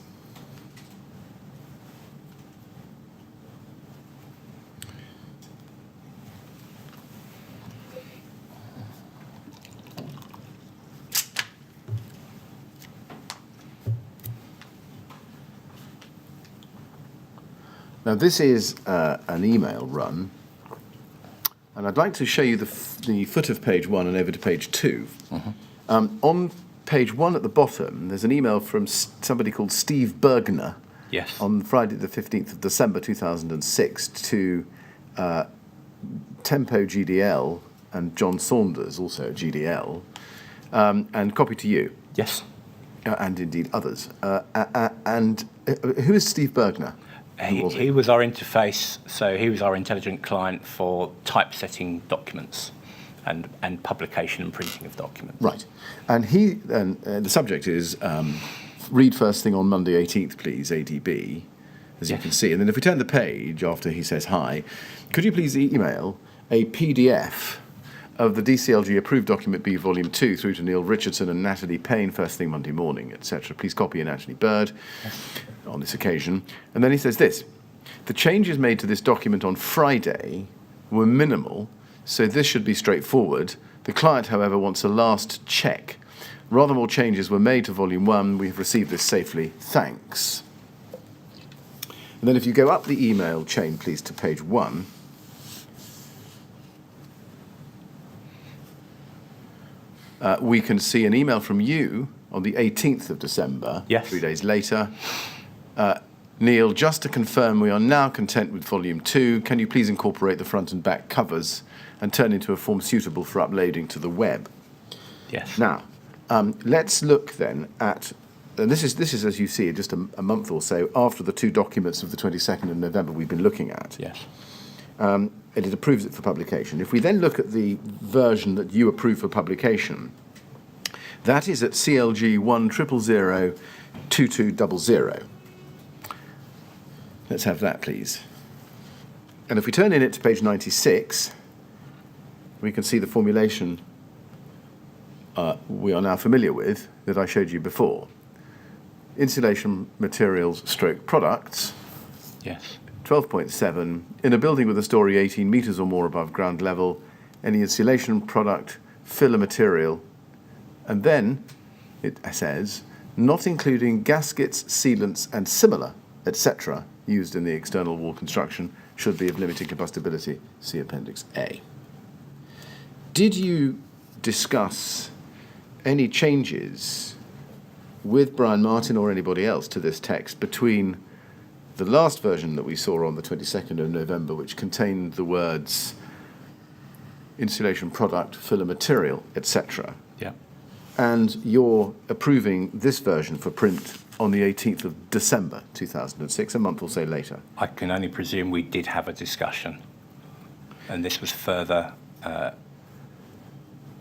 Now, this is an email run, and I'd like to show you the foot of page 1 and over to page 2. On page 1 at the bottom, there's an email from somebody called Steve Bergner on Friday the 15th of December 2006 to Tempo GDL and John Saunders, also at GDL, and copy to you. Yes. And indeed others. And who is Steve Bergner? He was our interface, so he was our intelligent client for typesetting documents and publication and printing of documents. Right. And the subject is read first thing on Monday 18th, please, ADB, as you can see. And then if we turn the page after he says hi, could you please email a PDF of the DCLG approved document B volume 2 through to Neil Richardson and Natalie Payne first thing Monday morning, etc. Please copy in Anthony Burd on this occasion. And then he says this: the changes made to this document on Friday were minimal, so this should be straightforward. The client, however, wants a last check. Rather more changes were made to volume 1. We have received this safely. Thanks. And then if you go up the email chain, please, to page 1, we can see an email from you on the 18th of December, 3 days later. Neil, just to confirm, we are now content with volume 2. Can you please incorporate the front and back covers and turn into a form suitable for uploading to the web? Yes. Now, let's look then at, and this is as you see, just a month or so after the two documents of the 22nd of November we've been looking at. Yes. And it approves it for publication. If we then look at the version that you approve for publication, that is at CLG 100002200. Let's have that, please. And if we turn in it to page 96, we can see the formulation we are now familiar with that I showed you before. Insulation materials stroke products. Yes. 12.7, in a building with a story 18 metres or more above ground level, any insulation product, filler material, and then it says, not including gaskets, sealants, and similar, etc., used in the external wall construction, should be of limited combustibility. See Appendix A. Did you discuss any changes with Brian Martin or anybody else to this text between the last version that we saw on the 22nd of November, which contained the words insulation product, filler material, etc., and you're approving this version for print on the 18th of December 2006, a month or so later? I can only presume we did have a discussion, and this was further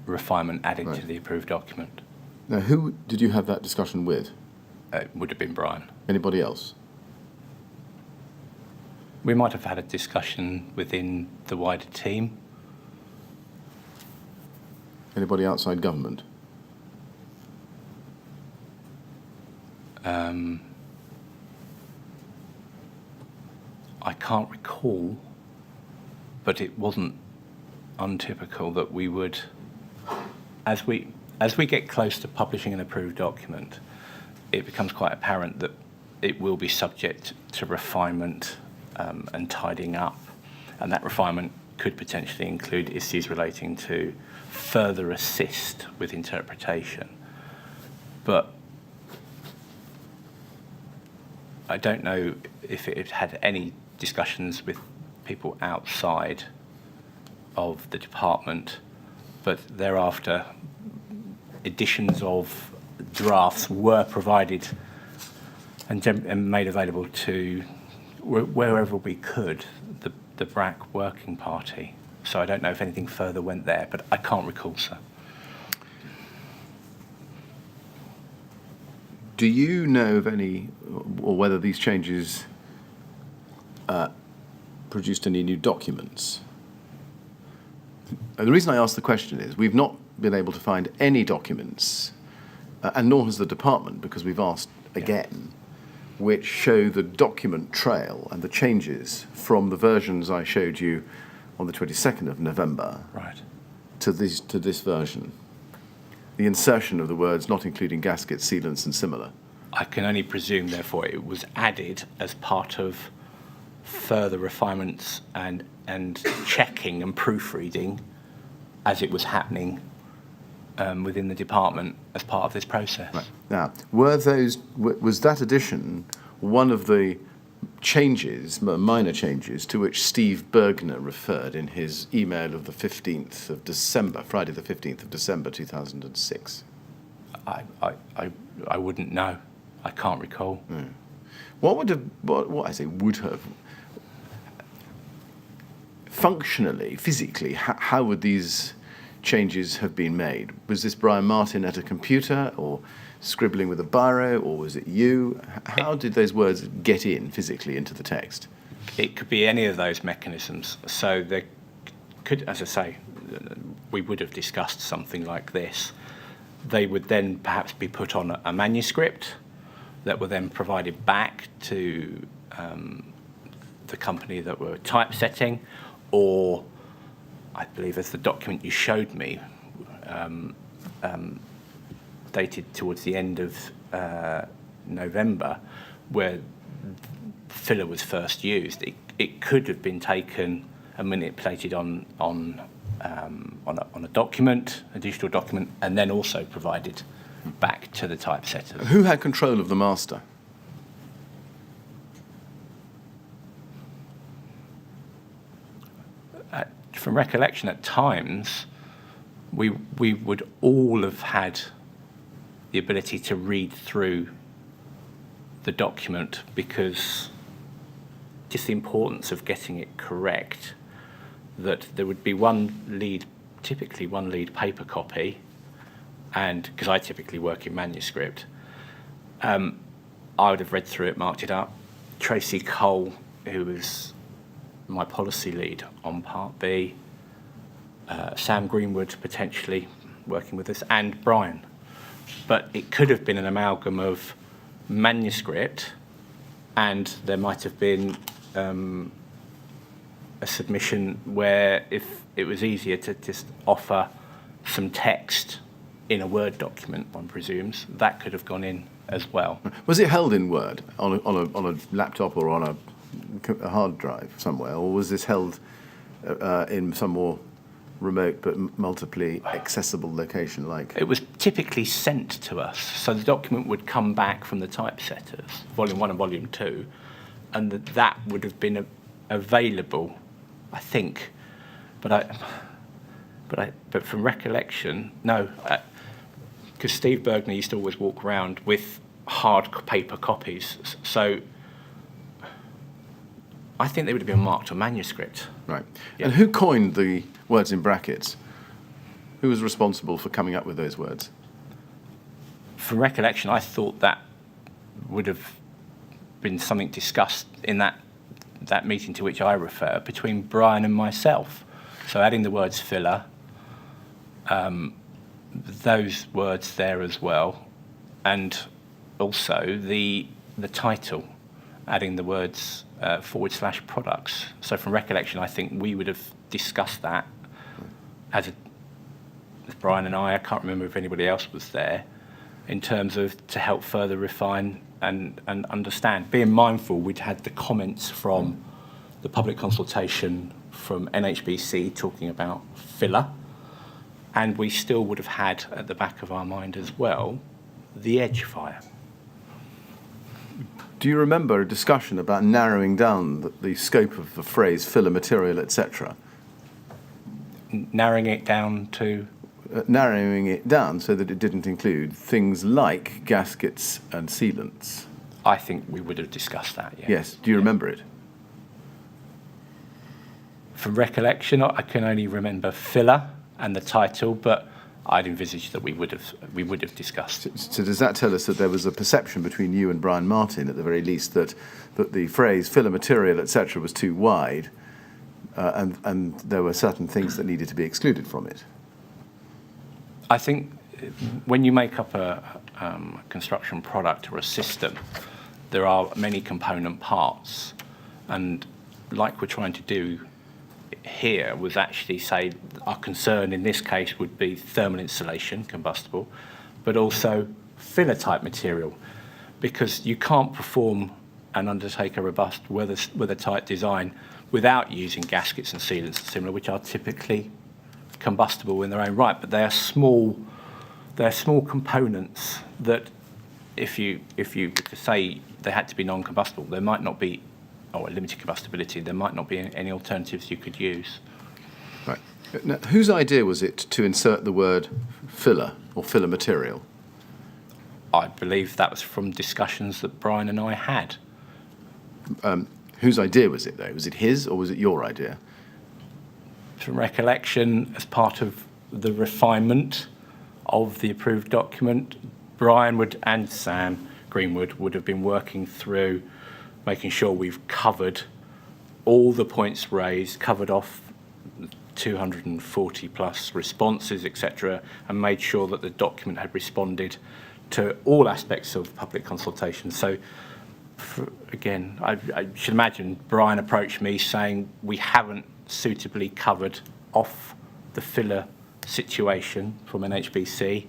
refinement added to the approved document. Now, who did you have that discussion with? It would have been Brian. Anybody else? We might have had a discussion within the wider team. Anybody outside government? I can't recall, but it wasn't untypical that we would, as we get close to publishing an approved document, it becomes quite apparent that it will be subject to refinement and tidying up, and that refinement could potentially include issues relating to further assist with interpretation. But I don't know if it had any discussions with people outside of the department, but thereafter editions of drafts were provided and made available to wherever we could, the BRAC working party. So I don't know if anything further went there, but I can't recall, sir. Do you know of any, or whether these changes produced any new documents? And the reason I ask the question is we've not been able to find any documents, and nor has the department, because we've asked again, which show the document trail and the changes from the versions I showed you on the 22nd of November to this version. The insertion of the words not including gaskets, sealants and similar. I can only presume, therefore, it was added as part of further refinements and checking and proofreading as it was happening within the department as part of this process. Right. Now, was that addition one of the changes, minor changes, to which Steve Bergner referred in his email of the 15th of December, Friday the 15th of December 2006? I wouldn't know. I can't recall. What I say would have, functionally, physically, how would these changes have been made? Was this Brian Martin at a computer or scribbling with a biro, or was it you? How did those words get in physically into the text? It could be any of those mechanisms. So there could, as I say, we would have discussed something like this. They would then perhaps be put on a manuscript that were then provided back to the company that were typesetting, or I believe as the document you showed me, dated towards the end of November, where filler was first used, it could have been taken and manipulated on a document, a digital document, and then also provided back to the typesetter. Who had control of the master? From recollection, at times, we would all have had the ability to read through the document, because just the importance of getting it correct, that there would be typically one lead paper copy, and because I typically work in manuscript, I would have read through it, marked it up. Tracy Cole, who was my policy lead on Part B, Sam Greenwood potentially working with us, and Brian. But it could have been an amalgam of manuscript, and there might have been a submission where, if it was easier to just offer some text in a Word document, one presumes, that could have gone in as well. Was it held in Word on a laptop or on a hard drive somewhere, or was this held in some more remote but multiply accessible location like? It was typically sent to us, so the document would come back from the typesetters, Volume 1 and Volume 2, and that would have been available, I think, but from recollection, no, because Steve Bergner used to always walk around with hard paper copies, so I think they would have been marked on manuscript. Right. Yeah. And who coined the words in brackets? Who was responsible for coming up with those words? From recollection, I thought that would have been something discussed in that meeting to which I refer, between Brian and myself. So adding the words filler, those words there as well, and also the title, adding the words / products. So from recollection, I think we would have discussed that as Brian and I can't remember if anybody else was there, in terms of to help further refine and understand. Being mindful, we'd had the comments from the public consultation from NHBC talking about filler, and we still would have had at the back of our mind as well the edge fire. Do you remember a discussion about narrowing down the scope of the phrase filler material, etc.? Narrowing it down to? Narrowing it down so that it didn't include things like gaskets and sealants. I think we would have discussed that, yeah. Yes. Do you remember it? From recollection, I can only remember filler and the title, but I'd envisaged that we would have discussed. So does that tell us that there was a perception between you and Brian Martin, at the very least, that the phrase filler material, etc., was too wide, and there were certain things that needed to be excluded from it? I think when you make up a construction product or a system, there are many component parts, and like we're trying to do here was actually say our concern in this case would be thermal insulation, combustible, but also filler type material, because you can't perform and undertake a robust weather-tight design without using gaskets and sealants and similar, which are typically combustible in their own right, but they are small components that if you were to say they had to be non-combustible, there might not be, or limited combustibility, there might not be any alternatives you could use. Right. Now, whose idea was it to insert the word filler or filler material? I believe that was from discussions that Brian and I had. Whose idea was it, though? Was it his or was it your idea? From recollection, as part of the refinement of the approved document, Brian and Sam Greenwood would have been working through making sure we've covered all the points raised, covered off 240 plus responses, etc., and made sure that the document had responded to all aspects of public consultation. So, again, I should imagine Brian approached me saying we haven't suitably covered off the filler situation from NHBC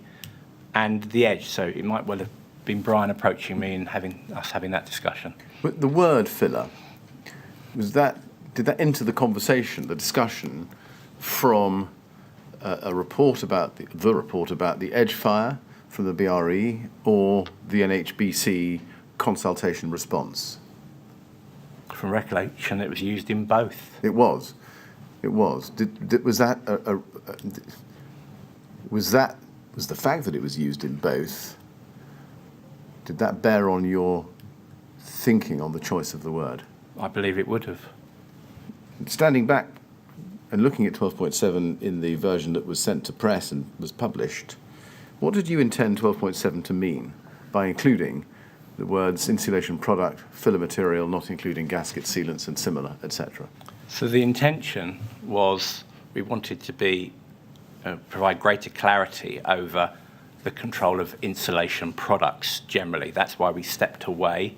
and the edge. So it might well have been Brian approaching me and having that discussion. But the word filler, did that enter the conversation, the discussion, from a report about the report about the edge fire from the BRE or the NHBC consultation response? From recollection, it was used in both. It was. Was the fact that it was used in both, did that bear on your thinking on the choice of the word? I believe it would have. Standing back and looking at 12.7 in the version that was sent to press and was published, what did you intend 12.7 to mean by including the words insulation product, filler material, not including gasket, sealants and similar, etc.? So the intention was we wanted to provide greater clarity over the control of insulation products generally. That's why we stepped away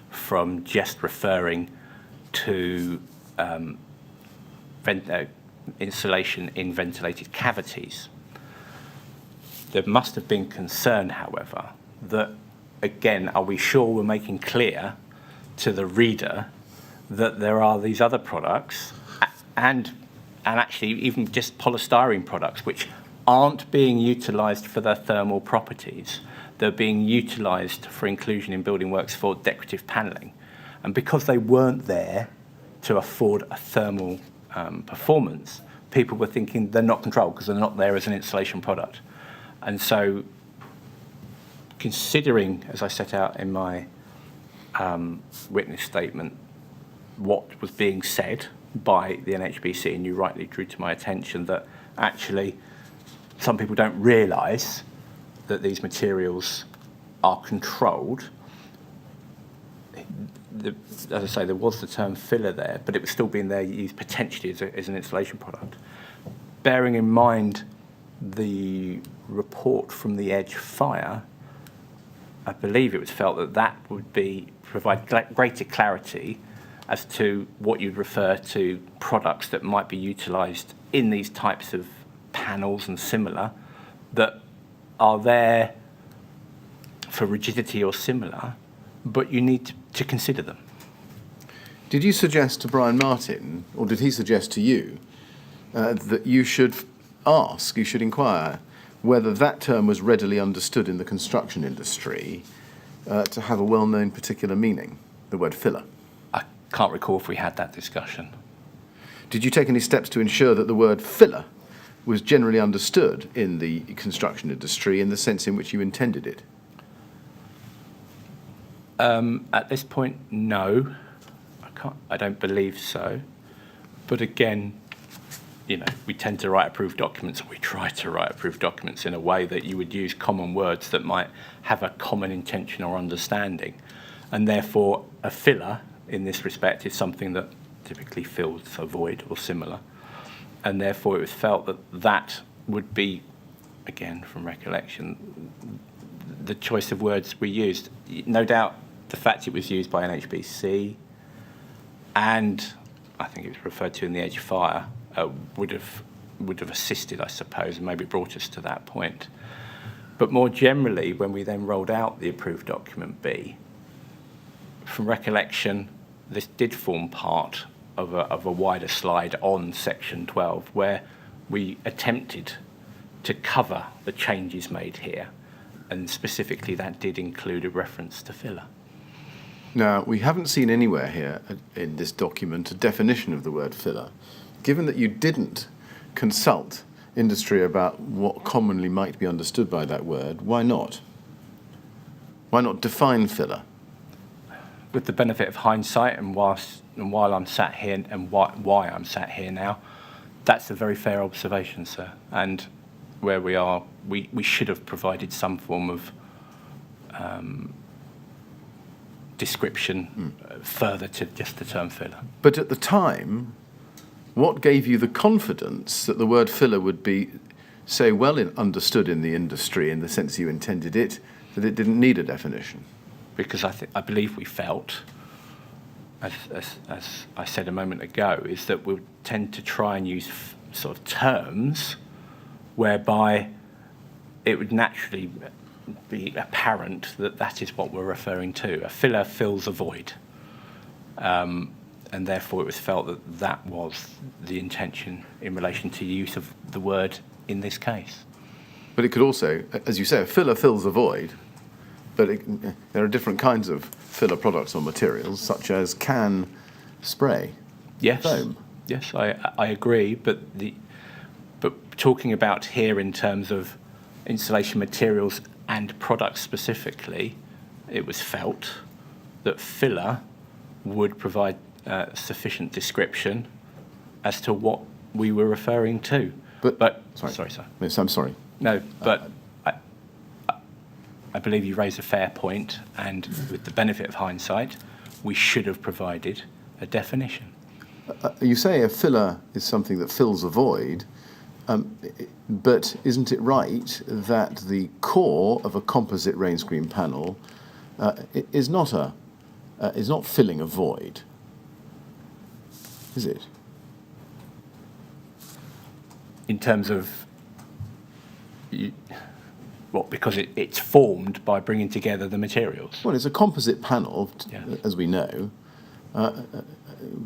from just referring to insulation in ventilated cavities. There must have been concern, however, that, again, are we sure we're making clear to the reader that there are these other products and actually even just polystyrene products which aren't being utilised for their thermal properties. They're being utilised for inclusion in building works for decorative panelling. And because they weren't there to afford a thermal performance, people were thinking they're not controlled because they're not there as an insulation product. And so considering, as I set out in my witness statement, what was being said by the NHBC, and you rightly drew to my attention that actually some people don't realise that these materials are controlled. As I say, there was the term filler there, but it was still being there used potentially as an insulation product. Bearing in mind the report from the edge fire, I believe it was felt that that would provide greater clarity as to what you'd refer to products that might be utilised in these types of panels and similar, that are there for rigidity or similar, but you need to consider them. Did you suggest to Brian Martin, or did he suggest to you, that you should inquire whether that term was readily understood in the construction industry to have a well-known particular meaning, the word filler? I can't recall if we had that discussion. Did you take any steps to ensure that the word filler was generally understood in the construction industry in the sense in which you intended it? At this point, no. I don't believe so. But again, we tend to write approved documents, or we try to write approved documents in a way that you would use common words that might have a common intention or understanding. And therefore, a filler, in this respect, is something that typically fills a void or similar. And therefore, it was felt that that would be, again, from recollection, the choice of words we used. No doubt the fact it was used by NHBC, and I think it was referred to in the Edge Fire, would have assisted, I suppose, and maybe brought us to that point. But more generally, when we then rolled out the approved document B, from recollection, this did form part of a wider slide on section 12, where we attempted to cover the changes made here, and specifically that did include a reference to filler. Now, we haven't seen anywhere here in this document a definition of the word filler. Given that you didn't consult industry about what commonly might be understood by that word, why not? Why not define filler? With the benefit of hindsight, and while I'm sat here, and why I'm sat here now, that's a very fair observation, sir. And where we are, we should have provided some form of description further to just the term filler. But at the time, what gave you the confidence that the word filler would be so well understood in the industry in the sense you intended it, that it didn't need a definition? Because I believe we felt, as I said a moment ago, is that we tend to try and use sort of terms whereby it would naturally be apparent that that is what we're referring to. A filler fills a void. And therefore it was felt that that was the intention in relation to the use of the word in this case. But it could also, as you say, a filler fills a void, but there are different kinds of filler products or materials, such as can spray, yes, foam. Yes, I agree, but talking about here in terms of insulation materials and products specifically, it was felt that filler would provide sufficient description as to what we were referring to. But sorry, sir. Yes, I'm sorry. No, but I believe you raise a fair point, and with the benefit of hindsight, we should have provided a definition. You say a filler is something that fills a void, but isn't it right that the core of a composite rain screen panel is not filling a void? Is it? In terms of what? Because it's formed by bringing together the materials. Well, it's a composite panel, Yeah. as we know,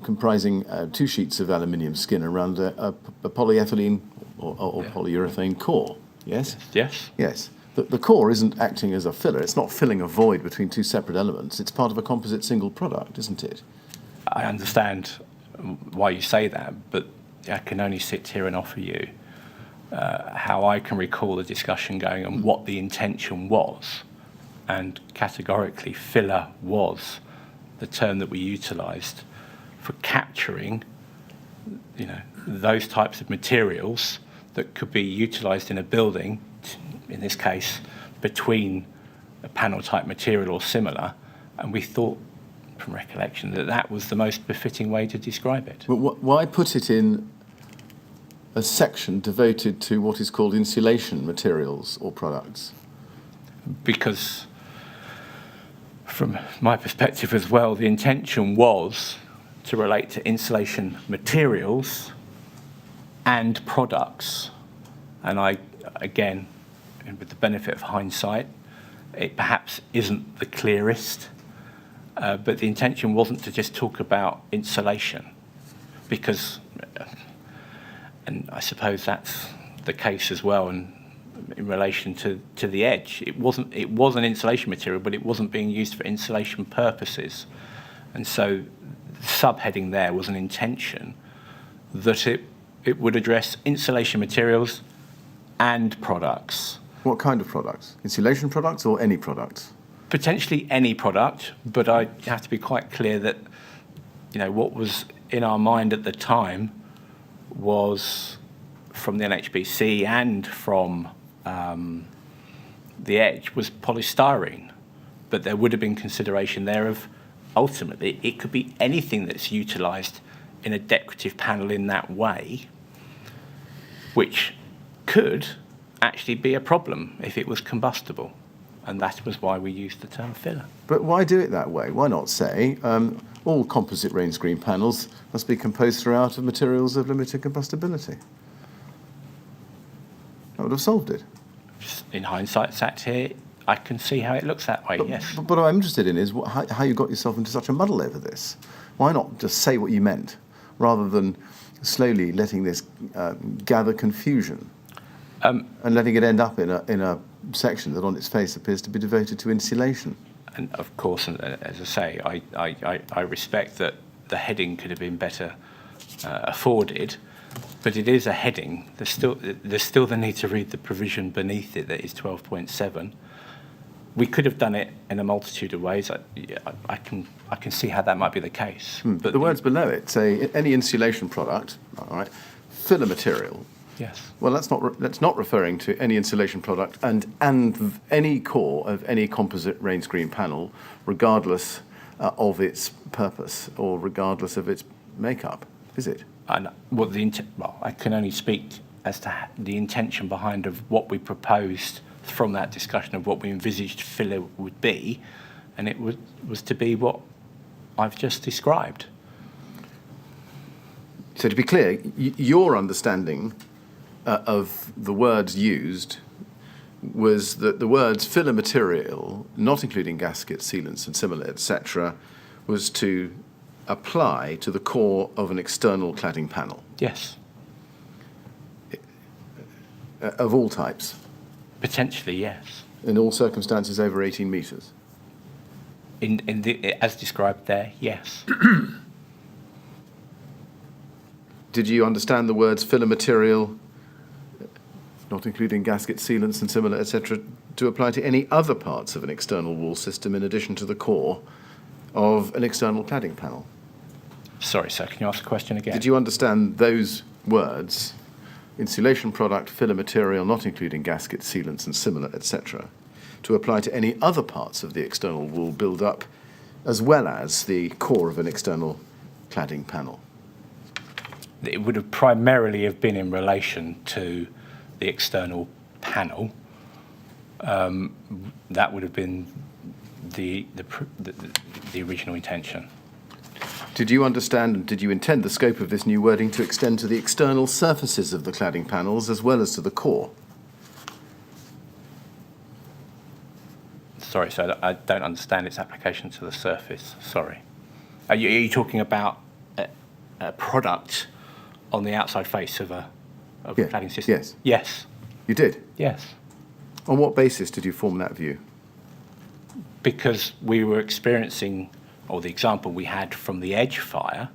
comprising 2 sheets of aluminium skin around a polyethylene or polyurethane core. Yes? Yes. Yes. The core isn't acting as a filler. It's not filling a void between 2 separate elements. It's part of a composite single product, isn't it? I understand why you say that, but I can only sit here and offer you how I can recall the discussion going and what the intention was. And categorically, filler was the term that we utilised for capturing, those types of materials that could be utilised in a building, in this case, between a panel-type material or similar, and we thought, from recollection, that was the most befitting way to describe it. But why put it in a section devoted to what is called insulation materials or products? Because From my perspective as well, the intention was to relate to insulation materials and products. And again, with the benefit of hindsight, it perhaps isn't the clearest, but the intention wasn't to just talk about insulation, because, and I suppose that's the case as well, and in relation to the edge, it was an insulation material, but it wasn't being used for insulation purposes. And so the subheading there was an intention that it would address insulation materials and products. What kind of products? Insulation products or any products? Potentially any product, but I have to be quite clear that, what was in our mind at the time was from the NHBC and from the edge was polystyrene. But there would have been consideration there of, ultimately, it could be anything that's utilised in a decorative panel in that way, which could actually be a problem if it was combustible. And that was why we used the term filler. But why do it that way? Why not say all composite rain screen panels must be composed throughout of materials of limited combustibility? That would have solved it. In hindsight, sat here, I can see how it looks that way, yes. But what I'm interested in is how you got yourself into such a muddle over this. Why not just say what you meant, rather than slowly letting this gather confusion and letting it end up in a section that on its face appears to be devoted to insulation? And of course, and as I say, I respect that the heading could have been better afforded, but it is a heading. There's still the need to read the provision beneath it that is 12.7. We could have done it in a multitude of ways. I can see how that might be the case. But the words below it say any insulation product, all right, filler material. Yes. Well, that's not referring to any insulation product and any core of any composite rain screen panel, regardless of its purpose or regardless of its makeup, is it? And I can only speak as to the intention behind of what we proposed from that discussion of what we envisaged filler would be, and it was to be what I've just described. So to be clear, your understanding of the words used was that the words filler material, not including gaskets, sealants and similar, etc., was to apply to the core of an external cladding panel. Yes. Of all types? Potentially, yes. In all circumstances over 18 metres? As described there, yes. Did you understand the words filler material, not including gaskets, sealants and similar, etc., to apply to any other parts of an external wall system in addition to the core of an external cladding panel? Sorry, sir, can you ask the question again? Did you understand those words, insulation product, filler material, not including gaskets, sealants and similar, etc., to apply to any other parts of the external wall build-up as well as the core of an external cladding panel? It would have primarily have been in relation to the external panel. That would have been the original intention. Did you understand and did you intend the scope of this new wording to extend to the external surfaces of the cladding panels as well as to the core? Sorry, sir, I don't understand its application to the surface. Sorry. Are you talking about a product on the outside face of a cladding system? Yes. Yes. You did? Yes. On what basis did you form that view? Because we were experiencing, or the example we had from the edge fire,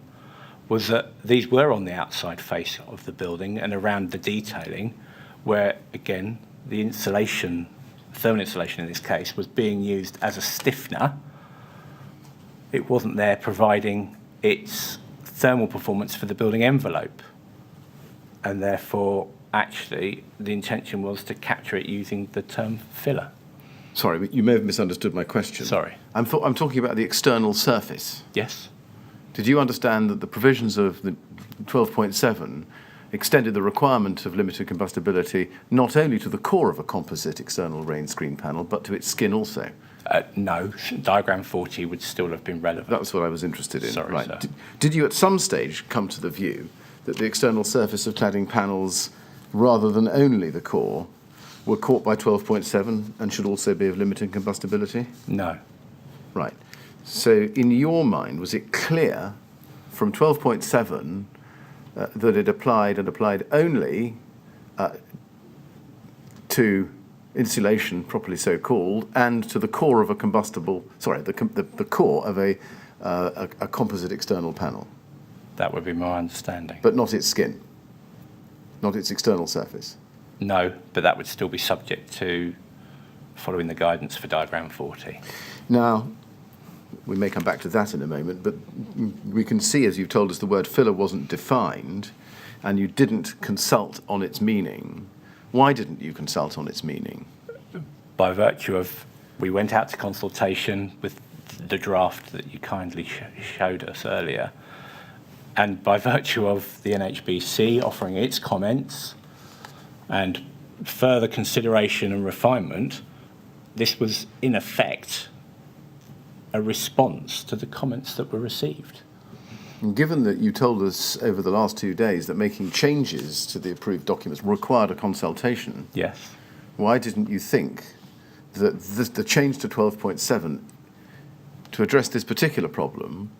was that these were on the outside face of the building and around the detailing, where, again, the insulation, thermal insulation in this case, was being used as a stiffener. It wasn't there providing its thermal performance for the building envelope. And therefore, actually, the intention was to capture it using the term filler. Sorry, but you may have misunderstood my question. Sorry. I'm talking about the external surface. Yes. Did you understand that the provisions of the 12.7 extended the requirement of limited combustibility not only to the core of a composite external rain screen panel, but to its skin also? No, diagram 40 would still have been relevant. That's what I was interested in. Sorry, right. sir. Did you at some stage come to the view that the external surface of cladding panels, rather than only the core, were caught by 12.7 and should also be of limited combustibility? No. Right. So in your mind, was it clear from 12.7 that it applied and applied only to insulation, properly so called, and to the core of a combustible, the core of a composite external panel, That would be my understanding. but not its skin, not its external surface? No, but that would still be subject to following the guidance for diagram 40. Now, we may come back to that in a moment, but we can see, as you've told us, the word filler wasn't defined, and you didn't consult on its meaning. Why didn't you consult on its meaning? By virtue of, we went out to consultation with the draft that you kindly showed us earlier, and by virtue of the NHBC offering its comments and further consideration and refinement, this was in effect a response to the comments that were received. And given that you told us over the last 2 days that making changes to the approved documents required a consultation, Yes. why didn't you think that the change to 12.7 to address this particular problem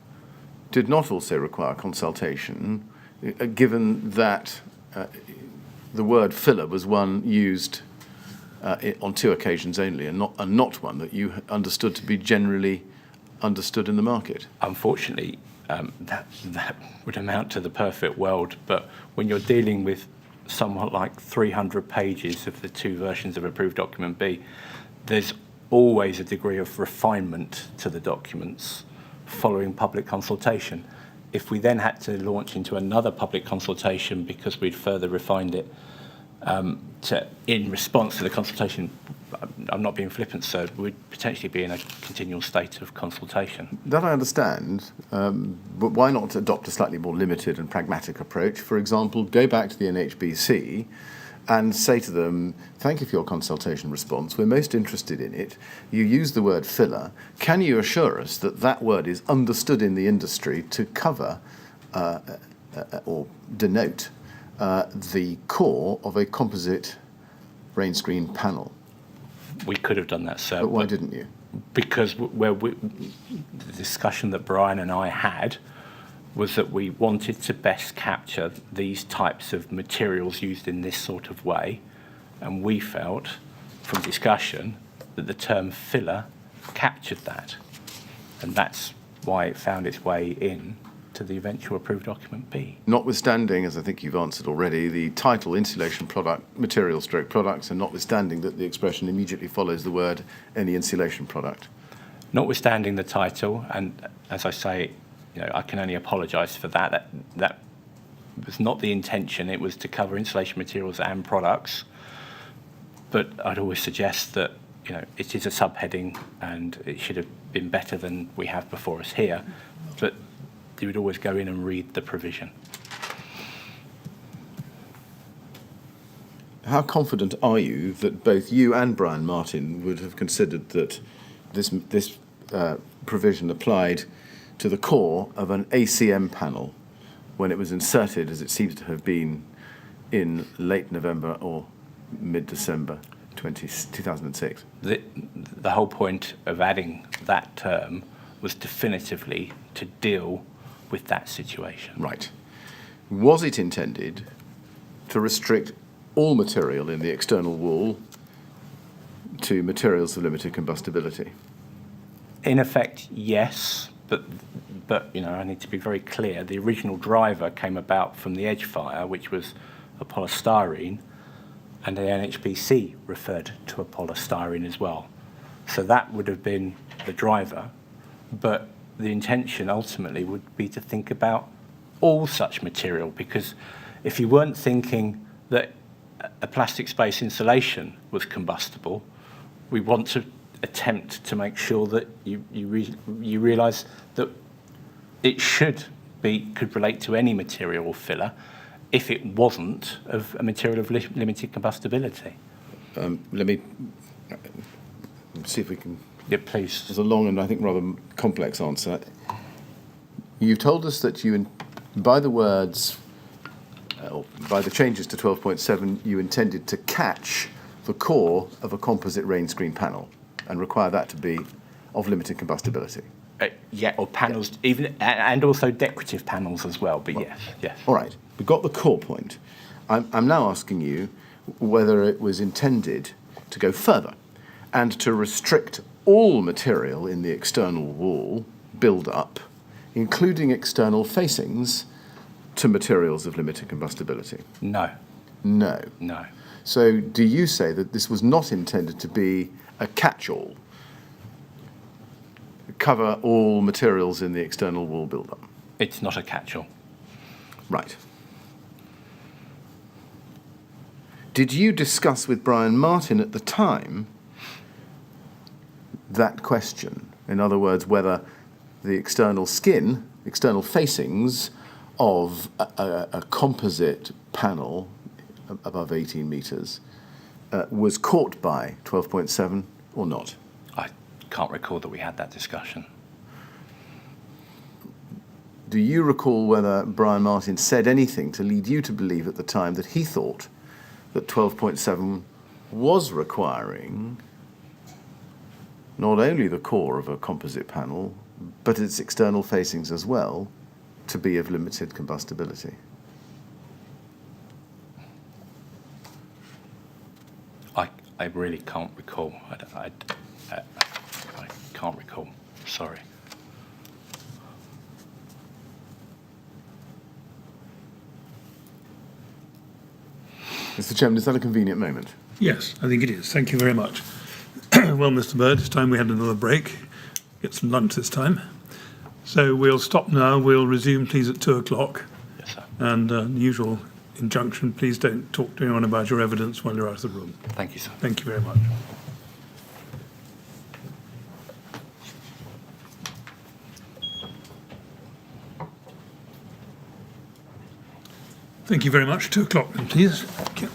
did not also require consultation, given that the word filler was one used on 2 occasions only, and not one that you understood to be generally understood in the market? Unfortunately, that would amount to the perfect world, but when you're dealing with somewhat like 300 pages of the 2 versions of approved document B, there's always a degree of refinement to the documents following public consultation. If we then had to launch into another public consultation because we'd further refined it in response to the consultation, I'm not being flippant, sir, we'd potentially be in a continual state of consultation. That I understand, but why not adopt a slightly more limited and pragmatic approach? For example, go back to the NHBC and say to them, thank you for your consultation response, we're most interested in it. You use the word filler. Can you assure us that that word is understood in the industry to cover or denote the core of a composite rain screen panel? We could have done that, sir. But why didn't you? Because the discussion that Brian and I had was that we wanted to best capture these types of materials used in this sort of way, and we felt from discussion that the term filler captured that, and that's why it found its way in to the eventual approved document B. Notwithstanding, as I think you've answered already, the title insulation product, material stroke products, and notwithstanding that the expression immediately follows the word any insulation product. Notwithstanding the title, and as I say, I can only apologise for that. That was not the intention. It was to cover insulation materials and products. But I'd always suggest that it is a subheading, and it should have been better than we have before us here. But you would always go in and read the provision. How confident are you that both you and Brian Martin would have considered that this provision applied to the core of an ACM panel when it was inserted, as it seems to have been, in late November or mid-December 2006? The whole point of adding that term was definitively to deal with that situation. Right. Was it intended to restrict all material in the external wall to materials of limited combustibility? In effect, yes, but I need to be very clear. The original driver came about from the edge fire, which was a polystyrene, and the NHBC referred to a polystyrene as well. So that would have been the driver, but the intention ultimately would be to think about all such material, because if you weren't thinking that a plastic space insulation was combustible, we want to attempt to make sure that you realise that it could relate to any material or filler if it wasn't of a material of limited combustibility. Let me see if we can Yeah, please. It's a long and I think rather complex answer. You've told us that by the words, by the changes to 12.7, you intended to catch the core of a composite rain screen panel and require that to be of limited combustibility. Yeah, or panels, even, and also decorative panels as well, but yes. All right, we got the core point. I'm now asking you whether it was intended to go further and to restrict all material in the external wall build-up, including external facings, to materials of limited combustibility. No. No. No. So do you say that this was not intended to be a catch-all, cover all materials in the external wall build-up? It's not a catch-all. Right. Did you discuss with Brian Martin at the time that question? In other words, whether the external skin, external facings of a composite panel above 18 metres was caught by 12.7 or not? I can't recall that we had that discussion. Do you recall whether Brian Martin said anything to lead you to believe at the time that he thought that 12.7 was requiring not only the core of a composite panel, but its external facings as well, to be of limited combustibility? I really can't recall. I can't recall. Sorry. Mr. Chairman, is that a convenient moment? Yes, I think it is. Thank you very much. Well, Mr. Burd, it's time we had another break. Get some lunch this time. So we'll stop now. We'll resume, please, at 2:00. Yes, sir. And the usual injunction, please don't talk to anyone about your evidence while you're out of the room. Thank you, sir. Thank you very much. Thank you very much. 2:00 then, please. Thank you.